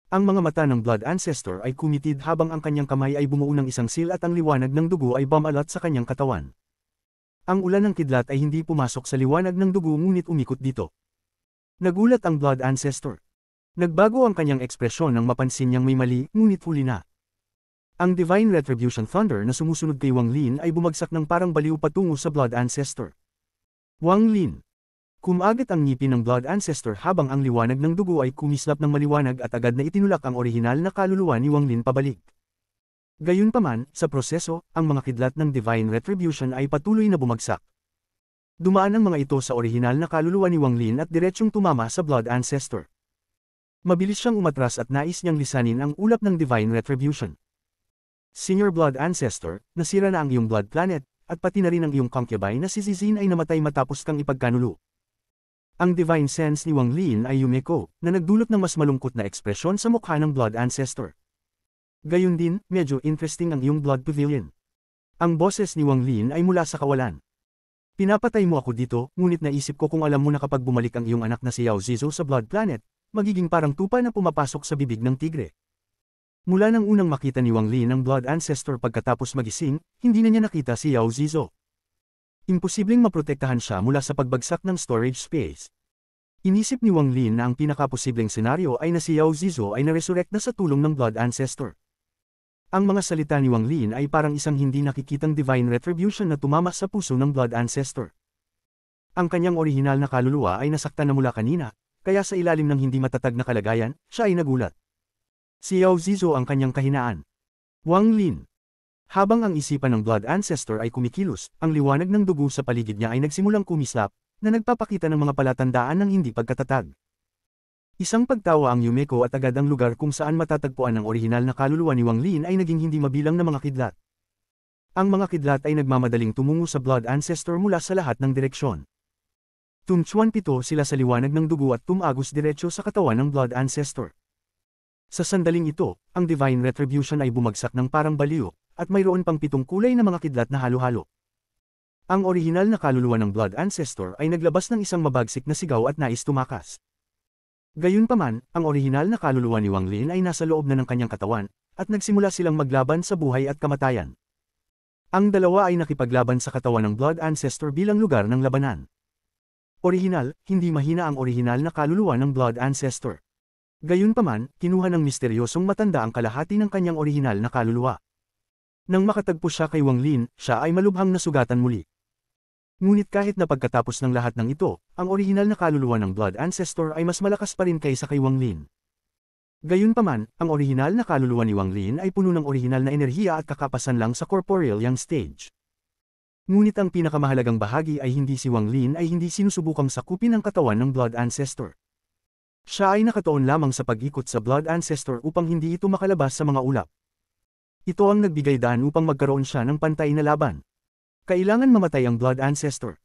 Ang mga mata ng Blood Ancestor ay kumitid habang ang kanyang kamay ay bumuo ng isang seal at ang liwanag ng dugo ay bumalat sa kanyang katawan. Ang ulan ng kidlat ay hindi pumasok sa liwanag ng dugo ngunit umikot dito. Nagulat ang Blood Ancestor. Nagbago ang kanyang ekspresyon nang mapansin niyang may mali, ngunit huli na. Ang Divine Retribution Thunder na sumusunod kay Wang Lin ay bumagsak ng parang baliw patungo sa Blood Ancestor. Wang Lin. Kumagat ang ngipin ng Blood Ancestor habang ang liwanag ng dugo ay kumislap ng maliwanag at agad na itinulak ang orihinal na kaluluwa ni Wang Lin pabalik. Gayunpaman, sa proseso, ang mga kidlat ng Divine Retribution ay patuloy na bumagsak. Dumaan ang mga ito sa orihinal na kaluluwa ni Wang Lin at diretsyong tumama sa Blood Ancestor. Mabilis siyang umatras at nais niyang lisanin ang ulap ng Divine Retribution. Senior Blood Ancestor, nasira na ang iyong Blood Planet, at pati na rin ang iyong concubine na si Zizin ay namatay matapos kang ipagkanulo. Ang Divine Sense ni Wang Lin ay Yumeko, na nagdulot ng mas malungkot na ekspresyon sa mukha ng Blood Ancestor. Gayun din, medyo interesting ang iyong Blood Pavilion. Ang boses ni Wang Lin ay mula sa kawalan. Pinapatay mo ako dito, ngunit naisip ko kung alam mo na kapag bumalik ang iyong anak na si Yao Zizo sa Blood Planet, magiging parang tupa na pumapasok sa bibig ng tigre. Mula nang unang makita ni Wang Lin ang Blood Ancestor pagkatapos magising, hindi na niya nakita si Yao Zizo. Imposibleng maprotektahan siya mula sa pagbagsak ng storage space. Inisip ni Wang Lin na ang pinakaposibleng senaryo ay na si Yao Zizo ay na-resurrect na sa tulong ng Blood Ancestor. Ang mga salita ni Wang Lin ay parang isang hindi nakikitang Divine Retribution na tumama sa puso ng Blood Ancestor. Ang kanyang orihinal na kaluluwa ay nasaktan na mula kanina, kaya sa ilalim ng hindi matatag na kalagayan, siya ay nagulat. Si Yao Zizo ang kanyang kahinaan. Wang Lin. Habang ang isipan ng Blood Ancestor ay kumikilos, ang liwanag ng dugo sa paligid niya ay nagsimulang kumislap, na nagpapakita ng mga palatandaan ng hindi pagkatatag. Isang pagtawa ang Yumeko at agad ang lugar kung saan matatagpuan ang orihinal na kaluluwa ni Wang Lin ay naging hindi mabilang na mga kidlat. Ang mga kidlat ay nagmamadaling tumungo sa Blood Ancestor mula sa lahat ng direksyon. Tumchuan pito sila sa liwanag ng dugo at tumagos diretsyo sa katawan ng Blood Ancestor. Sa sandaling ito, ang Divine Retribution ay bumagsak ng parang baliw, at mayroon pang 7 kulay na mga kidlat na halo-halo. Ang orihinal na kaluluwa ng Blood Ancestor ay naglabas ng isang mabagsik na sigaw at nais tumakas. Gayunpaman, ang orihinal na kaluluwa ni Wang Lin ay nasa loob na ng kanyang katawan, at nagsimula silang maglaban sa buhay at kamatayan. Ang dalawa ay nakipaglaban sa katawan ng Blood Ancestor bilang lugar ng labanan. Orihinal, hindi mahina ang orihinal na kaluluwa ng Blood Ancestor. Gayunpaman, kinuha ng misteryosong matanda ang kalahati ng kanyang orihinal na kaluluwa. Nang makatagpo siya kay Wang Lin, siya ay malubhang nasugatan muli. Ngunit kahit na pagkatapos ng lahat ng ito, ang orihinal na kaluluwa ng Blood Ancestor ay mas malakas pa rin kaysa kay Wang Lin. Gayunpaman, ang orihinal na kaluluwa ni Wang Lin ay puno ng orihinal na enerhiya at kakapasan lang sa corporeal yang stage. Ngunit ang pinakamahalagang bahagi ay hindi si Wang Lin ay hindi sinusubukang sakupin ang katawan ng Blood Ancestor. Siya ay nakatuon lamang sa pag-ikot sa Blood Ancestor upang hindi ito makalabas sa mga ulap. Ito ang nagbigay daan upang magkaroon siya ng pantay na laban. Kailangan mamatay ang Blood Ancestor.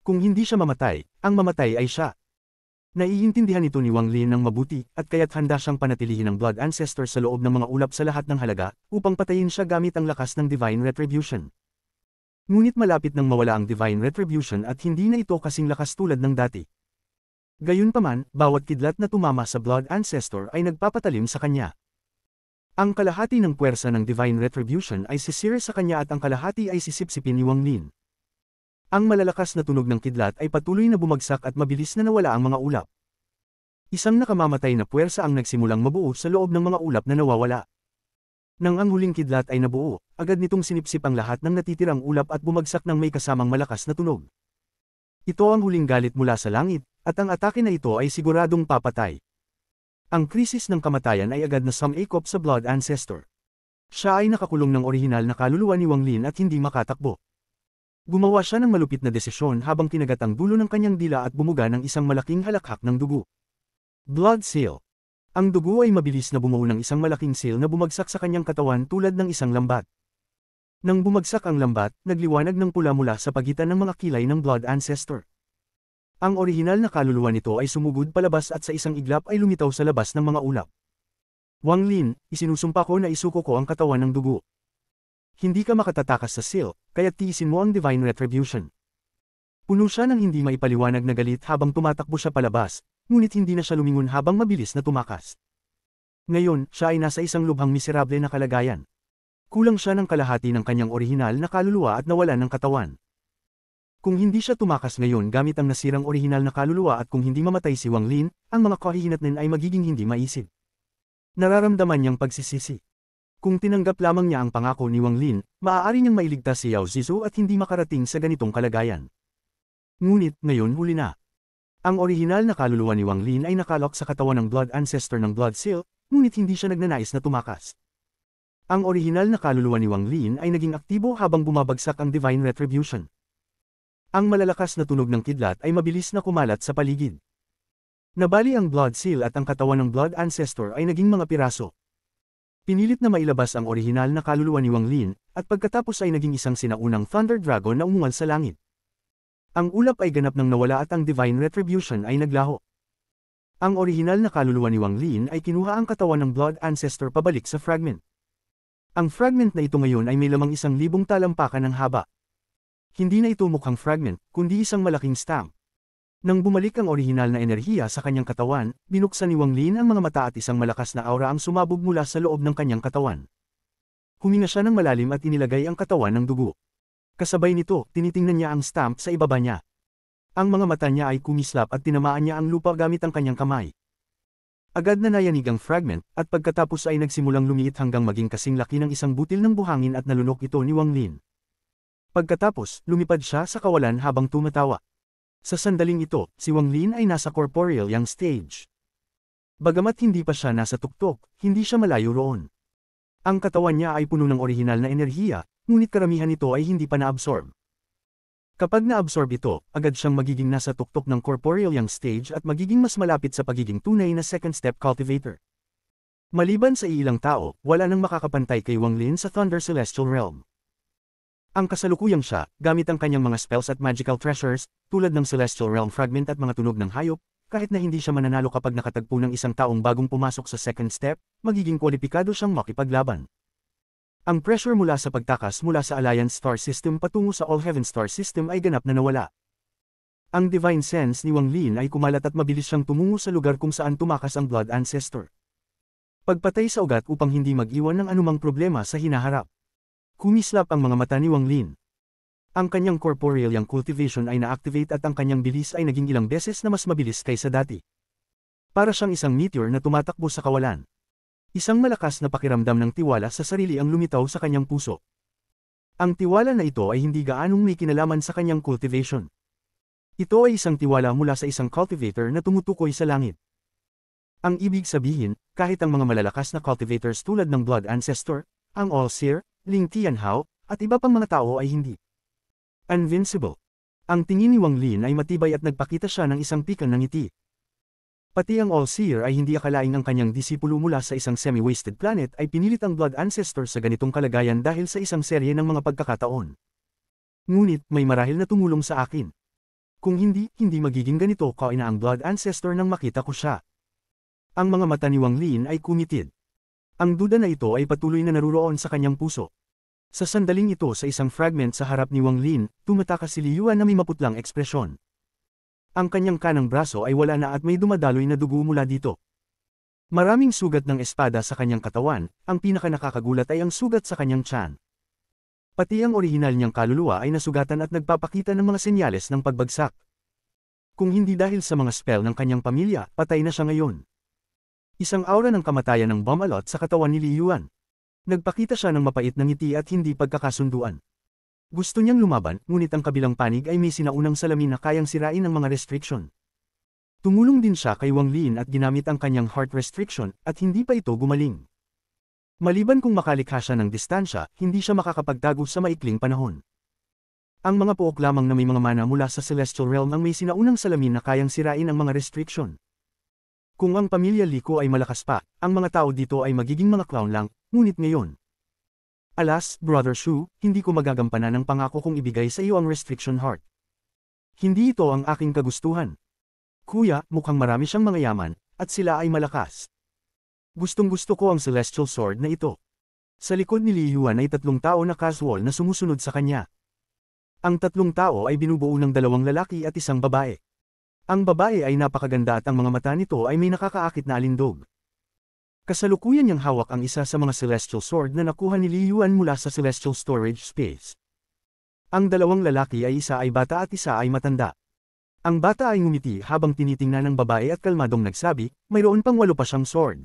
Kung hindi siya mamatay, ang mamatay ay siya. Naiintindihan ito ni Wang Lin ng mabuti, at kaya't handa siyang panatilihin ang Blood Ancestor sa loob ng mga ulap sa lahat ng halaga, upang patayin siya gamit ang lakas ng Divine Retribution. Ngunit malapit nang mawala ang Divine Retribution at hindi na ito kasing lakas tulad ng dati. Gayunpaman, bawat kidlat na tumama sa Blood Ancestor ay nagpapatalim sa kanya. Ang kalahati ng puwersa ng Divine Retribution ay sisir sa kanya at ang kalahati ay sisipsipin ni Wang Lin. Ang malalakas na tunog ng kidlat ay patuloy na bumagsak at mabilis na nawala ang mga ulap. Isang nakamamatay na puwersa ang nagsimulang mabuo sa loob ng mga ulap na nawawala. Nang ang huling kidlat ay nabuo, agad nitong sinipsip ang lahat ng natitirang ulap at bumagsak ng may kasamang malakas na tunog. Ito ang huling galit mula sa langit, at ang atake na ito ay siguradong papatay. Ang krisis ng kamatayan ay agad na sumikop sa Blood Ancestor. Siya ay nakakulong ng orihinal na kaluluwa ni Wang Lin at hindi makatakbo. Gumawa siya ng malupit na desisyon habang kinagat ang dulo ng kanyang dila at bumuga ng isang malaking halakhak ng dugo. Blood Seal. Ang dugo ay mabilis na bumuo ng isang malaking seal na bumagsak sa kanyang katawan tulad ng isang lambat. Nang bumagsak ang lambat, nagliwanag ng pula mula sa pagitan ng mga kilay ng Blood Ancestor. Ang orihinal na kaluluwa nito ay sumugod palabas at sa isang iglap ay lumitaw sa labas ng mga ulap. Wang Lin, isinusumpa ko na isuko ko ang katawan ng dugo. Hindi ka makatatakas sa seal, kaya tiisin mo ang Divine Retribution. Puno siya ng hindi maipaliwanag na galit habang tumatakbo siya palabas, ngunit hindi na siya lumingon habang mabilis na tumakas. Ngayon, siya ay nasa isang lubhang miserable na kalagayan. Kulang siya ng kalahati ng kanyang orihinal na kaluluwa at nawalan ng katawan. Kung hindi siya tumakas ngayon gamit ang nasirang orihinal na kaluluwa at kung hindi mamatay si Wang Lin, ang mga kahihinatnan ay magiging hindi maisip. Nararamdaman niyang pagsisisi. Kung tinanggap lamang niya ang pangako ni Wang Lin, maaari niyang mailigtas si Yao Zizu at hindi makarating sa ganitong kalagayan. Ngunit, ngayon huli na. Ang orihinal na kaluluwa ni Wang Lin ay nakalok sa katawan ng Blood Ancestor ng Blood Seal, ngunit hindi siya nagnanais na tumakas. Ang orihinal na kaluluwa ni Wang Lin ay naging aktibo habang bumabagsak ang Divine Retribution. Ang malalakas na tunog ng kidlat ay mabilis na kumalat sa paligid. Nabali ang Blood Seal at ang katawan ng Blood Ancestor ay naging mga piraso. Pinilit na mailabas ang orihinal na kaluluwa ni Wang Lin, at pagkatapos ay naging isang sinaunang Thunder Dragon na umungal sa langit. Ang ulap ay ganap nang nawala at ang Divine Retribution ay naglaho. Ang orihinal na kaluluwa ni Wang Lin ay kinuha ang katawan ng Blood Ancestor pabalik sa fragment. Ang fragment na ito ngayon ay may lamang 1,000 talampakan ng haba. Hindi na ito mukhang fragment, kundi isang malaking stamp. Nang bumalik ang orihinal na enerhiya sa kanyang katawan, binuksan ni Wang Lin ang mga mata at isang malakas na aura ang sumabog mula sa loob ng kanyang katawan. Huminga siya ng malalim at inilagay ang katawan ng dugo. Kasabay nito, tinitingnan niya ang stamp sa ibaba niya. Ang mga mata niya ay kumislap at tinamaan niya ang lupa gamit ang kanyang kamay. Agad na nayanig ang fragment, at pagkatapos ay nagsimulang lumiit hanggang maging kasing laki ng isang butil ng buhangin at nalunok ito ni Wang Lin. Pagkatapos, lumipad siya sa kawalan habang tumatawa. Sa sandaling ito, si Wang Lin ay nasa corporeal yang stage. Bagamat hindi pa siya nasa tuktok, hindi siya malayo roon. Ang katawan niya ay puno ng orihinal na enerhiya, ngunit karamihan nito ay hindi pa na-absorb. Kapag na-absorb ito, agad siyang magiging nasa tuktok ng corporeal yang stage at magiging mas malapit sa pagiging tunay na second step cultivator. Maliban sa ilang tao, wala nang makakapantay kay Wang Lin sa Thunder Celestial Realm. Ang kasalukuyang siya, gamit ang kanyang mga spells at magical treasures, tulad ng Celestial Realm Fragment at mga tunog ng hayop, kahit na hindi siya mananalo kapag nakatagpo ng isang taong bagong pumasok sa second step, magiging kwalipikado siyang makipaglaban. Ang pressure mula sa pagtakas mula sa Alliance Star System patungo sa All Heaven Star System ay ganap na nawala. Ang Divine Sense ni Wang Lin ay kumalat at mabilis siyang tumungo sa lugar kung saan tumakas ang Blood Ancestor. Pagpatay sa ugat upang hindi mag-iwan ng anumang problema sa hinaharap. Kumislap ang mga mata ni Wang Lin. Ang kanyang corporeal yang cultivation ay na-activate at ang kanyang bilis ay naging ilang beses na mas mabilis kaysa dati. Para siyang isang meteor na tumatakbo sa kawalan. Isang malakas na pakiramdam ng tiwala sa sarili ang lumitaw sa kanyang puso. Ang tiwala na ito ay hindi gaanong may kinalaman sa kanyang cultivation. Ito ay isang tiwala mula sa isang cultivator na tumutukoy sa langit. Ang ibig sabihin, kahit ang mga malalakas na cultivators tulad ng Blood Ancestor, ang All-Seer, Ling Tianhao, at iba pang mga tao ay hindi invincible. Ang tingin ni Wang Lin ay matibay at nagpakita siya ng isang pikan ng ngiti. Pati ang All-Seer ay hindi akalaing ang kanyang disipulo mula sa isang semi-wasted planet ay pinilit ang Blood Ancestor sa ganitong kalagayan dahil sa isang serye ng mga pagkakataon. Ngunit, may marahil na tumulong sa akin. Kung hindi magiging ganito kaina ang Blood Ancestor nang makita ko siya. Ang mga mata ni Wang Lin ay kumitid. Ang duda na ito ay patuloy na naruroon sa kanyang puso. Sa sandaling ito sa isang fragment sa harap ni Wang Lin, tumatakas si Li Yuan na may maputlang ekspresyon. Ang kanyang kanang braso ay wala na at may dumadaloy na dugo mula dito. Maraming sugat ng espada sa kanyang katawan, ang pinakanakakagulat ay ang sugat sa kanyang tiyan. Pati ang orihinal niyang kaluluwa ay nasugatan at nagpapakita ng mga senyales ng pagbagsak. Kung hindi dahil sa mga spell ng kanyang pamilya, patay na siya ngayon. Isang aura ng kamatayan ng bumalot sa katawan ni Li Yuan. Nagpakita siya ng mapait na ngiti at hindi pagkakasunduan. Gusto niyang lumaban, ngunit ang kabilang panig ay may sinaunang salamin na kayang sirain ang mga restriction. Tumulong din siya kay Wang Lin at ginamit ang kanyang heart restriction, at hindi pa ito gumaling. Maliban kung makalikha siya ng distansya, hindi siya makakapagtago sa maikling panahon. Ang mga pook lamang na may mga mana mula sa Celestial Realm ang may sinaunang salamin na kayang sirain ang mga restriction. Kung ang pamilya Liko ay malakas pa, ang mga tao dito ay magiging mga clown lang, ngunit ngayon. Alas, Brother Shu, hindi ko magagampanan ng pangako kung ibigay sa iyo ang restriction heart. Hindi ito ang aking kagustuhan. Kuya, mukhang marami siyang mga yaman, at sila ay malakas. Gustong-gusto ko ang Celestial Sword na ito. Sa likod ni Li Yuan ay 3 tao na casual na sumusunod sa kanya. Ang 3 tao ay binubuo ng 2 lalaki at 1 babae. Ang babae ay napakaganda at ang mga mata nito ay may nakakaakit na alindog. Kasalukuyan niyang hawak ang isa sa mga Celestial Sword na nakuha ni Li Yuan mula sa Celestial Storage Space. Ang dalawang lalaki ay isa ay bata at isa ay matanda. Ang bata ay ngumiti habang tinitingnan ng babae at kalmadong nagsabi, mayroon pang 8 pa siyang sword.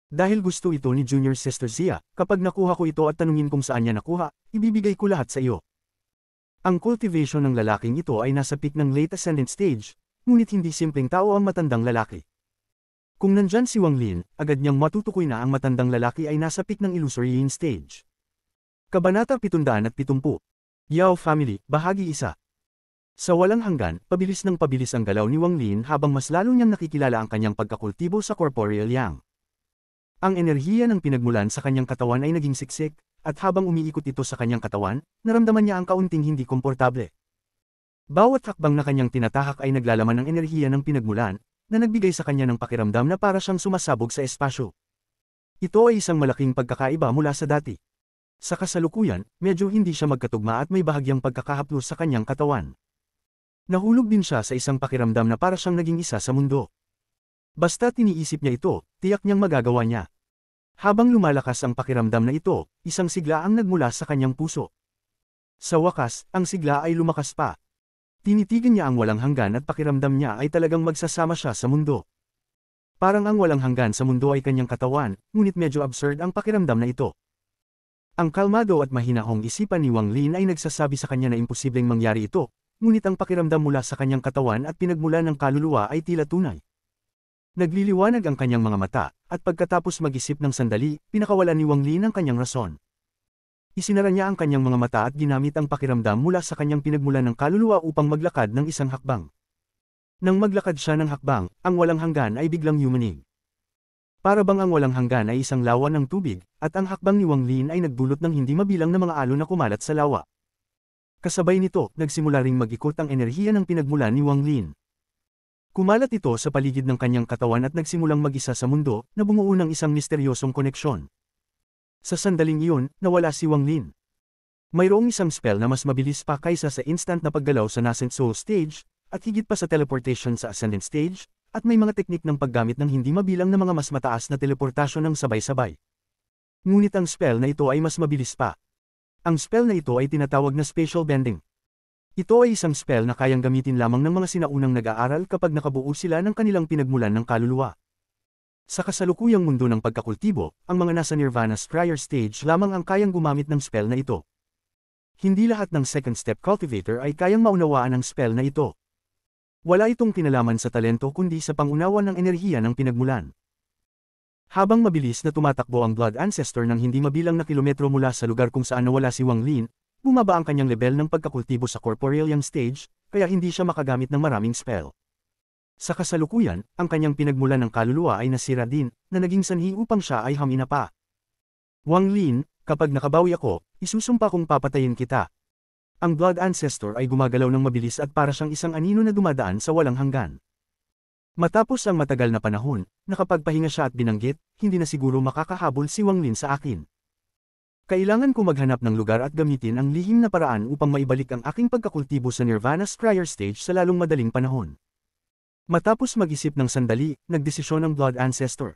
Dahil gusto ito ni Junior Sister Zia, kapag nakuha ko ito at tanungin kung saan niya nakuha, ibibigay ko lahat sa iyo. Ang cultivation ng lalaking ito ay nasa peak ng late ascendant stage, ngunit hindi simpleng tao ang matandang lalaki. Kung nandyan si Wang Lin, agad niyang matutukoy na ang matandang lalaki ay nasa peak ng illusory yin stage. Kabanata 770. Yao Family, Bahagi 1. Sa walang hanggan, pabilis ang galaw ni Wang Lin habang mas lalo niyang nakikilala ang kanyang pagkakultibo sa corporeal yang. Ang enerhiya ng pinagmulan sa kanyang katawan ay naging siksik, at habang umiikot ito sa kanyang katawan, naramdaman niya ang kaunting hindi komportable. Bawat hakbang na kanyang tinatahak ay naglalaman ng enerhiya ng pinagmulan, na nagbigay sa kanya ng pakiramdam na para siyang sumasabog sa espasyo. Ito ay isang malaking pagkakaiba mula sa dati. Sa kasalukuyan, medyo hindi siya magkatugma at may bahagyang pagkakahaplos sa kanyang katawan. Nahulog din siya sa isang pakiramdam na para siyang naging isa sa mundo. Basta tiniisip niya ito, tiyak niyang magagawa niya. Habang lumalakas ang pakiramdam na ito, isang sigla ang nagmula sa kanyang puso. Sa wakas, ang sigla ay lumakas pa. Tinitigan niya ang walang hanggan at pakiramdam niya ay talagang magsasama siya sa mundo. Parang ang walang hanggan sa mundo ay kanyang katawan, ngunit medyo absurd ang pakiramdam na ito. Ang kalmado at mahinahong isipan ni Wang Lin ay nagsasabi sa kanya na imposibleng mangyari ito, ngunit ang pakiramdam mula sa kanyang katawan at pinagmulan ng kaluluwa ay tila tunay. Nagliliwanag ang kanyang mga mata, at pagkatapos mag-isip ng sandali, pinakawalan ni Wang Lin ang kanyang rason. Isinara niya ang kanyang mga mata at ginamit ang pakiramdam mula sa kanyang pinagmulan ng kaluluwa upang maglakad ng isang hakbang. Nang maglakad siya ng hakbang, ang walang hanggan ay biglang yumanig. Para bang ang walang hanggan ay isang lawa ng tubig, at ang hakbang ni Wang Lin ay nagdulot ng hindi mabilang na mga alon na kumalat sa lawa. Kasabay nito, nagsimula ring mag-ikot ang enerhiya ng pinagmulan ni Wang Lin. Kumalat ito sa paligid ng kanyang katawan at nagsimulang mag-isa sa mundo, na bumuo ng isang misteryosong koneksyon. Sa sandaling iyon, nawala si Wang Lin. Mayroong isang spell na mas mabilis pa kaysa sa instant na paggalaw sa nascent soul stage, at higit pa sa teleportation sa ascendant stage, at may mga teknik ng paggamit ng hindi mabilang na mga mas mataas na teleportasyon ng sabay-sabay. Ngunit ang spell na ito ay mas mabilis pa. Ang spell na ito ay tinatawag na spatial bending. Ito ay isang spell na kayang gamitin lamang ng mga sinaunang nag-aaral kapag nakabuo sila ng kanilang pinagmulan ng kaluluwa. Sa kasalukuyang mundo ng pagkakultibo, ang mga nasa Nirvana Scryer stage lamang ang kayang gumamit ng spell na ito. Hindi lahat ng second step cultivator ay kayang maunawaan ang spell na ito. Wala itong kinalaman sa talento kundi sa pangunawa ng enerhiya ng pinagmulan. Habang mabilis na tumatakbo ang Blood Ancestor ng hindi mabilang na kilometro mula sa lugar kung saan nawala si Wang Lin, bumaba ang kanyang level ng pagkakultibo sa corporeal yang stage, kaya hindi siya makagamit ng maraming spell. Sa kasalukuyan, ang kanyang pinagmulan ng kaluluwa ay nasira din, na naging sanhi upang siya ay hamina pa. Wang Lin, kapag nakabawi ako, isusumpa kong papatayin kita. Ang Blood Ancestor ay gumagalaw ng mabilis at para siyang isang anino na dumadaan sa walang hanggan. Matapos ang matagal na panahon, nakapagpahinga siya at binanggit, hindi na siguro makakahabol si Wang Lin sa akin. Kailangan ko maghanap ng lugar at gamitin ang lihim na paraan upang maibalik ang aking pagkakultibo sa Nirvana Scryer stage sa lalong madaling panahon. Matapos mag-isip ng sandali, nagdesisyon ang Blood Ancestor.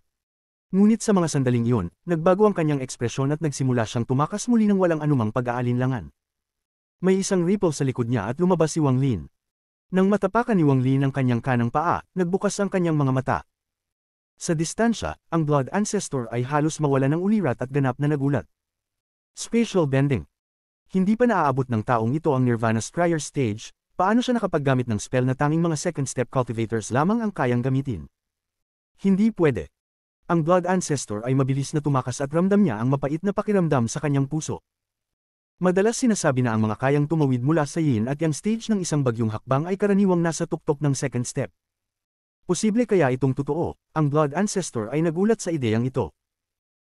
Ngunit sa mga sandaling iyon, nagbago ang kanyang ekspresyon at nagsimula siyang tumakas muli ng walang anumang pag-aalinlangan. May isang ripple sa likod niya at lumabas si Wang Lin. Nang matapakan ni Wang Lin ang kanyang kanang paa, nagbukas ang kanyang mga mata. Sa distansya, ang Blood Ancestor ay halos mawala ng ulirat at ganap na nagulat. Spatial bending. Hindi pa naaabot ng taong ito ang Nirvana Scryer stage, paano siya nakapaggamit ng spell na tanging mga second step cultivators lamang ang kayang gamitin? Hindi pwede. Ang Blood Ancestor ay mabilis na tumakas at ramdam niya ang mapait na pakiramdam sa kanyang puso. Madalas sinasabi na ang mga kayang tumawid mula sa yin at yang stage ng isang bagyong hakbang ay karaniwang nasa tuktok ng second step. Posible kaya itong totoo, ang Blood Ancestor ay nagulat sa ideyang ito.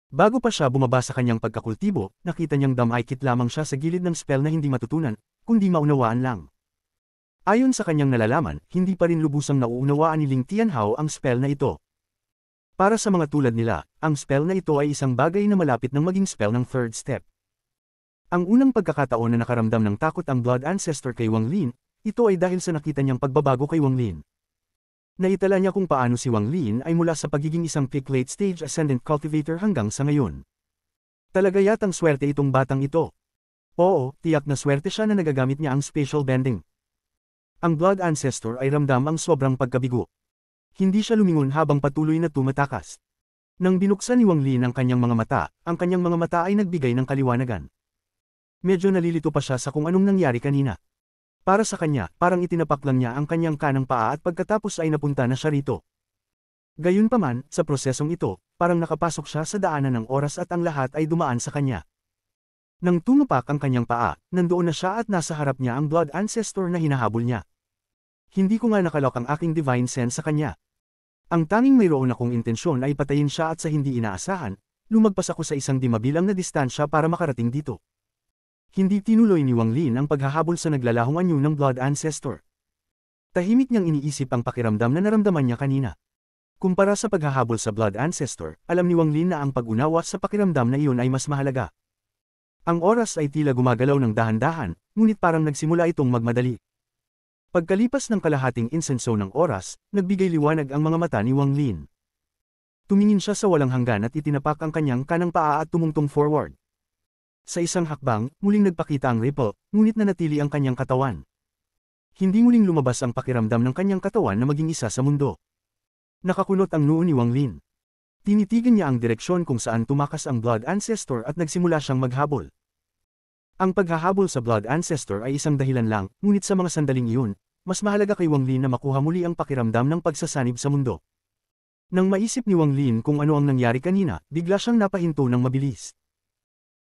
Bago pa siya bumaba sa kanyang pagkakultibo, nakita niyang damaykit lamang siya sa gilid ng spell na hindi matutunan, kundi maunawaan lang. Ayon sa kanyang nalalaman, hindi pa rin lubusang nauunawaan ni Ling Tianhao ang spell na ito. Para sa mga tulad nila, ang spell na ito ay isang bagay na malapit ng maging spell ng third step. Ang unang pagkakataon na nakaramdam ng takot ang Blood Ancestor kay Wang Lin, ito ay dahil sa nakita niyang pagbabago kay Wang Lin. Naitala niya kung paano si Wang Lin ay mula sa pagiging isang peak late stage ascendant cultivator hanggang sa ngayon. Talaga yatang swerte itong batang ito. Oo, tiyak na swerte siya na nagagamit niya ang spatial bending. Ang Blood Ancestor ay ramdam ang sobrang pagkabigo. Hindi siya lumingon habang patuloy na tumatakas. Nang binuksan ni Wang Lin ang kanyang mga mata, ang kanyang mga mata ay nagbigay ng kaliwanagan. Medyo nalilito pa siya sa kung anong nangyari kanina. Para sa kanya, parang itinapak lang niya ang kanyang kanang paa at pagkatapos ay napunta na siya rito. Gayunpaman, sa prosesong ito, parang nakapasok siya sa daanan ng oras at ang lahat ay dumaan sa kanya. Nang tumupak ang kanyang paa, nandoon na siya at nasa harap niya ang Blood Ancestor na hinahabol niya. Hindi ko nga nakalok ang aking divine sense sa kanya. Ang tanging mayroon akong intensyon ay patayin siya at sa hindi inaasahan, lumagpas ako sa isang di mabilang na distansya para makarating dito. Hindi tinuloy ni Wang Lin ang paghahabol sa naglalahong anyo ng Blood Ancestor. Tahimik niyang iniisip ang pakiramdam na naramdaman niya kanina. Kumpara sa paghahabol sa Blood Ancestor, alam ni Wang Lin na ang pag-unawa sa pakiramdam na iyon ay mas mahalaga. Ang oras ay tila gumagalaw ng dahan-dahan, ngunit parang nagsimula itong magmadali. Pagkalipas ng kalahating insenso ng oras, nagbigay liwanag ang mga mata ni Wang Lin. Tumingin siya sa walang hanggan at itinapak ang kanyang kanang paa at tumungtong forward. Sa isang hakbang, muling nagpakita ang ripple, ngunit nanatili ang kanyang katawan. Hindi muling lumabas ang pakiramdam ng kanyang katawan na maging isa sa mundo. Nakakunot ang noo ni Wang Lin. Tinitigan niya ang direksyon kung saan tumakas ang Blood Ancestor at nagsimula siyang maghabol. Ang paghahabol sa Blood Ancestor ay isang dahilan lang, ngunit sa mga sandaling iyon, mas mahalaga kay Wang Lin na makuha muli ang pakiramdam ng pagsasanib sa mundo. Nang maisip ni Wang Lin kung ano ang nangyari kanina, bigla siyang napahinto ng mabilis.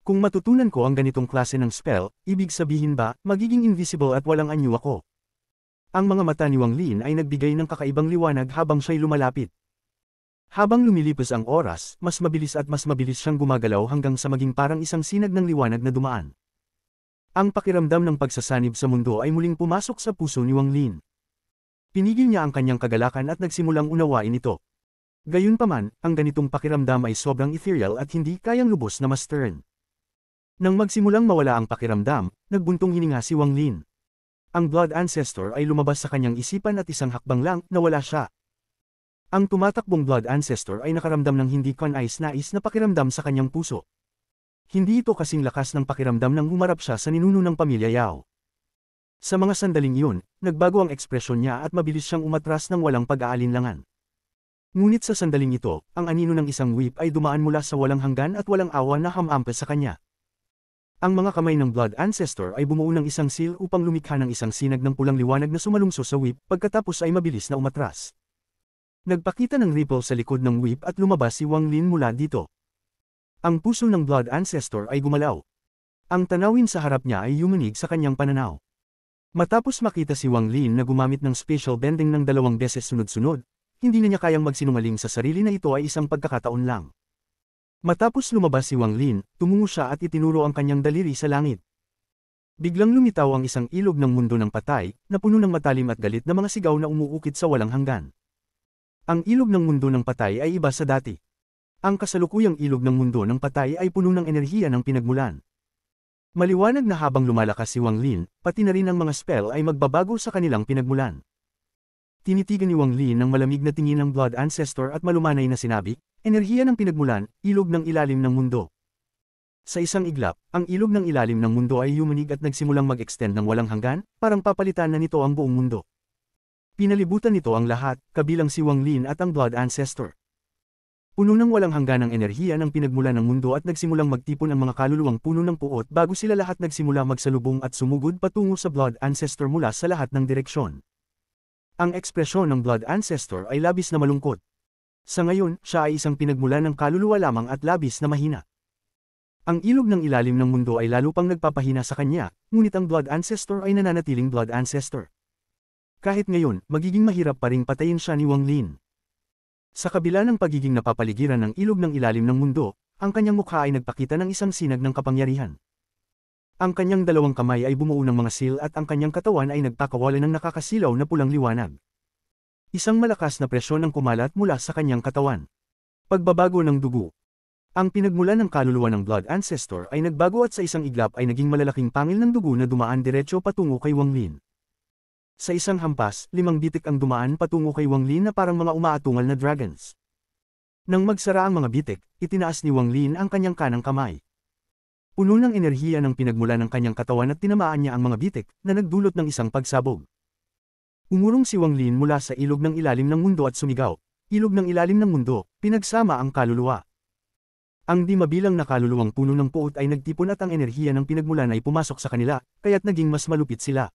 Kung matutunan ko ang ganitong klase ng spell, ibig sabihin ba, magiging invisible at walang anyo ako? Ang mga mata ni Wang Lin ay nagbigay ng kakaibang liwanag habang siya'y lumalapit. Habang lumilipas ang oras, mas mabilis siyang gumagalaw hanggang sa maging parang isang sinag ng liwanag na dumaan. Ang pakiramdam ng pagsasanib sa mundo ay muling pumasok sa puso ni Wang Lin. Pinigil niya ang kanyang kagalakan at nagsimulang unawain ito. Gayunpaman, ang ganitong pakiramdam ay sobrang ethereal at hindi kayang lubos na masterin. Nang magsimulang mawala ang pakiramdam, nagbuntong hininga si Wang Lin. Ang Blood Ancestor ay lumabas sa kanyang isipan at isang hakbang lang, nawala siya. Ang tumatakbong Blood Ancestor ay nakaramdam ng hindi kanais-nais na pakiramdam sa kanyang puso. Hindi ito kasing lakas ng pakiramdam nang humarap siya sa ninuno ng pamilya Yao. Sa mga sandaling iyon, nagbago ang ekspresyon niya at mabilis siyang umatras ng walang pag-aalinlangan. Ngunit sa sandaling ito, ang anino ng isang whip ay dumaan mula sa walang hanggan at walang awa na hamampas sa kanya. Ang mga kamay ng Blood Ancestor ay bumuo ng isang seal upang lumikha ng isang sinag ng pulang liwanag na sumalungso sa whip, pagkatapos ay mabilis na umatras. Nagpakita ng ripple sa likod ng whip at lumabas si Wang Lin mula dito. Ang puso ng Blood Ancestor ay gumalaw. Ang tanawin sa harap niya ay yumanig sa kanyang pananaw. Matapos makita si Wang Lin na gumamit ng spatial bending ng 2 beses sunod-sunod, hindi na niya kayang magsinungaling sa sarili na ito ay isang pagkakataon lang. Matapos lumabas si Wang Lin, tumungo siya at itinuro ang kanyang daliri sa langit. Biglang lumitaw ang isang ilog ng mundo ng patay, na puno ng matalim at galit na mga sigaw na umuukit sa walang hanggan. Ang ilog ng mundo ng patay ay iba sa dati. Ang kasalukuyang ilog ng mundo ng patay ay puno ng enerhiya ng pinagmulan. Maliwanag na habang lumalakas si Wang Lin, pati na rin ang mga spell ay magbabago sa kanilang pinagmulan. Tinitigan ni Wang Lin ng malamig na tingin ng Blood Ancestor at malumanay na sinabi, enerhiya ng pinagmulan, ilog ng ilalim ng mundo. Sa isang iglap, ang ilog ng ilalim ng mundo ay yumanig at nagsimulang mag-extend ng walang hanggan, parang papalitan na nito ang buong mundo. Pinalibutan nito ang lahat, kabilang si Wang Lin at ang Blood Ancestor. Puno ng walang hanggan ng enerhiya ng pinagmulan ng mundo at nagsimulang magtipon ang mga kaluluwang puno ng puot bago sila lahat nagsimula magsalubong at sumugod patungo sa Blood Ancestor mula sa lahat ng direksyon. Ang ekspresyon ng Blood Ancestor ay labis na malungkot. Sa ngayon, siya ay isang pinagmulan ng kaluluwa lamang at labis na mahina. Ang ilog ng ilalim ng mundo ay lalo pang nagpapahina sa kanya, ngunit ang Blood Ancestor ay nananatiling Blood Ancestor. Kahit ngayon, magiging mahirap pa ring patayin siya ni Wang Lin. Sa kabila ng pagiging napapaligiran ng ilog ng ilalim ng mundo, ang kanyang mukha ay nagpakita ng isang sinag ng kapangyarihan. Ang kanyang 2 kamay ay bumuo ng mga seal at ang kanyang katawan ay nagpakawalan ng nakakasilaw na pulang liwanag. Isang malakas na presyon ang kumalat mula sa kanyang katawan. Pagbabago ng dugo. Ang pinagmulan ng kaluluwa ng Blood Ancestor ay nagbago at sa isang iglap ay naging malalaking pangil ng dugo na dumaan diretso patungo kay Wang Lin. Sa isang hampas, 5 bitik ang dumaan patungo kay Wang Lin na parang mga umaatungal na dragons. Nang magsara ang mga bitik, itinaas ni Wang Lin ang kanyang kanang kamay. Puno ng enerhiya ng pinagmula ng kanyang katawan at tinamaan niya ang mga bitik na nagdulot ng isang pagsabog. Umurong si Wang Lin mula sa ilog ng ilalim ng mundo at sumigaw, "Ilog ng ilalim ng mundo, pinagsama ang kaluluwa." Ang di mabilang na kaluluwang puno ng puot ay nagtipon at ang enerhiya ng pinagmulan ay pumasok sa kanila, kaya't naging mas malupit sila.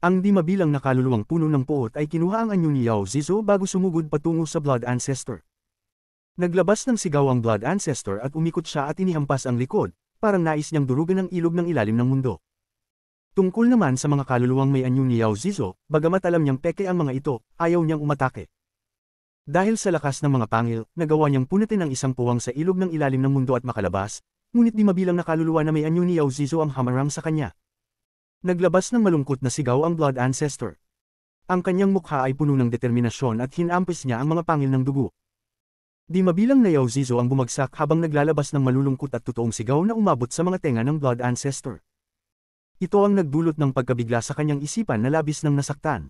Ang di mabilang na kaluluwang puno ng puot ay kinuha ang anyo ni Yao Zizo bago sumugod patungo sa Blood Ancestor. Naglabas ng sigaw ang Blood Ancestor at umikot siya at inihampas ang likod, parang nais niyang durugan ang ilog ng ilalim ng mundo. Tungkol naman sa mga kaluluwang may anyo ni Yao Zizo, bagamat alam niyang peke ang mga ito, ayaw niyang umatake. Dahil sa lakas ng mga pangil, nagawa niyang punutin ang isang puwang sa ilog ng ilalim ng mundo at makalabas, ngunit di mabilang na kaluluwa na may anyo ni Yao Zizo ang hamarang sa kanya. Naglabas ng malungkot na sigaw ang Blood Ancestor. Ang kanyang mukha ay puno ng determinasyon at hinampis niya ang mga pangil ng dugo. Di mabilang na Yao Zizo ang bumagsak habang naglalabas ng malulungkot at totoong sigaw na umabot sa mga tenga ng Blood Ancestor. Ito ang nagdulot ng pagkabigla sa kanyang isipan na labis ng nasaktan.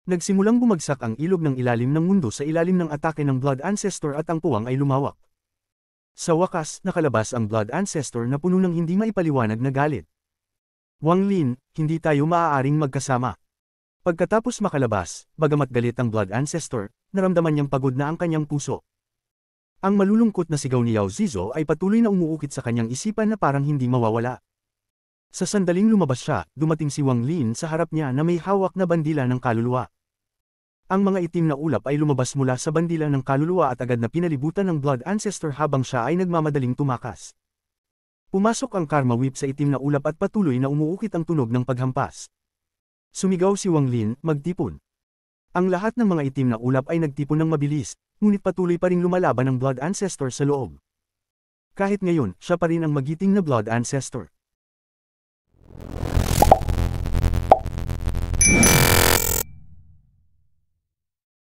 Nagsimulang bumagsak ang ilog ng ilalim ng mundo sa ilalim ng atake ng Blood Ancestor at ang puwang ay lumawak. Sa wakas, nakalabas ang Blood Ancestor na puno ng hindi maipaliwanag na galit. "Wang Lin, hindi tayo maaaring magkasama." Pagkatapos makalabas, bagamat galit ang Blood Ancestor, naramdaman niyang pagod na ang kanyang puso. Ang malulungkot na sigaw ni Yao Zizo ay patuloy na umuukit sa kanyang isipan na parang hindi mawawala. Sa sandaling lumabas siya, dumating si Wang Lin sa harap niya na may hawak na bandila ng kaluluwa. Ang mga itim na ulap ay lumabas mula sa bandila ng kaluluwa at agad na pinalibutan ng Blood Ancestor habang siya ay nagmamadaling tumakas. Pumasok ang Karma Whip sa itim na ulap at patuloy na umuukit ang tunog ng paghampas. Sumigaw si Wang Lin, "Magtipon." Ang lahat ng mga itim na ulap ay nagtipon ng mabilis, ngunit patuloy pa ring lumalaban ang Blood Ancestor sa loob. Kahit ngayon, siya pa rin ang magiting na Blood Ancestor.